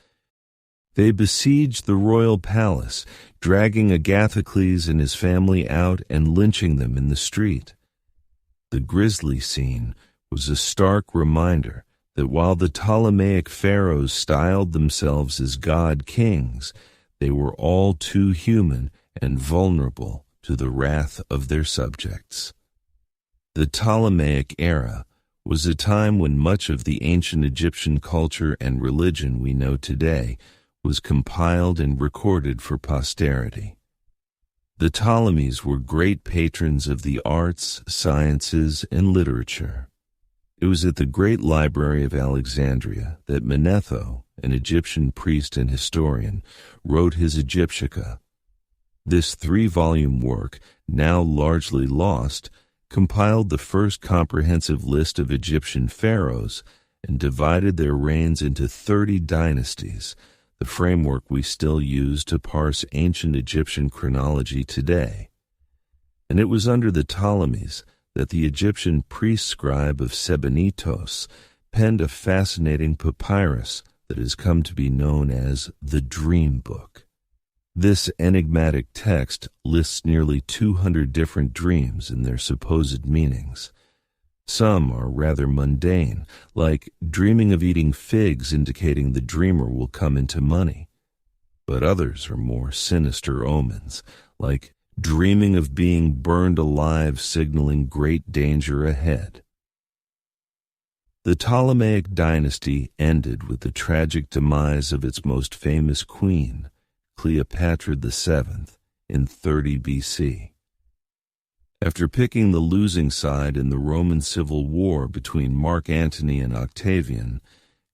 They besieged the royal palace, dragging Agathocles and his family out and lynching them in the street. The grisly scene was a stark reminder that while the Ptolemaic pharaohs styled themselves as god-kings, they were all too human and vulnerable to the wrath of their subjects. The Ptolemaic era was a time when much of the ancient Egyptian culture and religion we know today was compiled and recorded for posterity. The Ptolemies were great patrons of the arts, sciences, and literature. It was at the Great Library of Alexandria that Manetho, an Egyptian priest and historian, wrote his Egyptica. This 3-volume work, now largely lost, compiled the first comprehensive list of Egyptian pharaohs and divided their reigns into 30 dynasties, the framework we still use to parse ancient Egyptian chronology today. And it was under the Ptolemies that the Egyptian priest scribe of Sebennytos penned a fascinating papyrus that has come to be known as the Dream Book. This enigmatic text lists nearly 200 different dreams and their supposed meanings. Some are rather mundane, like dreaming of eating figs indicating the dreamer will come into money. But others are more sinister omens, like dreaming of being burned alive signaling great danger ahead. The Ptolemaic dynasty ended with the tragic demise of its most famous queen, Cleopatra VII, in 30 BC. After picking the losing side in the Roman Civil War between Mark Antony and Octavian,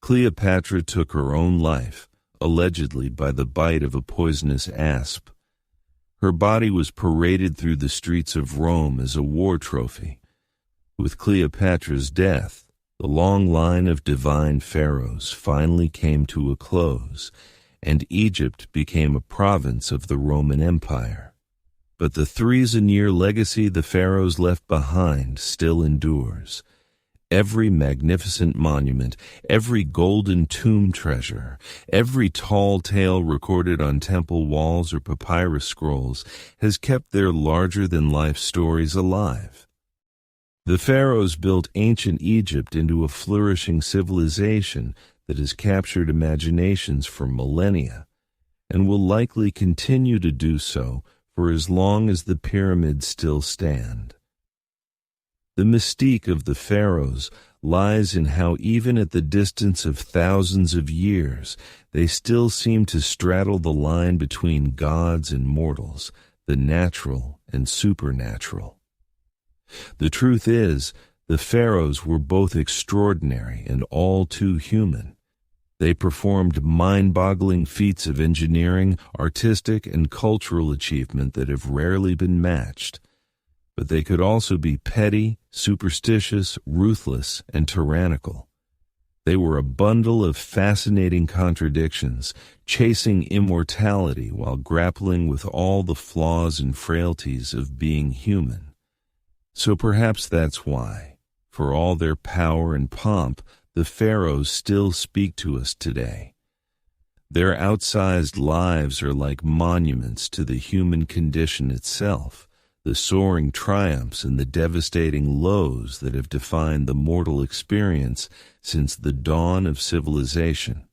Cleopatra took her own life, allegedly by the bite of a poisonous asp. Her body was paraded through the streets of Rome as a war trophy. With Cleopatra's death, the long line of divine pharaohs finally came to a close, and Egypt became a province of the Roman Empire. But the threesonear legacy the pharaohs left behind still endures. Every magnificent monument, every golden tomb treasure, every tall tale recorded on temple walls or papyrus scrolls has kept their larger-than-life stories alive. The pharaohs built ancient Egypt into a flourishing civilization that has captured imaginations for millennia, and will likely continue to do so for as long as the pyramids still stand. The mystique of the pharaohs lies in how even at the distance of thousands of years, they still seem to straddle the line between gods and mortals, the natural and supernatural. The truth is, the pharaohs were both extraordinary and all too human. They performed mind-boggling feats of engineering, artistic, and cultural achievement that have rarely been matched. But they could also be petty, superstitious, ruthless, and tyrannical. They were a bundle of fascinating contradictions, chasing immortality while grappling with all the flaws and frailties of being human. So perhaps that's why, for all their power and pomp, the pharaohs still speak to us today. Their outsized lives are like monuments to the human condition itself, the soaring triumphs and the devastating lows that have defined the mortal experience since the dawn of civilization.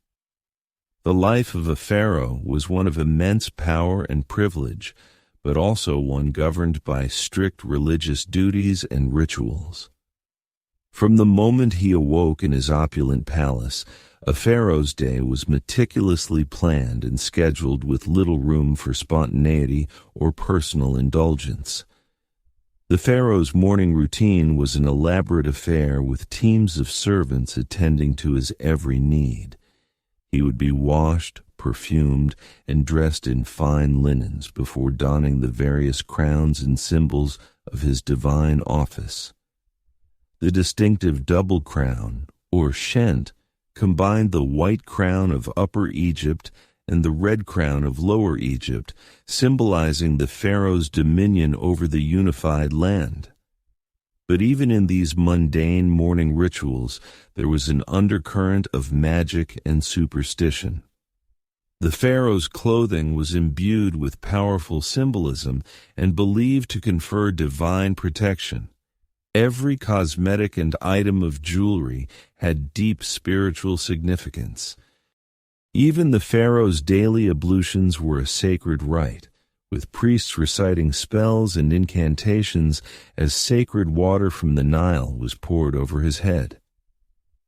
The life of a pharaoh was one of immense power and privilege, but also one governed by strict religious duties and rituals. From the moment he awoke in his opulent palace, a pharaoh's day was meticulously planned and scheduled with little room for spontaneity or personal indulgence. The pharaoh's morning routine was an elaborate affair with teams of servants attending to his every need. He would be washed, perfumed, and dressed in fine linens before donning the various crowns and symbols of his divine office. The distinctive double crown, or shent, combined the white crown of Upper Egypt and the red crown of Lower Egypt, symbolizing the pharaoh's dominion over the unified land. But even in these mundane mourning rituals, there was an undercurrent of magic and superstition. The pharaoh's clothing was imbued with powerful symbolism and believed to confer divine protection. Every cosmetic and item of jewelry had deep spiritual significance. Even the pharaoh's daily ablutions were a sacred rite, with priests reciting spells and incantations as sacred water from the Nile was poured over his head.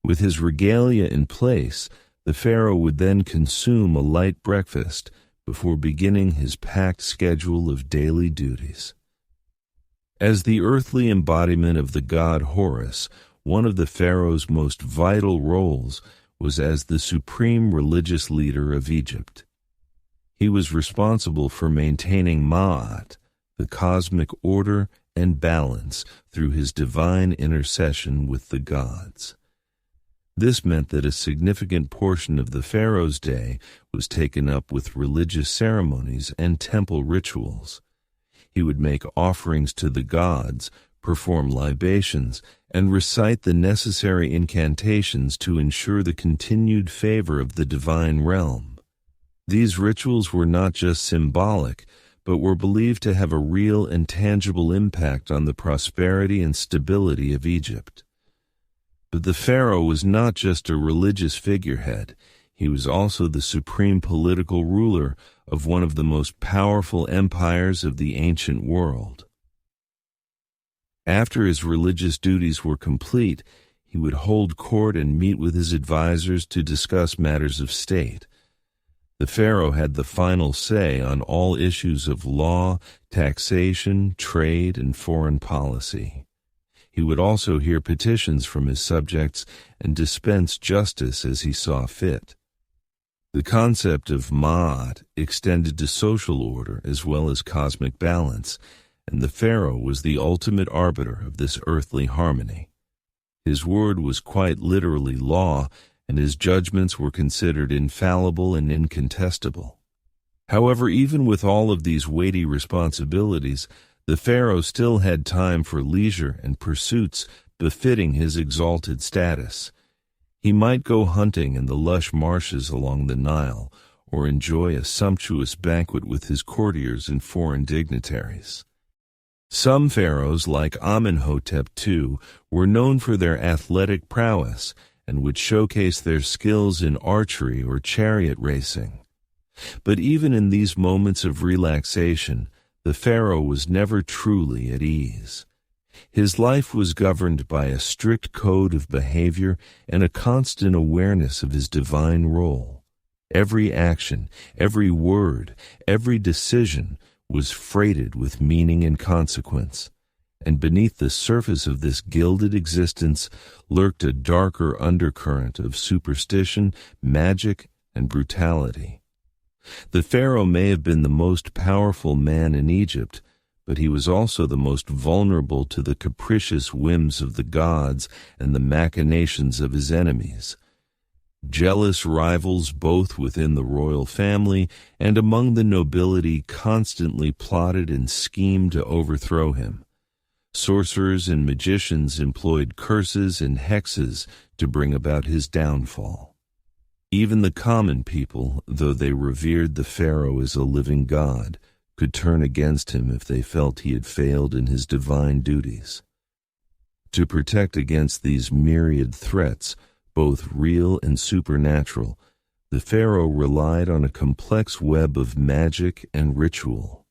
With his regalia in place, the pharaoh would then consume a light breakfast before beginning his packed schedule of daily duties. As the earthly embodiment of the god Horus, one of the pharaoh's most vital roles was as the supreme religious leader of Egypt. He was responsible for maintaining Ma'at, the cosmic order and balance, through his divine intercession with the gods. This meant that a significant portion of the pharaoh's day was taken up with religious ceremonies and temple rituals. He would make offerings to the gods, perform libations, and recite the necessary incantations to ensure the continued favor of the divine realm. These rituals were not just symbolic, but were believed to have a real and tangible impact on the prosperity and stability of Egypt. But the pharaoh was not just a religious figurehead. He was also the supreme political ruler of one of the most powerful empires of the ancient world. After his religious duties were complete, he would hold court and meet with his advisors to discuss matters of state. The pharaoh had the final say on all issues of law, taxation, trade, and foreign policy. He would also hear petitions from his subjects and dispense justice as he saw fit. The concept of Ma'at extended to social order as well as cosmic balance, and the pharaoh was the ultimate arbiter of this earthly harmony. His word was quite literally law, and his judgments were considered infallible and incontestable. However, even with all of these weighty responsibilities, the pharaoh still had time for leisure and pursuits befitting his exalted status. He might go hunting in the lush marshes along the Nile, or enjoy a sumptuous banquet with his courtiers and foreign dignitaries. Some pharaohs, like Amenhotep II, were known for their athletic prowess and would showcase their skills in archery or chariot racing. But even in these moments of relaxation, the pharaoh was never truly at ease. His life was governed by a strict code of behavior and a constant awareness of his divine role. Every action, every word, every decision was freighted with meaning and consequence, and beneath the surface of this gilded existence lurked a darker undercurrent of superstition, magic, and brutality. The pharaoh may have been the most powerful man in Egypt, but he was also the most vulnerable to the capricious whims of the gods and the machinations of his enemies. Jealous rivals both within the royal family and among the nobility constantly plotted and schemed to overthrow him. Sorcerers and magicians employed curses and hexes to bring about his downfall. Even the common people, though they revered the pharaoh as a living god, could turn against him if they felt he had failed in his divine duties. To protect against these myriad threats, both real and supernatural, the pharaoh relied on a complex web of magic and ritual.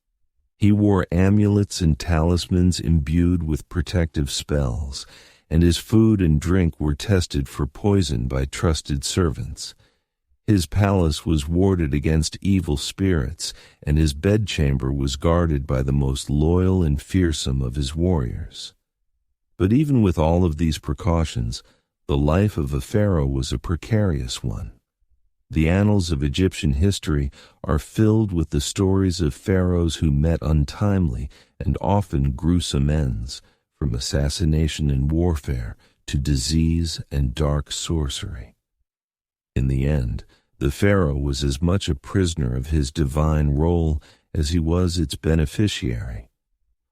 He wore amulets and talismans imbued with protective spells, and his food and drink were tested for poison by trusted servants. His palace was warded against evil spirits, and his bedchamber was guarded by the most loyal and fearsome of his warriors. But even with all of these precautions, the life of a pharaoh was a precarious one. The annals of Egyptian history are filled with the stories of pharaohs who met untimely and often gruesome ends, from assassination and warfare to disease and dark sorcery. In the end, the pharaoh was as much a prisoner of his divine role as he was its beneficiary.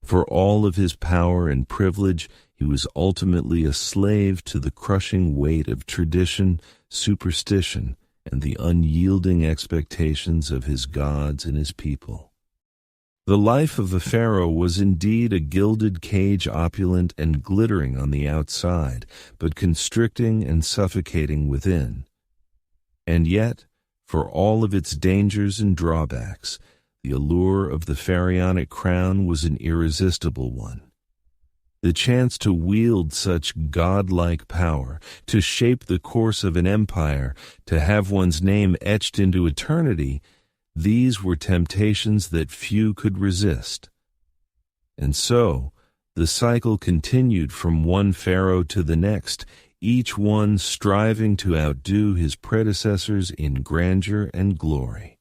For all of his power and privilege, he was ultimately a slave to the crushing weight of tradition, superstition, and the unyielding expectations of his gods and his people. The life of a pharaoh was indeed a gilded cage, opulent and glittering on the outside, but constricting and suffocating within. And yet, for all of its dangers and drawbacks, the allure of the pharaonic crown was an irresistible one. The chance to wield such godlike power, to shape the course of an empire, to have one's name etched into eternity, these were temptations that few could resist. And so, the cycle continued from one pharaoh to the next, each one striving to outdo his predecessors in grandeur and glory.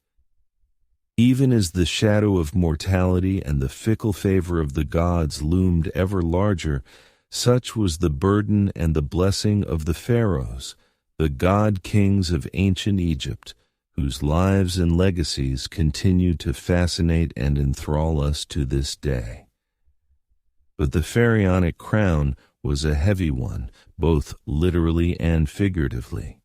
Even as the shadow of mortality and the fickle favor of the gods loomed ever larger, such was the burden and the blessing of the pharaohs, the god-kings of ancient Egypt, whose lives and legacies continue to fascinate and enthrall us to this day. But the pharaonic crown was a heavy one, both literally and figuratively.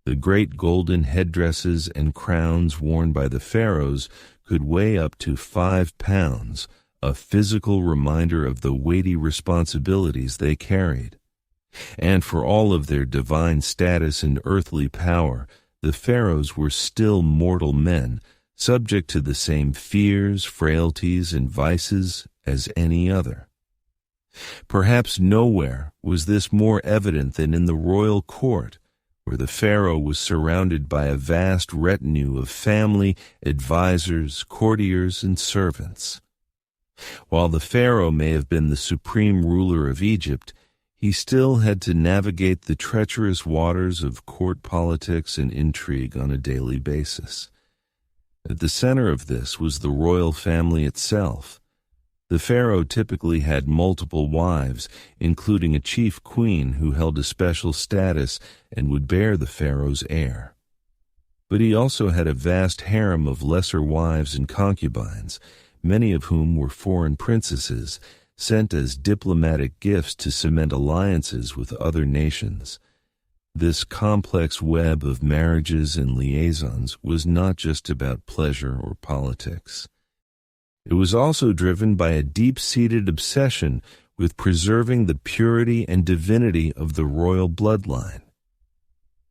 The great golden headdresses and crowns worn by the pharaohs could weigh up to 5 pounds, a physical reminder of the weighty responsibilities they carried. And for all of their divine status and earthly power, the pharaohs were still mortal men, subject to the same fears, frailties, and vices as any other. Perhaps nowhere was this more evident than in the royal court, where the pharaoh was surrounded by a vast retinue of family, advisors, courtiers, and servants. While the pharaoh may have been the supreme ruler of Egypt, he still had to navigate the treacherous waters of court politics and intrigue on a daily basis. At the center of this was the royal family itself. The pharaoh typically had multiple wives, including a chief queen who held a special status and would bear the pharaoh's heir. But he also had a vast harem of lesser wives and concubines, many of whom were foreign princesses, sent as diplomatic gifts to cement alliances with other nations. This complex web of marriages and liaisons was not just about pleasure or politics. It was also driven by a deep-seated obsession with preserving the purity and divinity of the royal bloodline.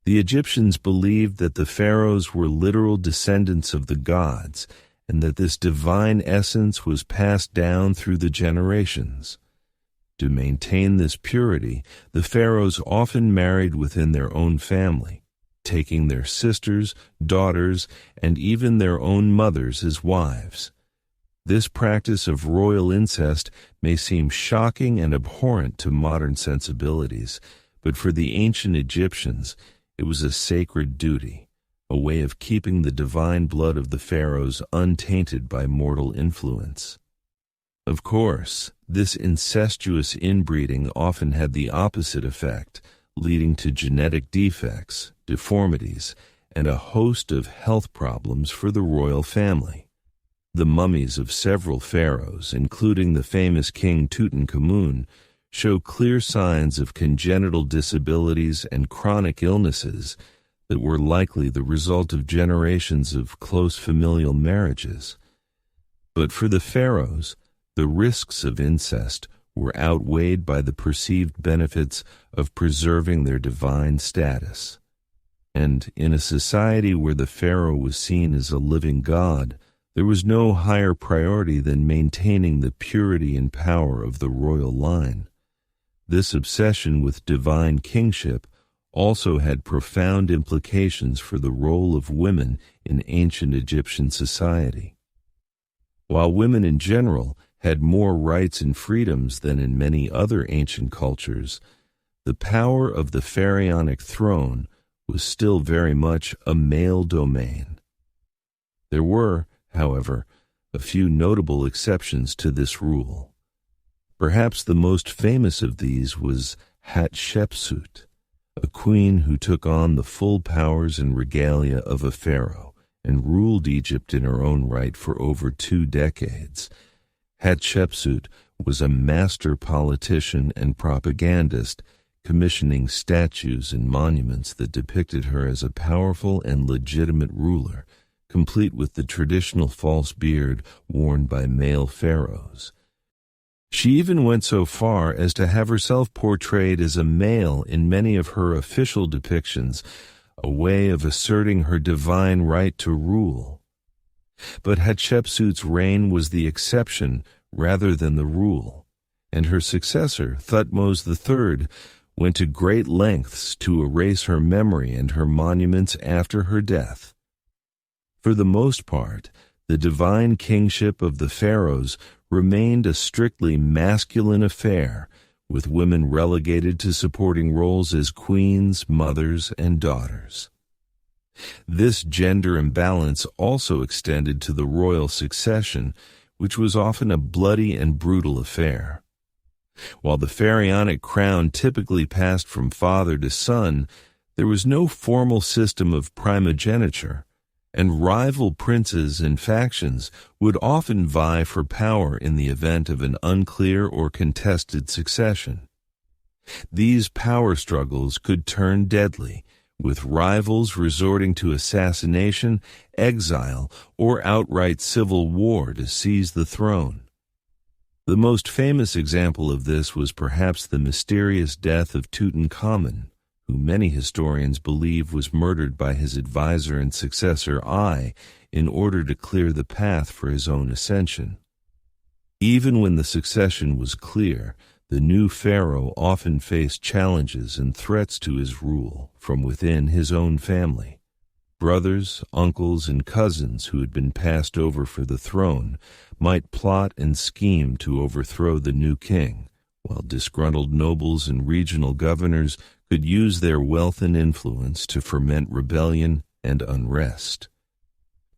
The Egyptians believed that the pharaohs were literal descendants of the gods, and that this divine essence was passed down through the generations. To maintain this purity, the pharaohs often married within their own family, taking their sisters, daughters, and even their own mothers as wives. This practice of royal incest may seem shocking and abhorrent to modern sensibilities, but for the ancient Egyptians, it was a sacred duty, a way of keeping the divine blood of the pharaohs untainted by mortal influence. Of course, this incestuous inbreeding often had the opposite effect, leading to genetic defects, deformities, and a host of health problems for the royal family. The mummies of several pharaohs, including the famous King Tutankhamun, show clear signs of congenital disabilities and chronic illnesses that were likely the result of generations of close familial marriages. But for the pharaohs, the risks of incest were outweighed by the perceived benefits of preserving their divine status. And in a society where the pharaoh was seen as a living god, there was no higher priority than maintaining the purity and power of the royal line. This obsession with divine kingship also had profound implications for the role of women in ancient Egyptian society. While women in general had more rights and freedoms than in many other ancient cultures, the power of the pharaonic throne was still very much a male domain. There were, however, a few notable exceptions to this rule. Perhaps the most famous of these was Hatshepsut, a queen who took on the full powers and regalia of a pharaoh and ruled Egypt in her own right for over 2 decades. Hatshepsut was a master politician and propagandist, commissioning statues and monuments that depicted her as a powerful and legitimate ruler, complete with the traditional false beard worn by male pharaohs. She even went so far as to have herself portrayed as a male in many of her official depictions, a way of asserting her divine right to rule. But Hatshepsut's reign was the exception rather than the rule, and her successor, Thutmose III, went to great lengths to erase her memory and her monuments after her death. For the most part, the divine kingship of the pharaohs remained a strictly masculine affair, with women relegated to supporting roles as queens, mothers, and daughters. This gender imbalance also extended to the royal succession, which was often a bloody and brutal affair. While the pharaonic crown typically passed from father to son, there was no formal system of primogeniture, and rival princes and factions would often vie for power in the event of an unclear or contested succession. These power struggles could turn deadly, with rivals resorting to assassination, exile, or outright civil war to seize the throne. The most famous example of this was perhaps the mysterious death of Tutankhamun, who many historians believe was murdered by his advisor and successor Ai in order to clear the path for his own ascension. Even when the succession was clear, the new pharaoh often faced challenges and threats to his rule from within his own family. Brothers, uncles, and cousins who had been passed over for the throne might plot and scheme to overthrow the new king, while disgruntled nobles and regional governors could use their wealth and influence to foment rebellion and unrest.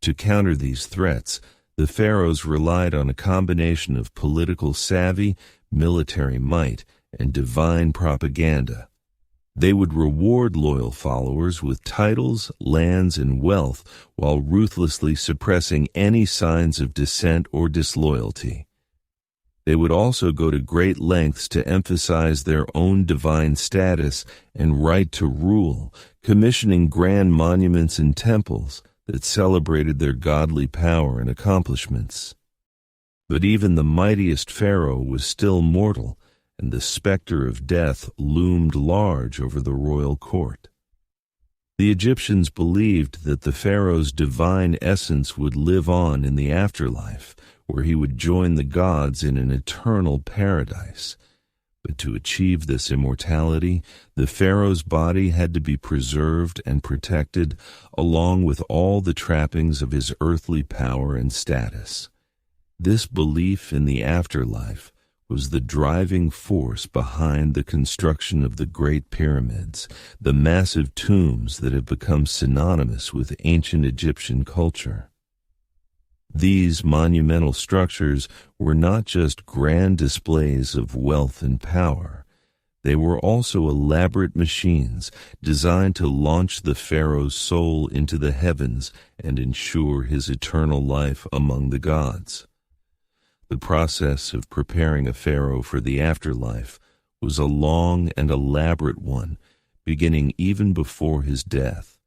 To counter these threats, the pharaohs relied on a combination of political savvy, military might, and divine propaganda. They would reward loyal followers with titles, lands, and wealth while ruthlessly suppressing any signs of dissent or disloyalty. They would also go to great lengths to emphasize their own divine status and right to rule, commissioning grand monuments and temples that celebrated their godly power and accomplishments. But even the mightiest pharaoh was still mortal, and the specter of death loomed large over the royal court. The Egyptians believed that the pharaoh's divine essence would live on in the afterlife, where he would join the gods in an eternal paradise. But to achieve this immortality, the pharaoh's body had to be preserved and protected, along with all the trappings of his earthly power and status. This belief in the afterlife was the driving force behind the construction of the Great Pyramids, the massive tombs that have become synonymous with ancient Egyptian culture. These monumental structures were not just grand displays of wealth and power. They were also elaborate machines designed to launch the pharaoh's soul into the heavens and ensure his eternal life among the gods. The process of preparing a pharaoh for the afterlife was a long and elaborate one, beginning even before his death.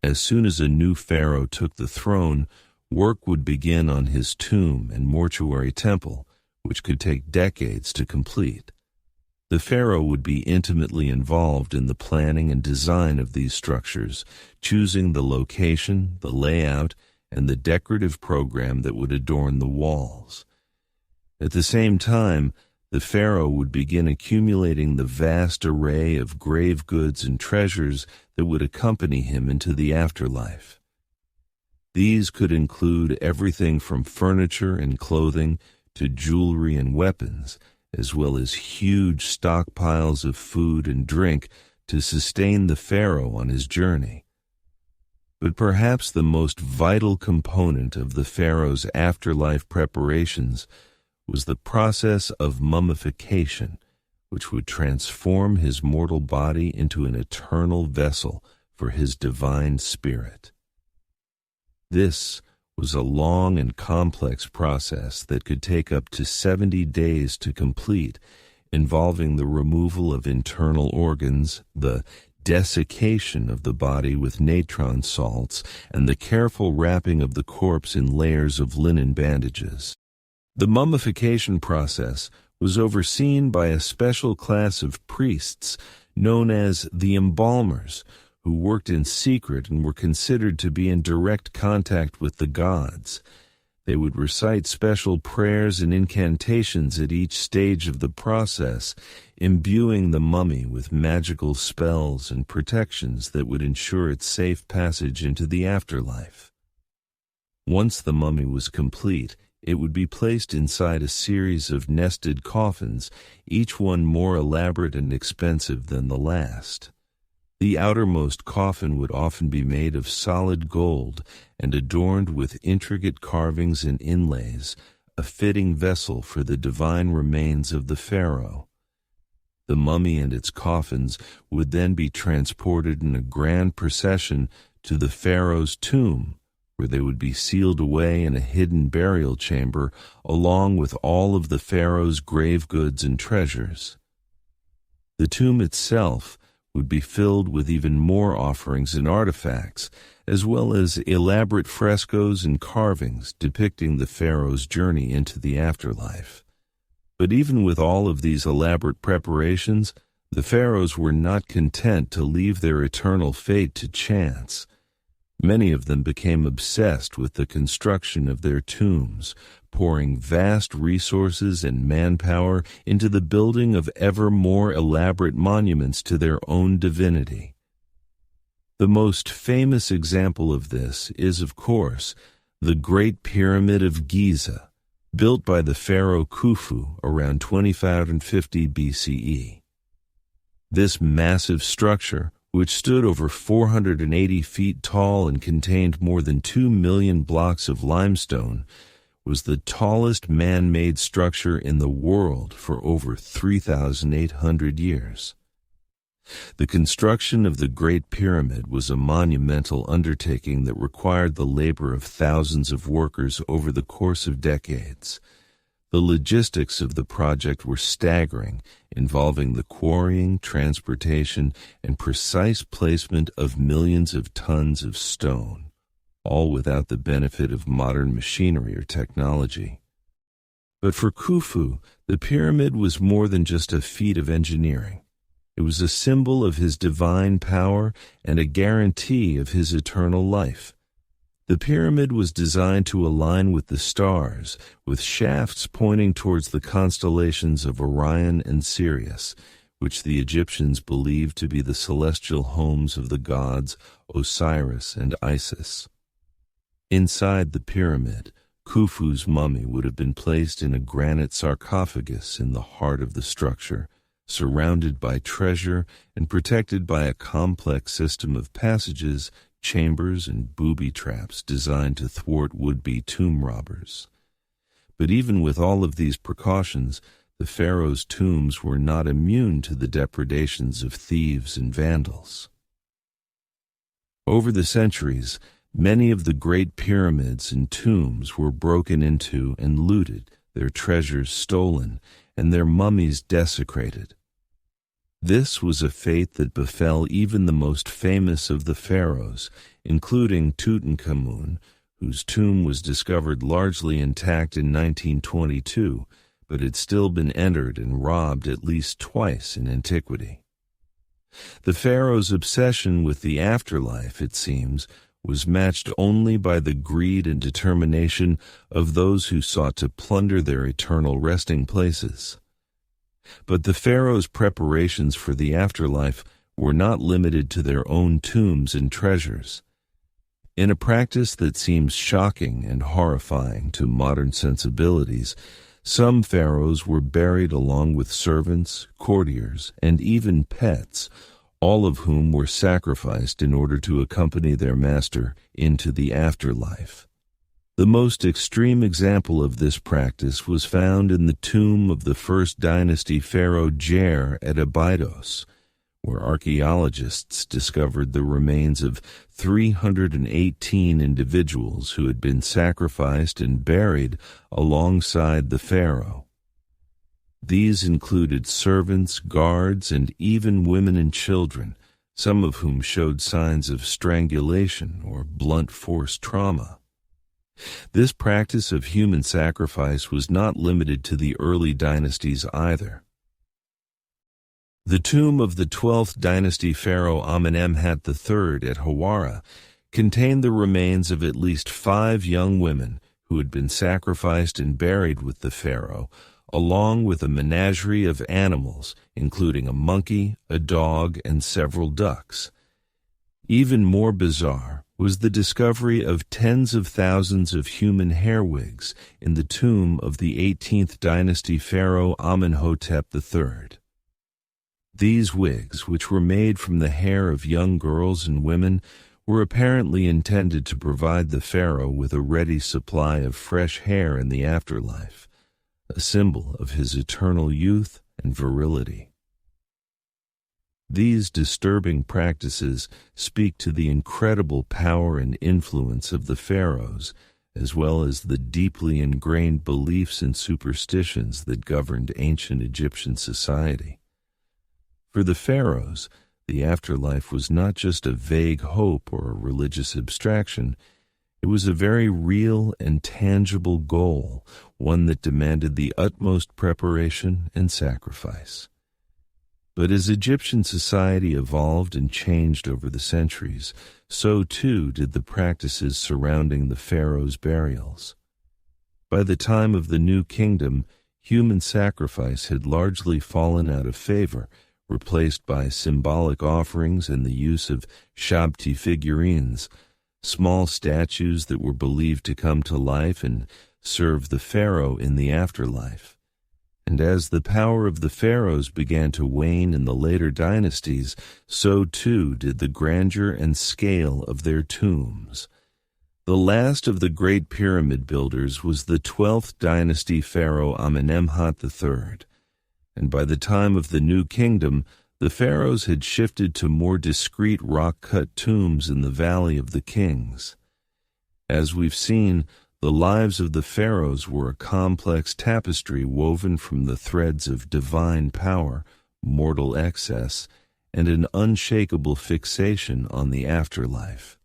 As soon as a new pharaoh took the throne, work would begin on his tomb and mortuary temple, which could take decades to complete. The pharaoh would be intimately involved in the planning and design of these structures, choosing the location, the layout, and the decorative program that would adorn the walls. At the same time, the pharaoh would begin accumulating the vast array of grave goods and treasures that would accompany him into the afterlife. These could include everything from furniture and clothing to jewelry and weapons, as well as huge stockpiles of food and drink to sustain the pharaoh on his journey. But perhaps the most vital component of the pharaoh's afterlife preparations was the process of mummification, which would transform his mortal body into an eternal vessel for his divine spirit. This was a long and complex process that could take up to 70 days to complete, involving the removal of internal organs, the desiccation of the body with natron salts, and the careful wrapping of the corpse in layers of linen bandages. The mummification process was overseen by a special class of priests known as the embalmers, who worked in secret and were considered to be in direct contact with the gods. They would recite special prayers and incantations at each stage of the process, imbuing the mummy with magical spells and protections that would ensure its safe passage into the afterlife. Once the mummy was complete, it would be placed inside a series of nested coffins, each one more elaborate and expensive than the last. The outermost coffin would often be made of solid gold and adorned with intricate carvings and inlays, a fitting vessel for the divine remains of the pharaoh. The mummy and its coffins would then be transported in a grand procession to the pharaoh's tomb, where they would be sealed away in a hidden burial chamber along with all of the pharaoh's grave goods and treasures. The tomb itself would be filled with even more offerings and artifacts, as well as elaborate frescoes and carvings depicting the pharaoh's journey into the afterlife. But even with all of these elaborate preparations, the pharaohs were not content to leave their eternal fate to chance. Many of them became obsessed with the construction of their tombs, pouring vast resources and manpower into the building of ever more elaborate monuments to their own divinity. The most famous example of this is, of course, the Great Pyramid of Giza, built by the pharaoh Khufu around 2550 BCE. This massive structure, which stood over 480 feet tall and contained more than 2 million blocks of limestone, was the tallest man-made structure in the world for over 3,800 years. The construction of the Great Pyramid was a monumental undertaking that required the labor of thousands of workers over the course of decades. The logistics of the project were staggering, involving the quarrying, transportation, and precise placement of millions of tons of stone, all without the benefit of modern machinery or technology. But for Khufu, the pyramid was more than just a feat of engineering. It was a symbol of his divine power and a guarantee of his eternal life. The pyramid was designed to align with the stars, with shafts pointing towards the constellations of Orion and Sirius, which the Egyptians believed to be the celestial homes of the gods Osiris and Isis. Inside the pyramid, Khufu's mummy would have been placed in a granite sarcophagus in the heart of the structure, surrounded by treasure and protected by a complex system of passages, chambers, and booby traps designed to thwart would-be tomb robbers. But even with all of these precautions, the pharaoh's tombs were not immune to the depredations of thieves and vandals. Over the centuries, many of the great pyramids and tombs were broken into and looted, their treasures stolen, and their mummies desecrated. This was a fate that befell even the most famous of the pharaohs, including Tutankhamun, whose tomb was discovered largely intact in 1922, but had still been entered and robbed at least twice in antiquity. The pharaoh's obsession with the afterlife, it seems, was matched only by the greed and determination of those who sought to plunder their eternal resting places. But the pharaoh's preparations for the afterlife were not limited to their own tombs and treasures. In a practice that seems shocking and horrifying to modern sensibilities, some pharaohs were buried along with servants, courtiers, and even pets, all of whom were sacrificed in order to accompany their master into the afterlife. The most extreme example of this practice was found in the tomb of the first dynasty pharaoh Jer at Abydos, where archaeologists discovered the remains of 318 individuals who had been sacrificed and buried alongside the pharaoh. These included servants, guards, and even women and children, some of whom showed signs of strangulation or blunt force trauma. This practice of human sacrifice was not limited to the early dynasties either. The tomb of the 12th dynasty pharaoh Amenemhat III at Hawara contained the remains of at least 5 young women who had been sacrificed and buried with the pharaoh, along with a menagerie of animals, including a monkey, a dog, and several ducks. Even more bizarre was the discovery of tens of thousands of human hair wigs in the tomb of the 18th dynasty pharaoh Amenhotep III. These wigs, which were made from the hair of young girls and women, were apparently intended to provide the pharaoh with a ready supply of fresh hair in the afterlife, a symbol of his eternal youth and virility. These disturbing practices speak to the incredible power and influence of the pharaohs, as well as the deeply ingrained beliefs and superstitions that governed ancient Egyptian society. For the pharaohs, the afterlife was not just a vague hope or a religious abstraction. It was a very real and tangible goal, one that demanded the utmost preparation and sacrifice. But as Egyptian society evolved and changed over the centuries, so too did the practices surrounding the pharaohs' burials. By the time of the New Kingdom, human sacrifice had largely fallen out of favor, replaced by symbolic offerings and the use of shabti figurines, small statues that were believed to come to life and serve the pharaoh in the afterlife. And as the power of the pharaohs began to wane in the later dynasties, so too did the grandeur and scale of their tombs. The last of the great pyramid builders was the 12th dynasty pharaoh Amenemhat III, and by the time of the New Kingdom, the pharaohs had shifted to more discreet rock-cut tombs in the Valley of the Kings. As we've seen, the lives of the pharaohs were a complex tapestry woven from the threads of divine power, mortal excess, and an unshakable fixation on the afterlife.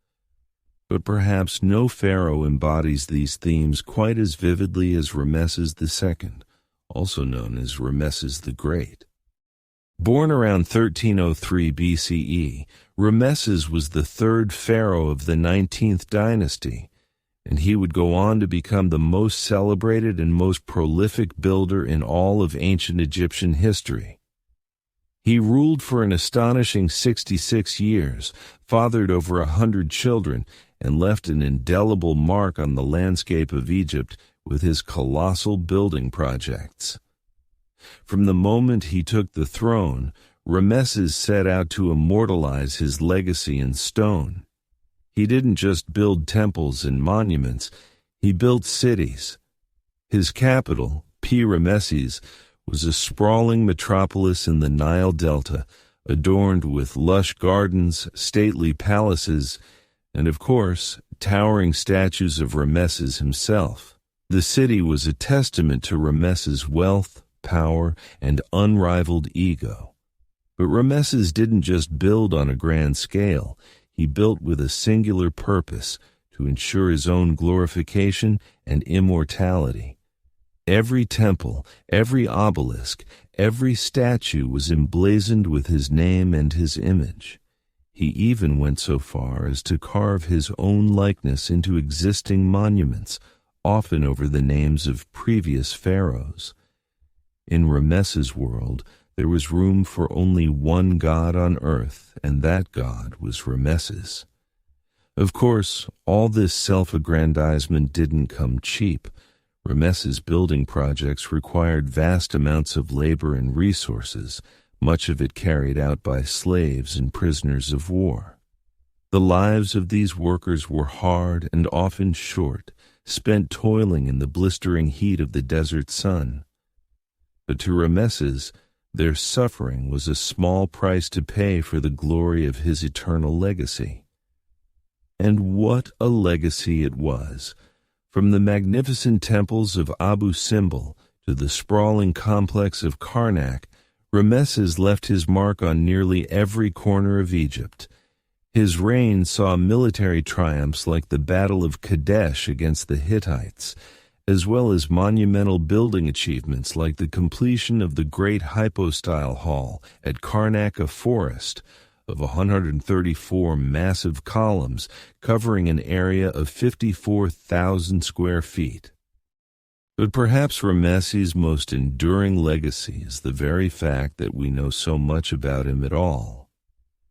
But perhaps no pharaoh embodies these themes quite as vividly as Ramesses II, also known as Ramesses the Great. Born around 1303 BCE, Ramesses was the 3rd pharaoh of the 19th dynasty, and he would go on to become the most celebrated and most prolific builder in all of ancient Egyptian history. He ruled for an astonishing 66 years, fathered over 100 children, and left an indelible mark on the landscape of Egypt with his colossal building projects. From the moment he took the throne, Ramesses set out to immortalize his legacy in stone. He didn't just build temples and monuments, he built cities. His capital, Ramesses, was a sprawling metropolis in the Nile Delta, adorned with lush gardens, stately palaces, and of course, towering statues of Ramesses himself. The city was a testament to Ramesses' wealth, power, and unrivaled ego. But Ramesses didn't just build on a grand scale. He built with a singular purpose, to ensure his own glorification and immortality. Every temple, every obelisk, every statue was emblazoned with his name and his image. He even went so far as to carve his own likeness into existing monuments, often over the names of previous pharaohs. In Ramesses' world, there was room for only one god on earth, and that god was Ramesses. Of course, all this self-aggrandizement didn't come cheap. Ramesses' building projects required vast amounts of labor and resources, much of it carried out by slaves and prisoners of war. The lives of these workers were hard and often short, spent toiling in the blistering heat of the desert sun. But to Ramesses, their suffering was a small price to pay for the glory of his eternal legacy. And what a legacy it was! From the magnificent temples of Abu Simbel to the sprawling complex of Karnak, Ramesses left his mark on nearly every corner of Egypt. His reign saw military triumphs like the Battle of Kadesh against the Hittites, as well as monumental building achievements like the completion of the great hypostyle hall at Karnak, a forest of 134 massive columns covering an area of 54,000 square feet. But perhaps Ramesses' most enduring legacy is the very fact that we know so much about him at all.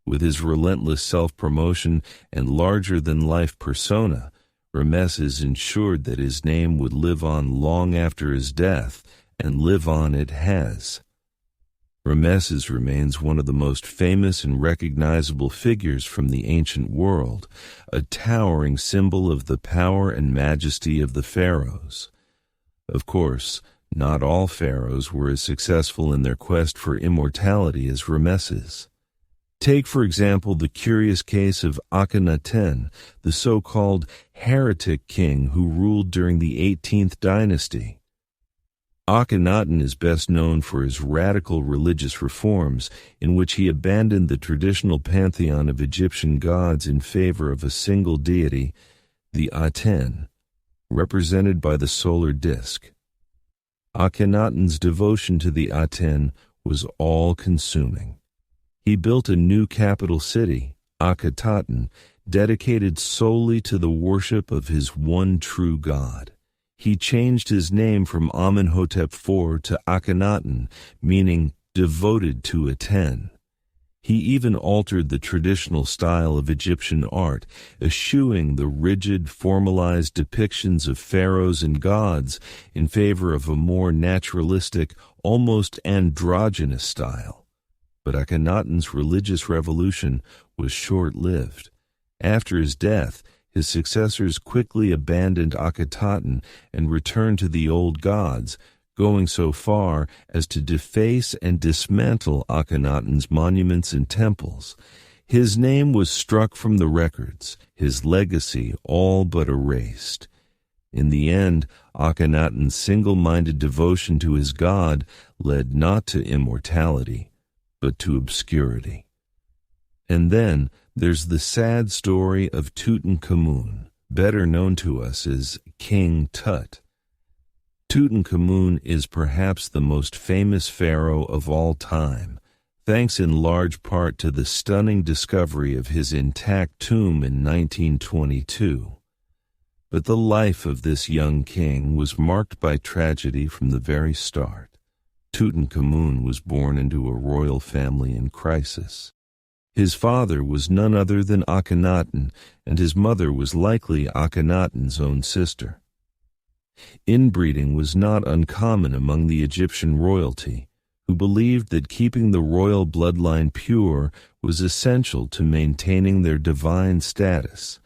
With his relentless self-promotion and larger-than-life persona, Ramesses ensured that his name would live on long after his death, and live on it has. Ramesses remains one of the most famous and recognizable figures from the ancient world, a towering symbol of the power and majesty of the pharaohs. Of course, not all pharaohs were as successful in their quest for immortality as Ramesses. Take, for example, the curious case of Akhenaten, the so-called heretic king who ruled during the 18th dynasty. Akhenaten is best known for his radical religious reforms, in which he abandoned the traditional pantheon of Egyptian gods in favor of a single deity, the Aten, represented by the solar disk. Akhenaten's devotion to the Aten was all-consuming. He built a new capital city, Akhenaten, dedicated solely to the worship of his one true God. He changed his name from Amenhotep IV to Akhenaten, meaning devoted to Aten. He even altered the traditional style of Egyptian art, eschewing the rigid, formalized depictions of pharaohs and gods in favor of a more naturalistic, almost androgynous style. But Akhenaten's religious revolution was short-lived. After his death, his successors quickly abandoned Akhenaten and returned to the old gods, going so far as to deface and dismantle Akhenaten's monuments and temples. His name was struck from the records, his legacy all but erased. In the end, Akhenaten's single-minded devotion to his god led not to immortality, but to obscurity. And then there's the sad story of Tutankhamun, better known to us as King Tut. Tutankhamun is perhaps the most famous pharaoh of all time, thanks in large part to the stunning discovery of his intact tomb in 1922. But the life of this young king was marked by tragedy from the very start. Tutankhamun was born into a royal family in crisis. His father was none other than Akhenaten, and his mother was likely Akhenaten's own sister. Inbreeding was not uncommon among the Egyptian royalty, who believed that keeping the royal bloodline pure was essential to maintaining their divine status.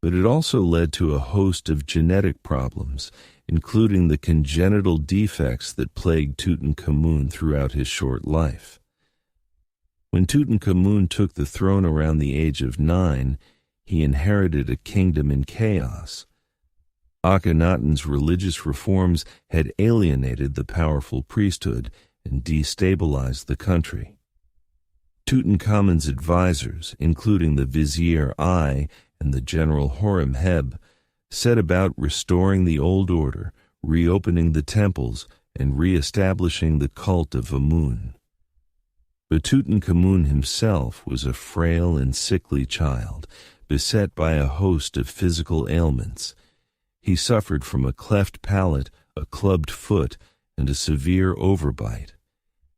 But it also led to a host of genetic problems, including the congenital defects that plagued Tutankhamun throughout his short life. When Tutankhamun took the throne around the age of 9, he inherited a kingdom in chaos. Akhenaten's religious reforms had alienated the powerful priesthood and destabilized the country. Tutankhamun's advisors, including the vizier Ai and the general Horemheb, set about restoring the old order, reopening the temples, and re-establishing the cult of Amun. But Tutankhamun himself was a frail and sickly child, beset by a host of physical ailments. He suffered from a cleft palate, a clubbed foot, and a severe overbite.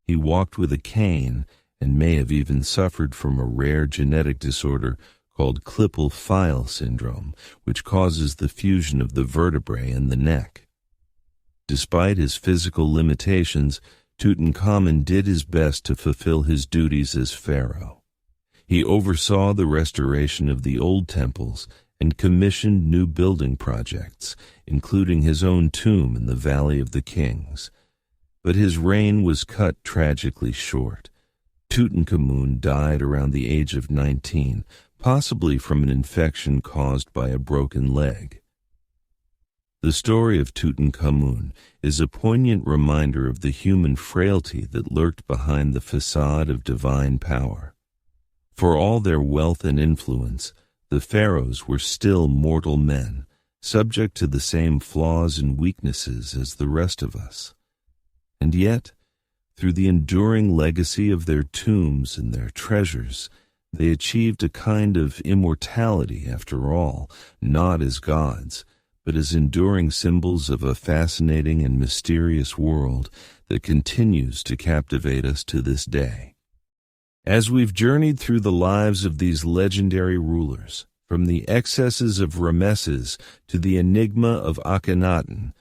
He walked with a cane and may have even suffered from a rare genetic disorder called Klippel-Feil syndrome, which causes the fusion of the vertebrae in the neck. Despite his physical limitations, Tutankhamun did his best to fulfill his duties as pharaoh. He oversaw the restoration of the old temples and commissioned new building projects, including his own tomb in the Valley of the Kings. But his reign was cut tragically short. Tutankhamun died around the age of 19, possibly from an infection caused by a broken leg. The story of Tutankhamun is a poignant reminder of the human frailty that lurked behind the facade of divine power. For all their wealth and influence, the pharaohs were still mortal men, subject to the same flaws and weaknesses as the rest of us. And yet, through the enduring legacy of their tombs and their treasures, they achieved a kind of immortality after all, not as gods, but as enduring symbols of a fascinating and mysterious world that continues to captivate us to this day. As we've journeyed through the lives of these legendary rulers, from the excesses of Ramesses to the enigma of Akhenaten,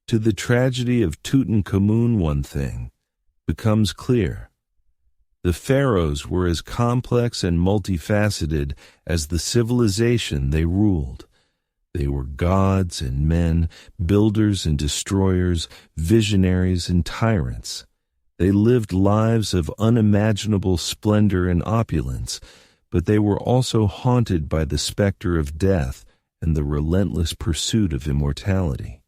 to the tragedy of Tutankhamun, one thing becomes clear. The pharaohs were as complex and multifaceted as the civilization they ruled. They were gods and men, builders and destroyers, visionaries and tyrants. They lived lives of unimaginable splendor and opulence, but they were also haunted by the specter of death and the relentless pursuit of immortality.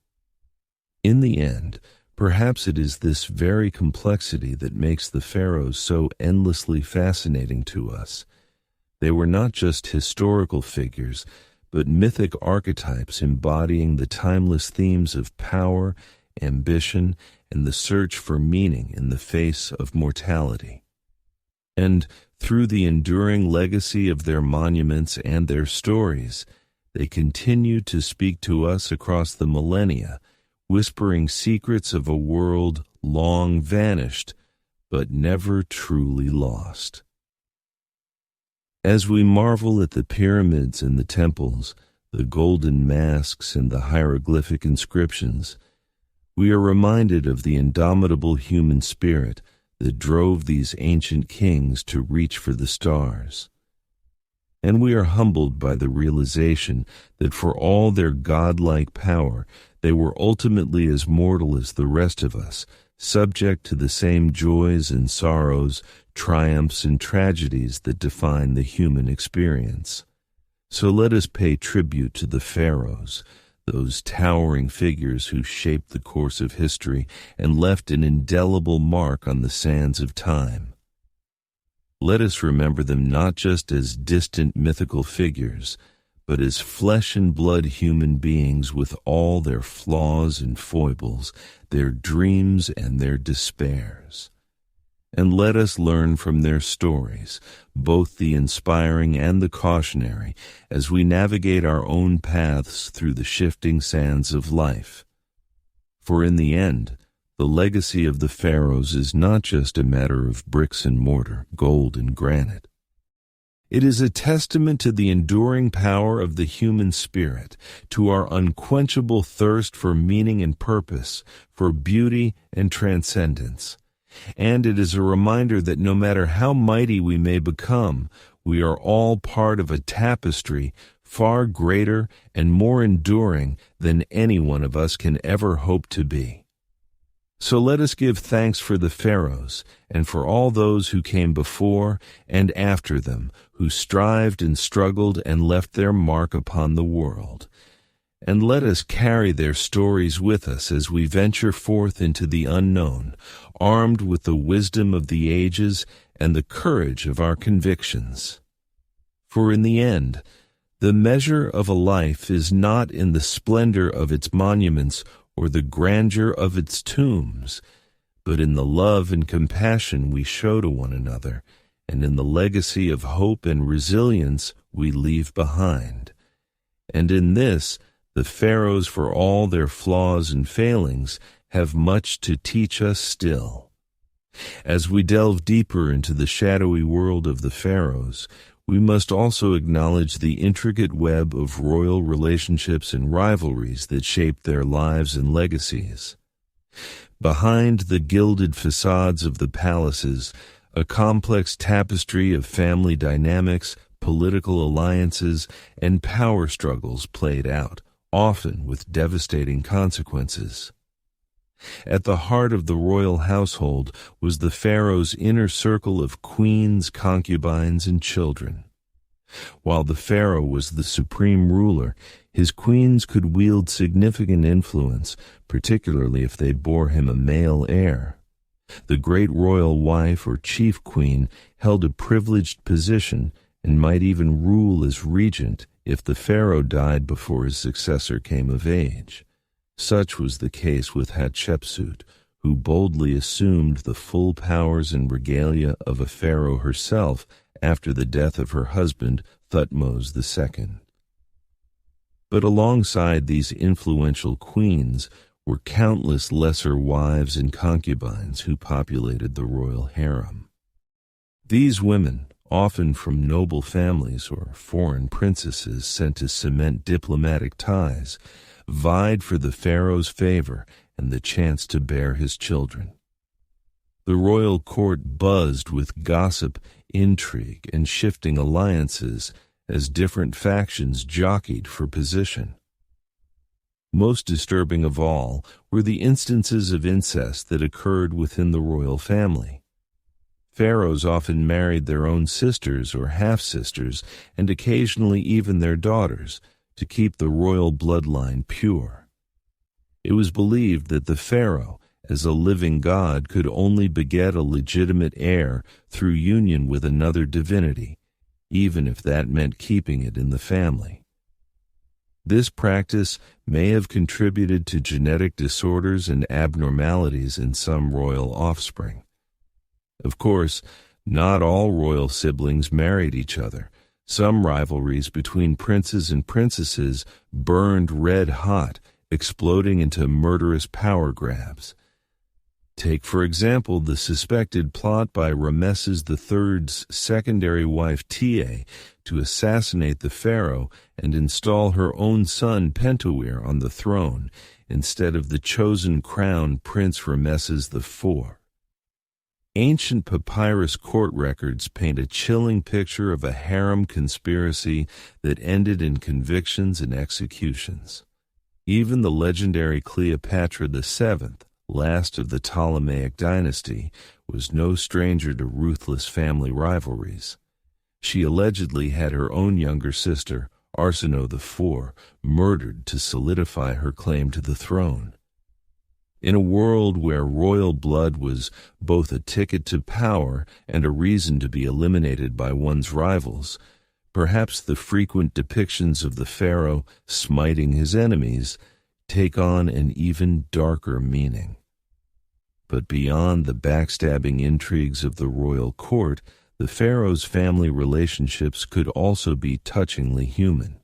In the end, perhaps it is this very complexity that makes the pharaohs so endlessly fascinating to us. They were not just historical figures, but mythic archetypes embodying the timeless themes of power, ambition, and the search for meaning in the face of mortality. And through the enduring legacy of their monuments and their stories, they continue to speak to us across the millennia, whispering secrets of a world long vanished, but never truly lost. As we marvel at the pyramids and the temples, the golden masks and the hieroglyphic inscriptions, we are reminded of the indomitable human spirit that drove these ancient kings to reach for the stars. And we are humbled by the realization that for all their godlike power, they were ultimately as mortal as the rest of us, subject to the same joys and sorrows, triumphs and tragedies that define the human experience. So let us pay tribute to the pharaohs, those towering figures who shaped the course of history and left an indelible mark on the sands of time. Let us remember them not just as distant mythical figures, but as flesh and blood human beings with all their flaws and foibles, their dreams and their despairs. And let us learn from their stories, both the inspiring and the cautionary, as we navigate our own paths through the shifting sands of life. For in the end, the legacy of the pharaohs is not just a matter of bricks and mortar, gold and granite. It is a testament to the enduring power of the human spirit, to our unquenchable thirst for meaning and purpose, for beauty and transcendence. And it is a reminder that no matter how mighty we may become, we are all part of a tapestry far greater and more enduring than any one of us can ever hope to be. So let us give thanks for the pharaohs and for all those who came before and after them, who strived and struggled and left their mark upon the world. And let us carry their stories with us as we venture forth into the unknown, armed with the wisdom of the ages and the courage of our convictions. For in the end, the measure of a life is not in the splendor of its monuments or the grandeur of its tombs, but in the love and compassion we show to one another, and in the legacy of hope and resilience we leave behind. And in this, the pharaohs, for all their flaws and failings, have much to teach us still. As we delve deeper into the shadowy world of the pharaohs, we must also acknowledge the intricate web of royal relationships and rivalries that shaped their lives and legacies. Behind the gilded facades of the palaces, a complex tapestry of family dynamics, political alliances, and power struggles played out, often with devastating consequences. At the heart of the royal household was the pharaoh's inner circle of queens, concubines, and children. While the pharaoh was the supreme ruler, his queens could wield significant influence, particularly if they bore him a male heir. The great royal wife or chief queen held a privileged position and might even rule as regent if the pharaoh died before his successor came of age. Such was the case with Hatshepsut, who boldly assumed the full powers and regalia of a pharaoh herself after the death of her husband, Thutmose II. But alongside these influential queens were countless lesser wives and concubines who populated the royal harem. These women, often from noble families or foreign princesses sent to cement diplomatic ties, vied for the pharaoh's favor and the chance to bear his children. The royal court buzzed with gossip, intrigue, and shifting alliances as different factions jockeyed for position. Most disturbing of all were the instances of incest that occurred within the royal family. Pharaohs often married their own sisters or half-sisters, and occasionally even their daughters, to keep the royal bloodline pure. It was believed that the pharaoh, as a living god, could only beget a legitimate heir through union with another divinity, even if that meant keeping it in the family. This practice may have contributed to genetic disorders and abnormalities in some royal offspring. Of course, not all royal siblings married each other. Some rivalries between princes and princesses burned red hot, exploding into murderous power grabs. Take, for example, the suspected plot by Ramesses III's secondary wife Tia to assassinate the pharaoh and install her own son Pentawir on the throne instead of the chosen crown Prince Ramesses IV. Ancient papyrus court records paint a chilling picture of a harem conspiracy that ended in convictions and executions. Even the legendary Cleopatra VII, last of the Ptolemaic dynasty, was no stranger to ruthless family rivalries. She allegedly had her own younger sister, Arsinoe IV, murdered to solidify her claim to the throne. In a world where royal blood was both a ticket to power and a reason to be eliminated by one's rivals, perhaps the frequent depictions of the pharaoh smiting his enemies take on an even darker meaning. But beyond the backstabbing intrigues of the royal court, the pharaoh's family relationships could also be touchingly human.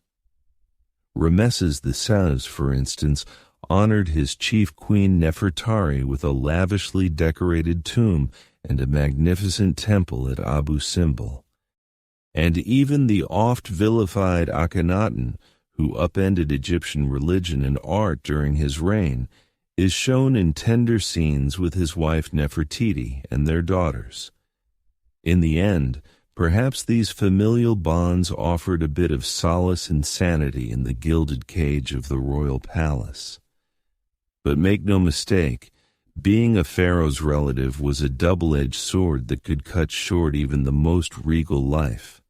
Ramesses II, for instance, honored his chief queen Nefertari with a lavishly decorated tomb and a magnificent temple at Abu Simbel. And even the oft-vilified Akhenaten, who upended Egyptian religion and art during his reign, is shown in tender scenes with his wife Nefertiti and their daughters. In the end, perhaps these familial bonds offered a bit of solace and sanity in the gilded cage of the royal palace. But make no mistake, being a pharaoh's relative was a double-edged sword that could cut short even the most regal life.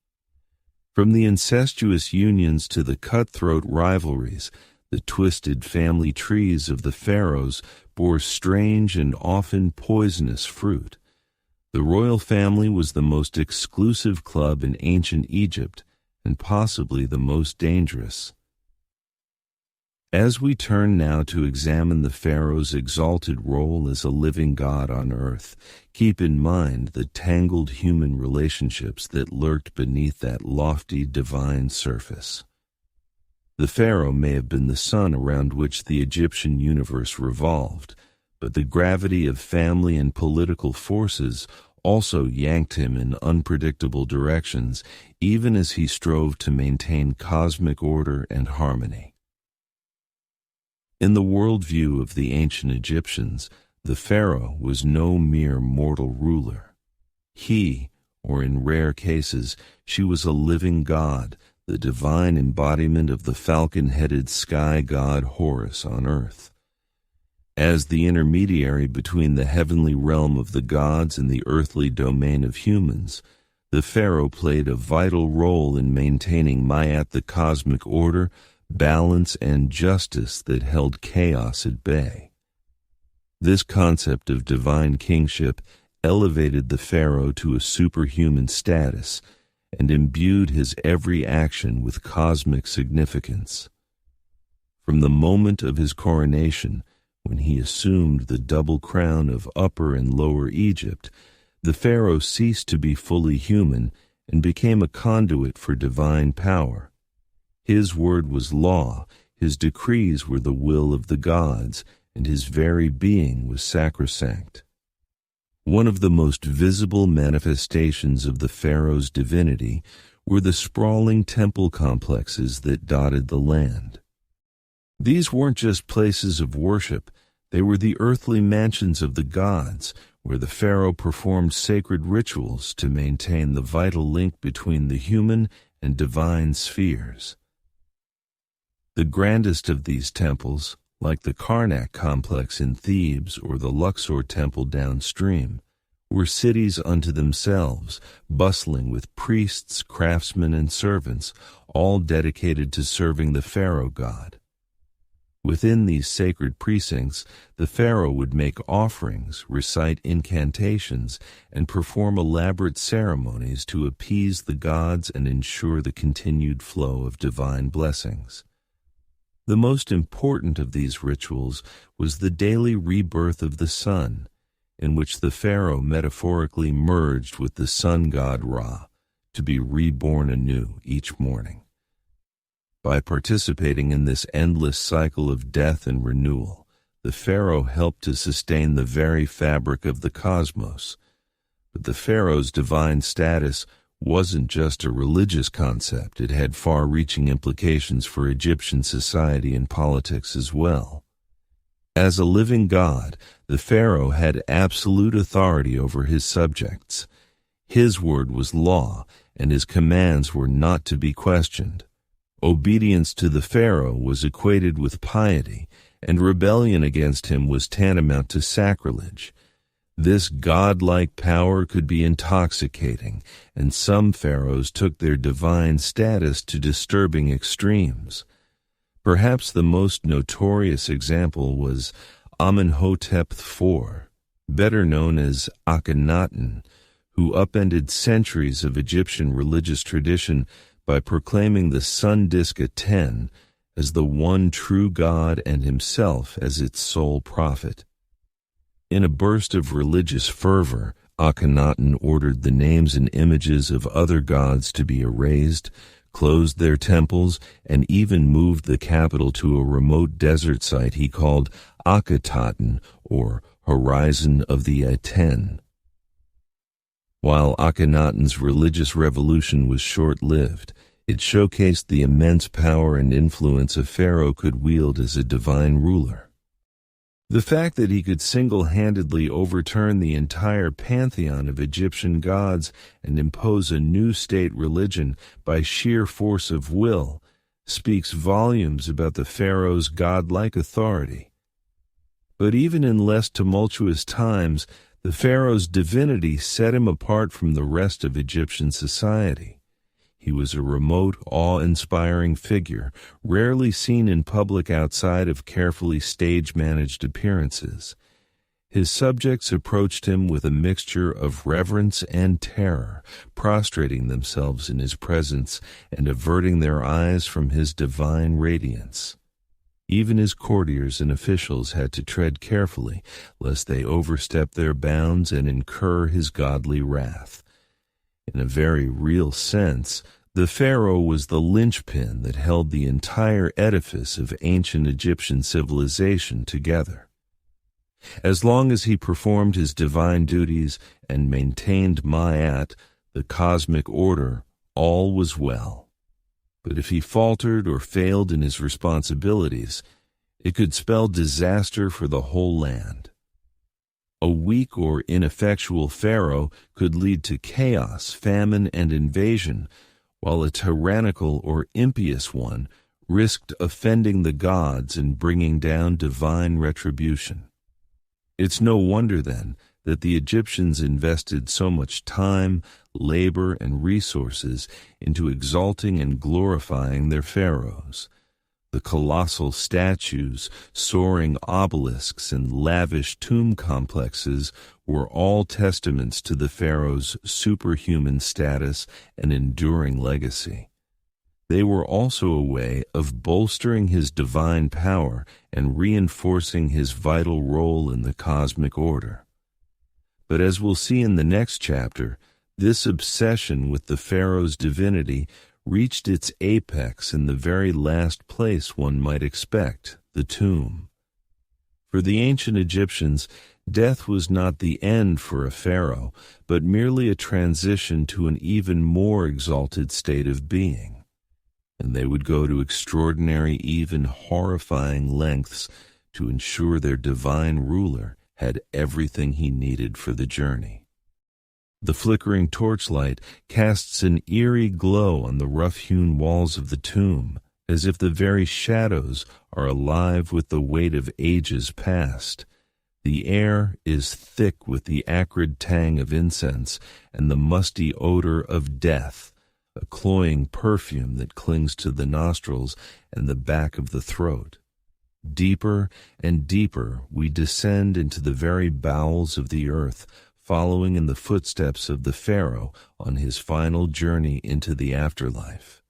From the incestuous unions to the cutthroat rivalries, the twisted family trees of the pharaohs bore strange and often poisonous fruit. The royal family was the most exclusive club in ancient Egypt, and possibly the most dangerous. As we turn now to examine the pharaoh's exalted role as a living god on earth, keep in mind the tangled human relationships that lurked beneath that lofty divine surface. The pharaoh may have been the sun around which the Egyptian universe revolved, but the gravity of family and political forces also yanked him in unpredictable directions, even as he strove to maintain cosmic order and harmony. In the worldview of the ancient Egyptians, the pharaoh was no mere mortal ruler. He, or in rare cases, she was a living god, the divine embodiment of the falcon-headed sky god Horus on earth. As the intermediary between the heavenly realm of the gods and the earthly domain of humans, the pharaoh played a vital role in maintaining Ma'at, the cosmic order, balance, and justice that held chaos at bay. This concept of divine kingship elevated the pharaoh to a superhuman status and imbued his every action with cosmic significance. From the moment of his coronation, when he assumed the double crown of Upper and Lower Egypt, the pharaoh ceased to be fully human and became a conduit for divine power. His word was law, his decrees were the will of the gods, and his very being was sacrosanct. One of the most visible manifestations of the pharaoh's divinity were the sprawling temple complexes that dotted the land. These weren't just places of worship, they were the earthly mansions of the gods, where the pharaoh performed sacred rituals to maintain the vital link between the human and divine spheres. The grandest of these temples, like the Karnak complex in Thebes or the Luxor temple downstream, were cities unto themselves, bustling with priests, craftsmen, and servants, all dedicated to serving the pharaoh god. Within these sacred precincts, the pharaoh would make offerings, recite incantations, and perform elaborate ceremonies to appease the gods and ensure the continued flow of divine blessings. The most important of these rituals was the daily rebirth of the sun, in which the pharaoh metaphorically merged with the sun god Ra to be reborn anew each morning. By participating in this endless cycle of death and renewal, the pharaoh helped to sustain the very fabric of the cosmos. But the pharaoh's divine status wasn't just a religious concept, it had far-reaching implications for Egyptian society and politics as well. As a living god, the pharaoh had absolute authority over his subjects. His word was law, and his commands were not to be questioned. Obedience to the pharaoh was equated with piety, and rebellion against him was tantamount to sacrilege. This godlike power could be intoxicating, and some pharaohs took their divine status to disturbing extremes. Perhaps the most notorious example was Amenhotep IV, better known as Akhenaten, who upended centuries of Egyptian religious tradition by proclaiming the sun disk Aten as the one true God and himself as its sole prophet. In a burst of religious fervor, Akhenaten ordered the names and images of other gods to be erased, closed their temples, and even moved the capital to a remote desert site he called Akhenaten, or Horizon of the Aten. While Akhenaten's religious revolution was short-lived, it showcased the immense power and influence a pharaoh could wield as a divine ruler. The fact that he could single-handedly overturn the entire pantheon of Egyptian gods and impose a new state religion by sheer force of will speaks volumes about the pharaoh's godlike authority. But even in less tumultuous times, the pharaoh's divinity set him apart from the rest of Egyptian society. He was a remote, awe-inspiring figure, rarely seen in public outside of carefully stage-managed appearances. His subjects approached him with a mixture of reverence and terror, prostrating themselves in his presence and averting their eyes from his divine radiance. Even his courtiers and officials had to tread carefully, lest they overstep their bounds and incur his godly wrath. In a very real sense, the pharaoh was the linchpin that held the entire edifice of ancient Egyptian civilization together. As long as he performed his divine duties and maintained Ma'at, the cosmic order, all was well. But if he faltered or failed in his responsibilities, it could spell disaster for the whole land. A weak or ineffectual pharaoh could lead to chaos, famine, and invasion, while a tyrannical or impious one risked offending the gods and bringing down divine retribution. It's no wonder, then, that the Egyptians invested so much time, labor, and resources into exalting and glorifying their pharaohs. The colossal statues, soaring obelisks, and lavish tomb complexes were all testaments to the pharaoh's superhuman status and enduring legacy. They were also a way of bolstering his divine power and reinforcing his vital role in the cosmic order. But as we'll see in the next chapter, this obsession with the pharaoh's divinity reached its apex in the very last place one might expect, the tomb. For the ancient Egyptians, death was not the end for a pharaoh, but merely a transition to an even more exalted state of being. And they would go to extraordinary, even horrifying lengths to ensure their divine ruler had everything he needed for the journey. The flickering torchlight casts an eerie glow on the rough-hewn walls of the tomb, as if the very shadows are alive with the weight of ages past. The air is thick with the acrid tang of incense and the musty odor of death, a cloying perfume that clings to the nostrils and the back of the throat. Deeper and deeper we descend into the very bowels of the earth, following in the footsteps of the pharaoh on his final journey into the afterlife.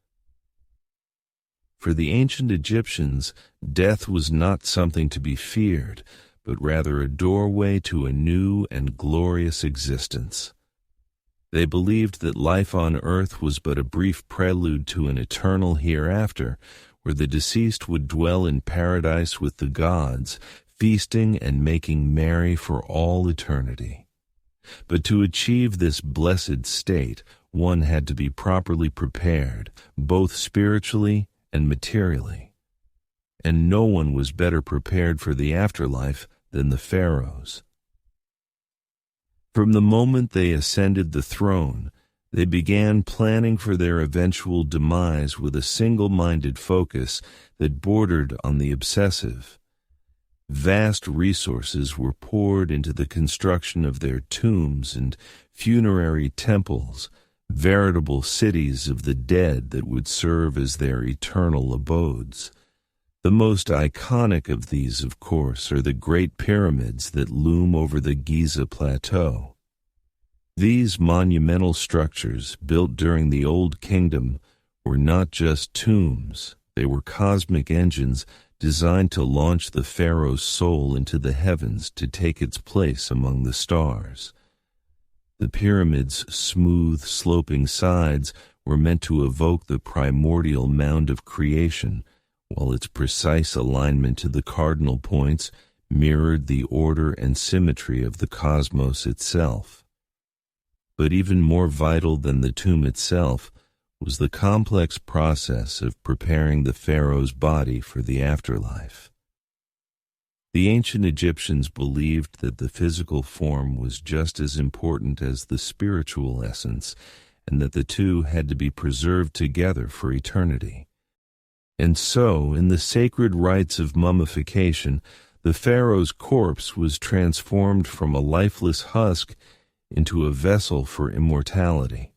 For the ancient Egyptians, death was not something to be feared, but rather a doorway to a new and glorious existence. They believed that life on earth was but a brief prelude to an eternal hereafter, where the deceased would dwell in paradise with the gods, feasting and making merry for all eternity. But to achieve this blessed state, one had to be properly prepared, both spiritually and materially. And no one was better prepared for the afterlife than the pharaohs. From the moment they ascended the throne, they began planning for their eventual demise with a single-minded focus that bordered on the obsessive. Vast resources were poured into the construction of their tombs and funerary temples, veritable cities of the dead that would serve as their eternal abodes. The most iconic of these, of course, are the great pyramids that loom over the Giza Plateau. These monumental structures, built during the Old Kingdom, were not just tombs, they were cosmic engines designed to launch the pharaoh's soul into the heavens to take its place among the stars. The pyramid's smooth, sloping sides were meant to evoke the primordial mound of creation, while its precise alignment to the cardinal points mirrored the order and symmetry of the cosmos itself. But even more vital than the tomb itself was the complex process of preparing the pharaoh's body for the afterlife. The ancient Egyptians believed that the physical form was just as important as the spiritual essence, and that the two had to be preserved together for eternity. And so, in the sacred rites of mummification, the pharaoh's corpse was transformed from a lifeless husk into a vessel for immortality.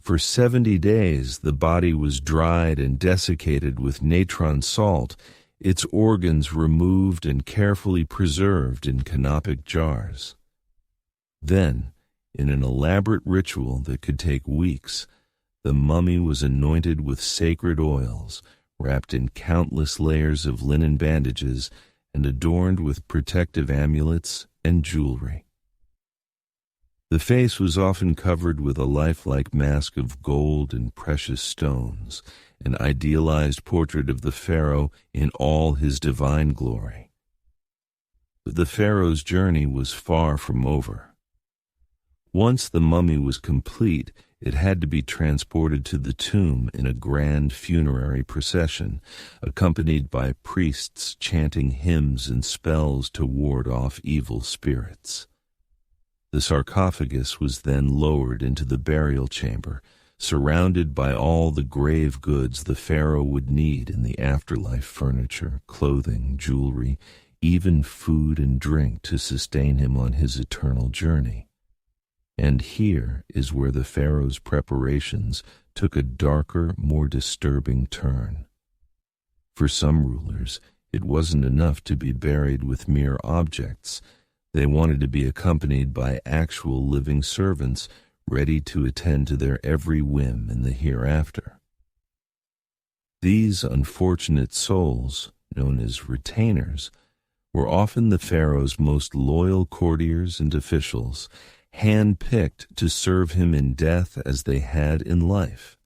For 70 days the body was dried and desiccated with natron salt, its organs removed and carefully preserved in canopic jars. Then, in an elaborate ritual that could take weeks, the mummy was anointed with sacred oils, wrapped in countless layers of linen bandages, and adorned with protective amulets and jewelry. The face was often covered with a lifelike mask of gold and precious stones, an idealized portrait of the pharaoh in all his divine glory. But the pharaoh's journey was far from over. Once the mummy was complete, it had to be transported to the tomb in a grand funerary procession, accompanied by priests chanting hymns and spells to ward off evil spirits. The sarcophagus was then lowered into the burial chamber, surrounded by all the grave goods the pharaoh would need in the afterlife: furniture, clothing, jewelry, even food and drink to sustain him on his eternal journey. And here is where the pharaoh's preparations took a darker, more disturbing turn. For some rulers, it wasn't enough to be buried with mere objects. They wanted to be accompanied by actual living servants ready to attend to their every whim in the hereafter. These unfortunate souls, known as retainers, were often the pharaoh's most loyal courtiers and officials, hand-picked to serve him in death as they had in life.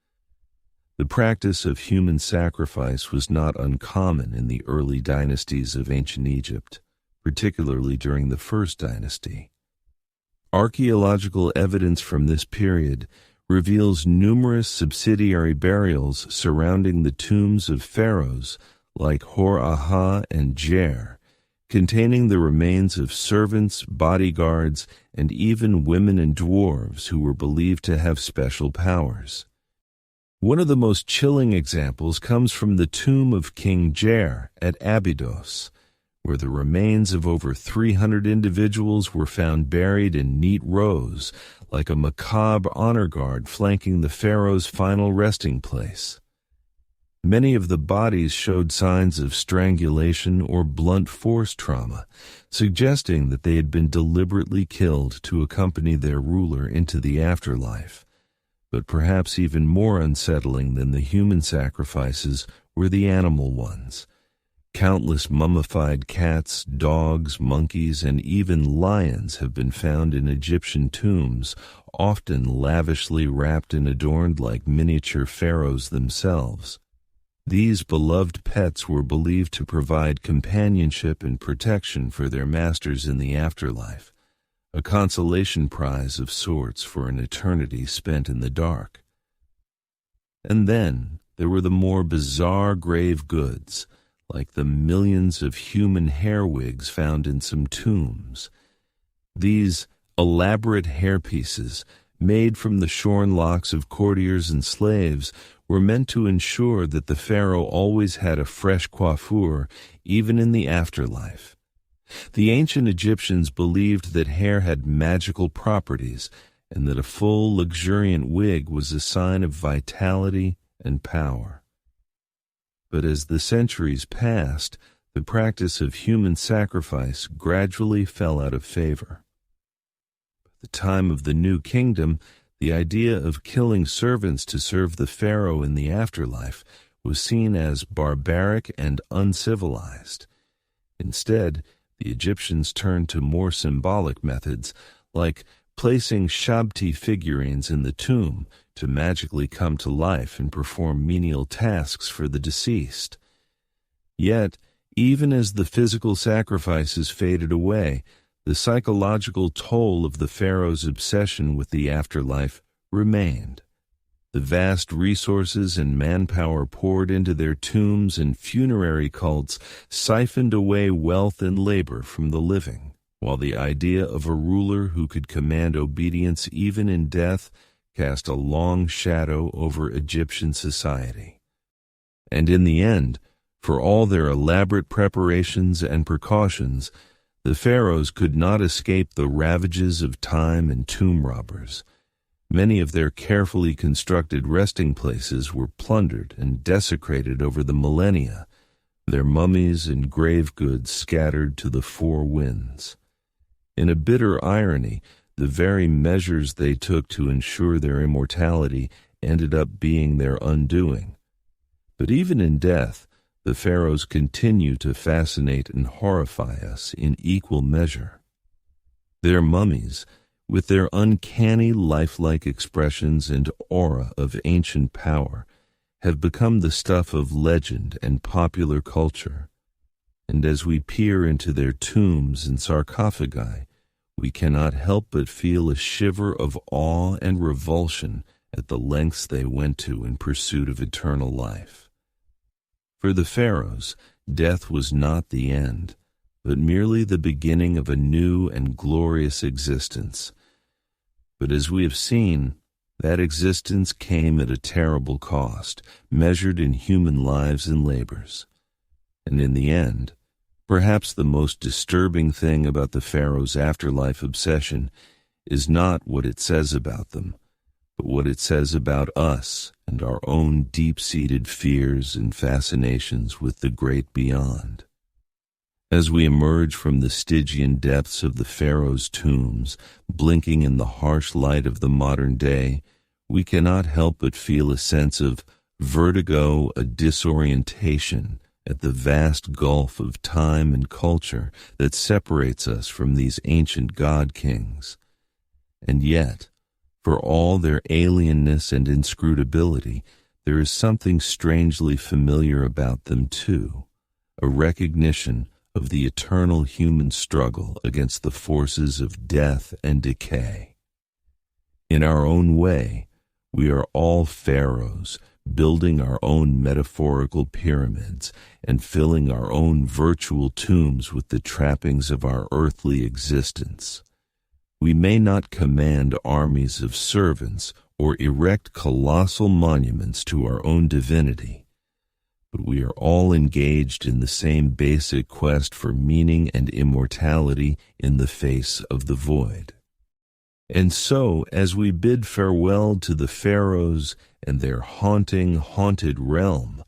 The practice of human sacrifice was not uncommon in the early dynasties of ancient Egypt, particularly during the First Dynasty. Archaeological evidence from this period reveals numerous subsidiary burials surrounding the tombs of pharaohs like Hor-Aha and Jer, containing the remains of servants, bodyguards, and even women and dwarves who were believed to have special powers. One of the most chilling examples comes from the tomb of King Jer at Abydos, where the remains of over 300 individuals were found buried in neat rows, like a macabre honor guard flanking the pharaoh's final resting place. Many of the bodies showed signs of strangulation or blunt force trauma, suggesting that they had been deliberately killed to accompany their ruler into the afterlife. But perhaps even more unsettling than the human sacrifices were the animal ones. Countless mummified cats, dogs, monkeys, and even lions have been found in Egyptian tombs, often lavishly wrapped and adorned like miniature pharaohs themselves. These beloved pets were believed to provide companionship and protection for their masters in the afterlife, a consolation prize of sorts for an eternity spent in the dark. And then there were the more bizarre grave goods, like the millions of human hair wigs found in some tombs. These elaborate hairpieces, made from the shorn locks of courtiers and slaves, were meant to ensure that the pharaoh always had a fresh coiffure, even in the afterlife. The ancient Egyptians believed that hair had magical properties, and that a full, luxuriant wig was a sign of vitality and power. But as the centuries passed, the practice of human sacrifice gradually fell out of favor. By the time of the New Kingdom, the idea of killing servants to serve the pharaoh in the afterlife was seen as barbaric and uncivilized. Instead, the Egyptians turned to more symbolic methods, like placing shabti figurines in the tomb to magically come to life and perform menial tasks for the deceased. Yet, even as the physical sacrifices faded away, the psychological toll of the pharaoh's obsession with the afterlife remained. The vast resources and manpower poured into their tombs and funerary cults siphoned away wealth and labor from the living, while the idea of a ruler who could command obedience even in death cast a long shadow over Egyptian society. And in the end, for all their elaborate preparations and precautions, the pharaohs could not escape the ravages of time and tomb robbers. Many of their carefully constructed resting places were plundered and desecrated over the millennia, their mummies and grave goods scattered to the four winds. In a bitter irony, the very measures they took to ensure their immortality ended up being their undoing. But even in death, the pharaohs continue to fascinate and horrify us in equal measure. Their mummies, with their uncanny lifelike expressions and aura of ancient power, have become the stuff of legend and popular culture. And as we peer into their tombs and sarcophagi, we cannot help but feel a shiver of awe and revulsion at the lengths they went to in pursuit of eternal life. For the pharaohs, death was not the end, but merely the beginning of a new and glorious existence. But as we have seen, that existence came at a terrible cost, measured in human lives and labors. And in the end, perhaps the most disturbing thing about the pharaohs' afterlife obsession is not what it says about them, but what it says about us and our own deep-seated fears and fascinations with the great beyond. As we emerge from the Stygian depths of the pharaohs' tombs, blinking in the harsh light of the modern day, we cannot help but feel a sense of vertigo, a disorientation at the vast gulf of time and culture that separates us from these ancient god-kings. And yet, for all their alienness and inscrutability, there is something strangely familiar about them too, a recognition of the eternal human struggle against the forces of death and decay. In our own way, we are all pharaohs, building our own metaphorical pyramids and filling our own virtual tombs with the trappings of our earthly existence. We may not command armies of servants or erect colossal monuments to our own divinity, but we are all engaged in the same basic quest for meaning and immortality in the face of the void. And so, as we bid farewell to the pharaohs and their haunted realm,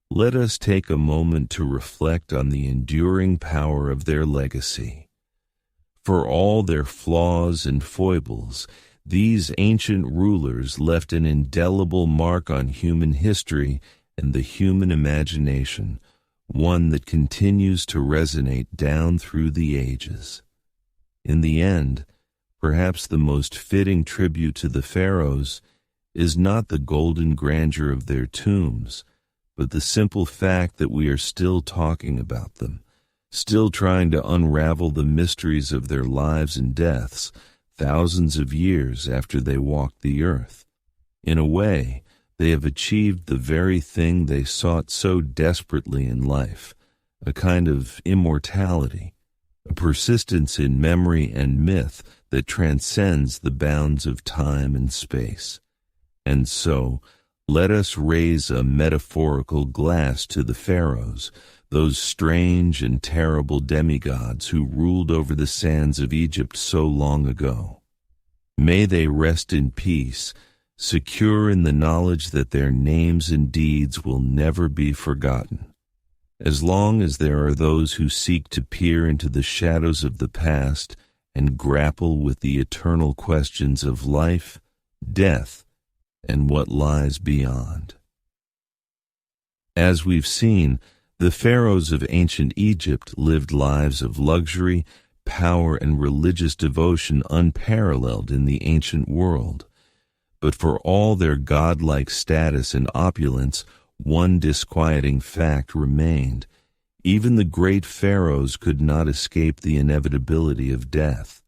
let us take a moment to reflect on the enduring power of their legacy. For all their flaws and foibles, these ancient rulers left an indelible mark on human history and the human imagination, one that continues to resonate down through the ages. In the end, perhaps the most fitting tribute to the pharaohs is not the golden grandeur of their tombs, but the simple fact that we are still talking about them, still trying to unravel the mysteries of their lives and deaths thousands of years after they walked the earth. In a way, they have achieved the very thing they sought so desperately in life, a kind of immortality, a persistence in memory and myth that transcends the bounds of time and space. And so, let us raise a metaphorical glass to the pharaohs, those strange and terrible demigods who ruled over the sands of Egypt so long ago. May they rest in peace, secure in the knowledge that their names and deeds will never be forgotten. As long as there are those who seek to peer into the shadows of the past and grapple with the eternal questions of life, death, and what lies beyond. As we've seen, the pharaohs of ancient Egypt lived lives of luxury, power, and religious devotion unparalleled in the ancient world. But for all their godlike status and opulence, one disquieting fact remained. Even the great pharaohs could not escape the inevitability of death.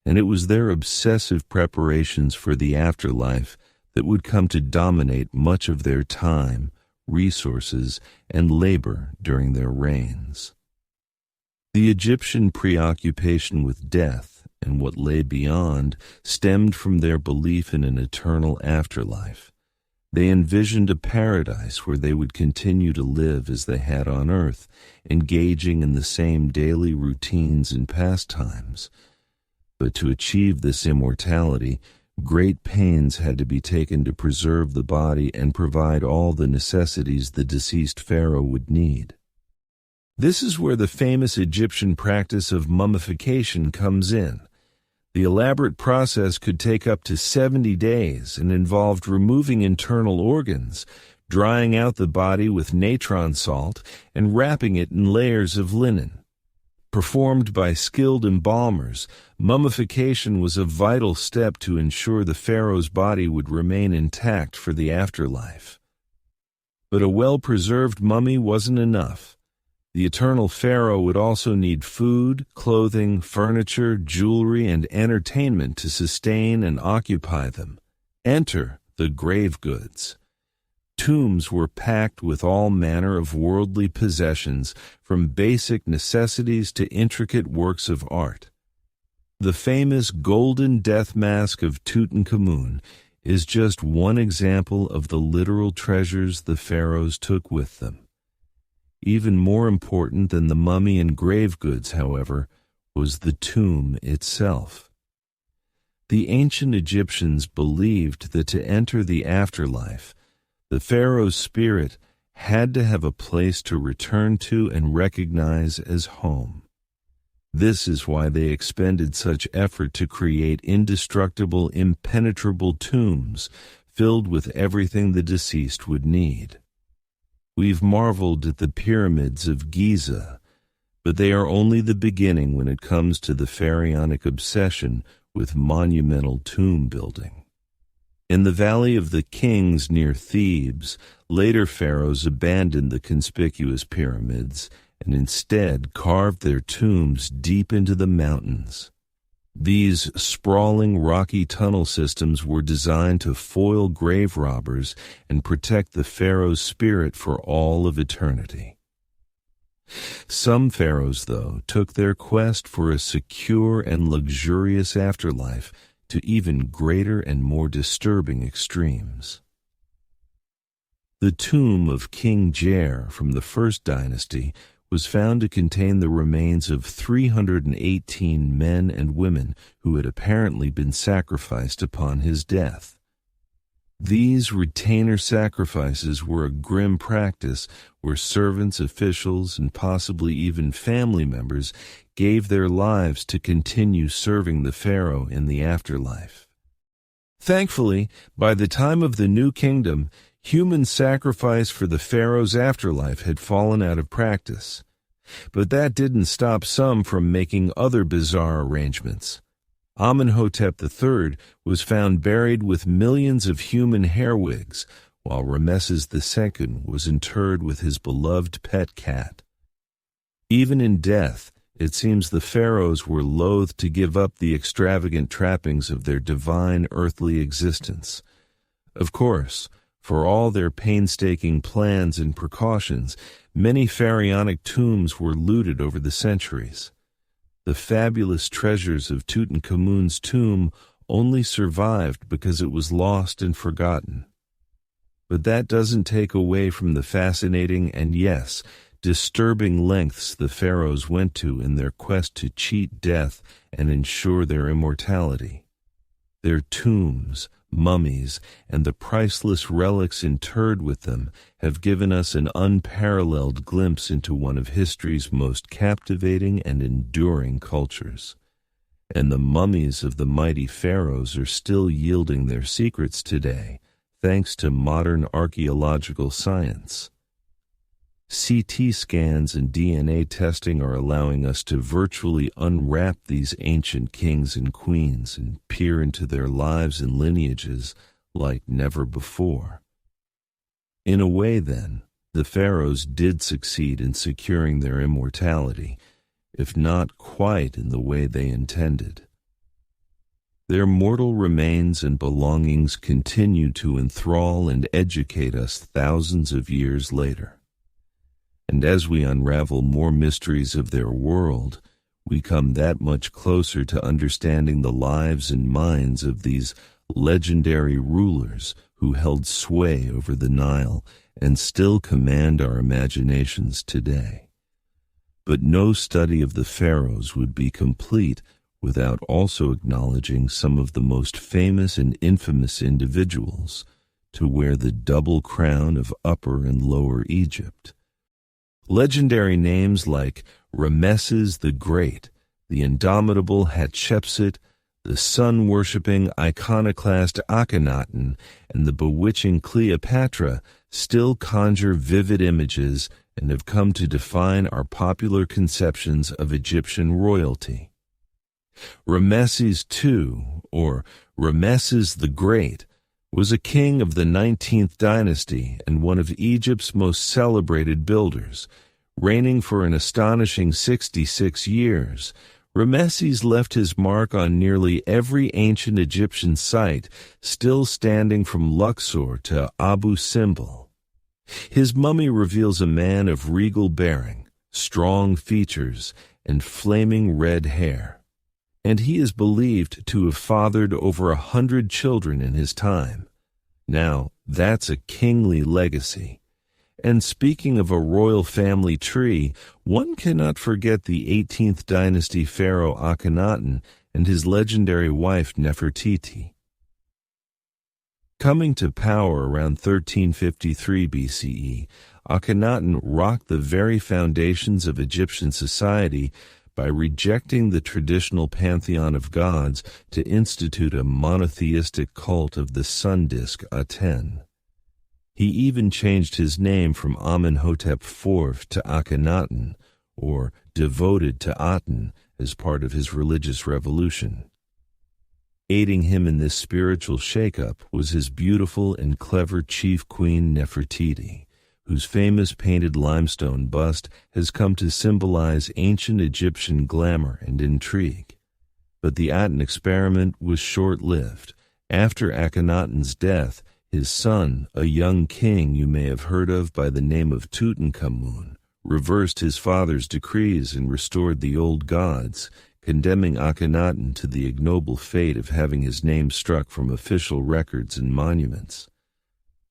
And it was their obsessive preparations for the afterlife that would come to dominate much of their time, resources, and labor during their reigns. The Egyptian preoccupation with death and what lay beyond stemmed from their belief in an eternal afterlife. They envisioned a paradise where they would continue to live as they had on earth, engaging in the same daily routines and pastimes. But to achieve this immortality, great pains had to be taken to preserve the body and provide all the necessities the deceased pharaoh would need. This is where the famous Egyptian practice of mummification comes in. The elaborate process could take up to 70 days and involved removing internal organs, drying out the body with natron salt, and wrapping it in layers of linen. Performed by skilled embalmers, mummification was a vital step to ensure the pharaoh's body would remain intact for the afterlife. But a well-preserved mummy wasn't enough. The eternal pharaoh would also need food, clothing, furniture, jewelry, and entertainment to sustain and occupy them. Enter the grave goods. Tombs were packed with all manner of worldly possessions, from basic necessities to intricate works of art. The famous golden death mask of Tutankhamun is just one example of the literal treasures the pharaohs took with them. Even more important than the mummy and grave goods, however, was the tomb itself. The ancient Egyptians believed that to enter the afterlife, the pharaoh's spirit had to have a place to return to and recognize as home. This is why they expended such effort to create indestructible, impenetrable tombs filled with everything the deceased would need. We've marveled at the pyramids of Giza, but they are only the beginning when it comes to the pharaonic obsession with monumental tomb building. In the Valley of the Kings near Thebes, later pharaohs abandoned the conspicuous pyramids and instead carved their tombs deep into the mountains. These sprawling rocky tunnel systems were designed to foil grave robbers and protect the pharaoh's spirit for all of eternity. Some pharaohs, though, took their quest for a secure and luxurious afterlife to even greater and more disturbing extremes. The tomb of King Jair from the First Dynasty was found to contain the remains of 318 men and women who had apparently been sacrificed upon his death. These retainer sacrifices were a grim practice where servants, officials, and possibly even family members gave their lives to continue serving the pharaoh in the afterlife. Thankfully, by the time of the New Kingdom, human sacrifice for the pharaoh's afterlife had fallen out of practice. But that didn't stop some from making other bizarre arrangements. Amenhotep III was found buried with millions of human hair wigs, while Ramesses II was interred with his beloved pet cat. Even in death, it seems the pharaohs were loath to give up the extravagant trappings of their divine earthly existence. Of course, for all their painstaking plans and precautions, many pharaonic tombs were looted over the centuries. The fabulous treasures of Tutankhamun's tomb only survived because it was lost and forgotten. But that doesn't take away from the fascinating and, yes, disturbing lengths the pharaohs went to in their quest to cheat death and ensure their immortality. Their tombs, mummies, and the priceless relics interred with them have given us an unparalleled glimpse into one of history's most captivating and enduring cultures. And the mummies of the mighty pharaohs are still yielding their secrets today, thanks to modern archaeological science. CT scans and DNA testing are allowing us to virtually unwrap these ancient kings and queens and peer into their lives and lineages like never before. In a way, then, the pharaohs did succeed in securing their immortality, if not quite in the way they intended. Their mortal remains and belongings continue to enthrall and educate us thousands of years later. And as we unravel more mysteries of their world, we come that much closer to understanding the lives and minds of these legendary rulers who held sway over the Nile and still command our imaginations today. But no study of the pharaohs would be complete without also acknowledging some of the most famous and infamous individuals to wear the double crown of Upper and Lower Egypt. Legendary names like Ramesses the Great, the indomitable Hatshepsut, the sun-worshipping iconoclast Akhenaten, and the bewitching Cleopatra still conjure vivid images and have come to define our popular conceptions of Egyptian royalty. Ramesses II, or Ramesses the Great, was a king of the 19th dynasty and one of Egypt's most celebrated builders. Reigning for an astonishing 66 years, Ramesses left his mark on nearly every ancient Egyptian site, still standing from Luxor to Abu Simbel. His mummy reveals a man of regal bearing, strong features, and flaming red hair. And he is believed to have fathered over 100 children in his time. Now, that's a kingly legacy. And speaking of a royal family tree, one cannot forget the 18th dynasty pharaoh Akhenaten and his legendary wife Nefertiti. Coming to power around 1353 BCE, Akhenaten rocked the very foundations of Egyptian society by rejecting the traditional pantheon of gods to institute a monotheistic cult of the sun disk Aten. He even changed his name from Amenhotep IV to Akhenaten, or devoted to Aten, as part of his religious revolution. Aiding him in this spiritual shakeup was his beautiful and clever chief queen Nefertiti, whose famous painted limestone bust has come to symbolize ancient Egyptian glamour and intrigue. But the Aten experiment was short-lived. After Akhenaten's death, his son, a young king you may have heard of by the name of Tutankhamun, reversed his father's decrees and restored the old gods, condemning Akhenaten to the ignoble fate of having his name struck from official records and monuments.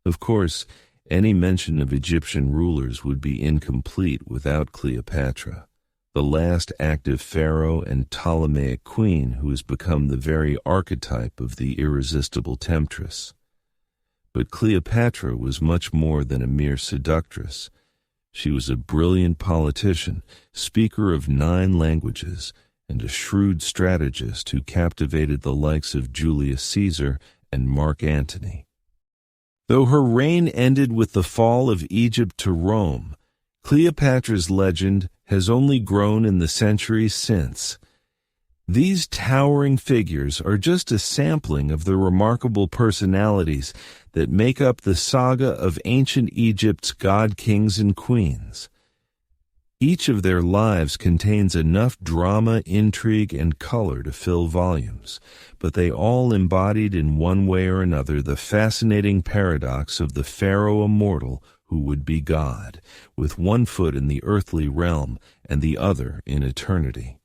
Of course, any mention of Egyptian rulers would be incomplete without Cleopatra, the last active pharaoh and Ptolemaic queen who has become the very archetype of the irresistible temptress. But Cleopatra was much more than a mere seductress. She was a brilliant politician, speaker of 9 languages, and a shrewd strategist who captivated the likes of Julius Caesar and Mark Antony. Though her reign ended with the fall of Egypt to Rome, Cleopatra's legend has only grown in the centuries since. These towering figures are just a sampling of the remarkable personalities that make up the saga of ancient Egypt's god-kings and queens. Each of their lives contains enough drama, intrigue, and color to fill volumes, but they all embodied in one way or another the fascinating paradox of the pharaoh immortal who would be God, with one foot in the earthly realm and the other in eternity.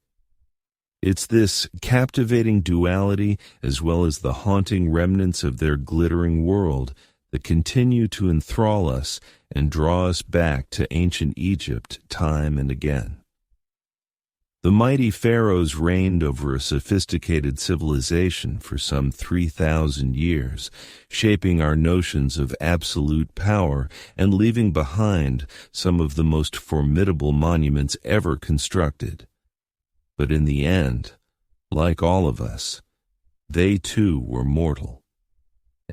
It's this captivating duality, as well as the haunting remnants of their glittering world, that continue to enthrall us and draw us back to ancient Egypt time and again. The mighty pharaohs reigned over a sophisticated civilization for some 3,000 years, shaping our notions of absolute power and leaving behind some of the most formidable monuments ever constructed. But in the end, like all of us, they too were mortal,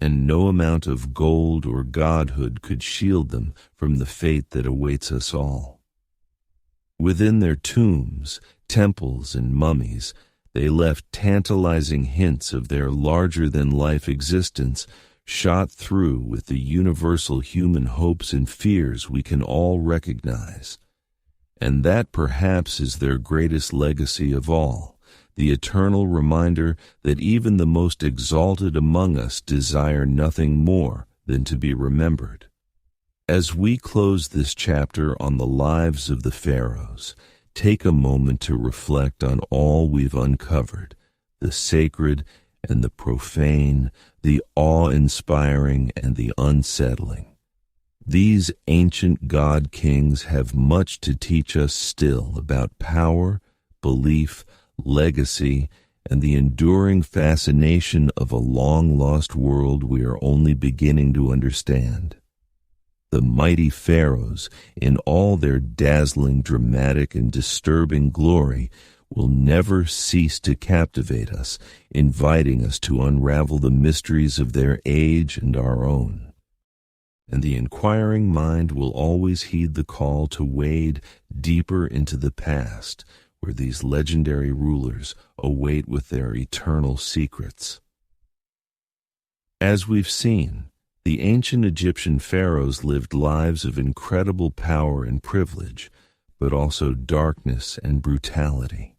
and no amount of gold or godhood could shield them from the fate that awaits us all. Within their tombs, temples, and mummies, they left tantalizing hints of their larger-than-life existence, shot through with the universal human hopes and fears we can all recognize. And that perhaps is their greatest legacy of all, the eternal reminder that even the most exalted among us desire nothing more than to be remembered. As we close this chapter on the lives of the pharaohs, take a moment to reflect on all we've uncovered, the sacred and the profane, the awe-inspiring and the unsettling. These ancient god-kings have much to teach us still about power, belief, legacy, and the enduring fascination of a long-lost world we are only beginning to understand. The mighty pharaohs, in all their dazzling, dramatic, and disturbing glory, will never cease to captivate us, inviting us to unravel the mysteries of their age and our own. And the inquiring mind will always heed the call to wade deeper into the past, where these legendary rulers await with their eternal secrets. As we've seen, the ancient Egyptian pharaohs lived lives of incredible power and privilege, but also darkness and brutality.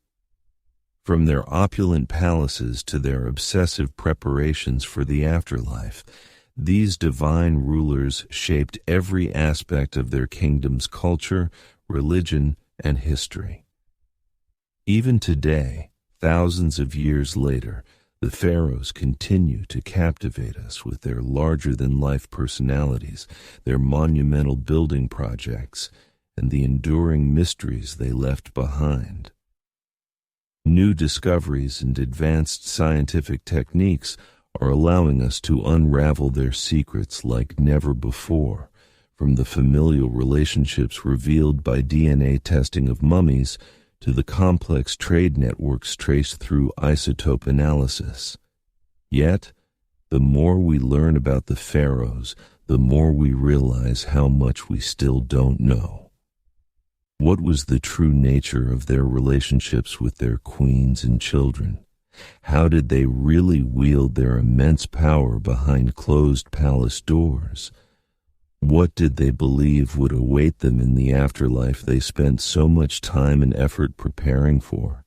From their opulent palaces to their obsessive preparations for the afterlife, these divine rulers shaped every aspect of their kingdom's culture, religion, and history. Even today, thousands of years later, the pharaohs continue to captivate us with their larger-than-life personalities, their monumental building projects, and the enduring mysteries they left behind. New discoveries and advanced scientific techniques are allowing us to unravel their secrets like never before, from the familial relationships revealed by DNA testing of mummies to the complex trade networks traced through isotope analysis. Yet, the more we learn about the pharaohs, the more we realize how much we still don't know. What was the true nature of their relationships with their queens and children? How did they really wield their immense power behind closed palace doors? What did they believe would await them in the afterlife they spent so much time and effort preparing for?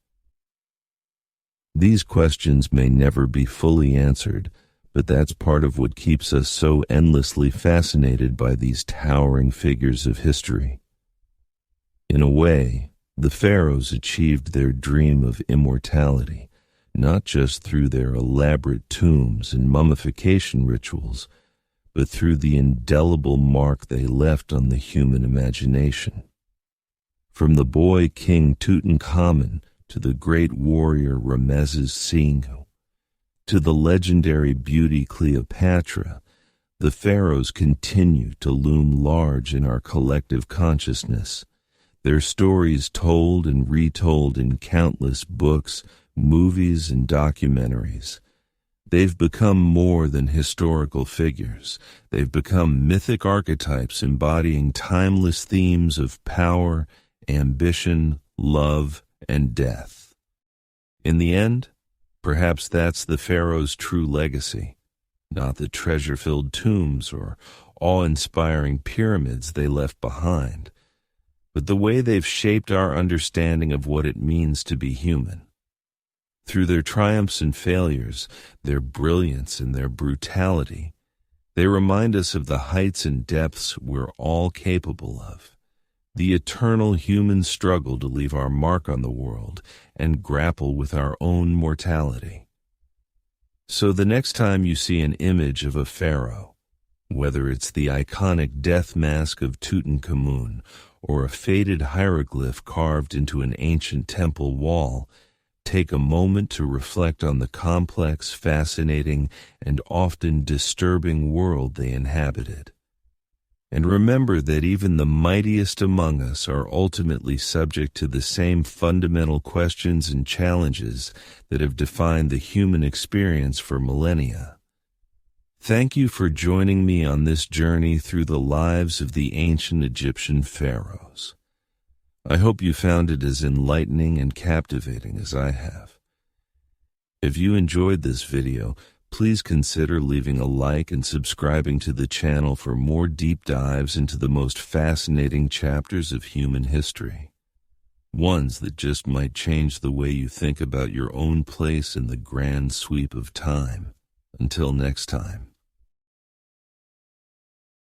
These questions may never be fully answered, but that's part of what keeps us so endlessly fascinated by these towering figures of history. In a way, the pharaohs achieved their dream of immortality, not just through their elaborate tombs and mummification rituals, but through the indelible mark they left on the human imagination. From the boy King Tutankhamun to the great warrior Ramesses II, to the legendary beauty Cleopatra, the pharaohs continue to loom large in our collective consciousness, their stories told and retold in countless books, movies, and documentaries. They've become more than historical figures. They've become mythic archetypes embodying timeless themes of power, ambition, love, and death. In the end, perhaps that's the pharaoh's true legacy, not the treasure-filled tombs or awe-inspiring pyramids they left behind, but the way they've shaped our understanding of what it means to be human. Through their triumphs and failures, their brilliance and their brutality, they remind us of the heights and depths we're all capable of, the eternal human struggle to leave our mark on the world and grapple with our own mortality. So the next time you see an image of a pharaoh, whether it's the iconic death mask of Tutankhamun or a faded hieroglyph carved into an ancient temple wall, take a moment to reflect on the complex, fascinating, and often disturbing world they inhabited. And remember that even the mightiest among us are ultimately subject to the same fundamental questions and challenges that have defined the human experience for millennia. Thank you for joining me on this journey through the lives of the ancient Egyptian pharaohs. I hope you found it as enlightening and captivating as I have. If you enjoyed this video, please consider leaving a like and subscribing to the channel for more deep dives into the most fascinating chapters of human history. Ones that just might change the way you think about your own place in the grand sweep of time. Until next time.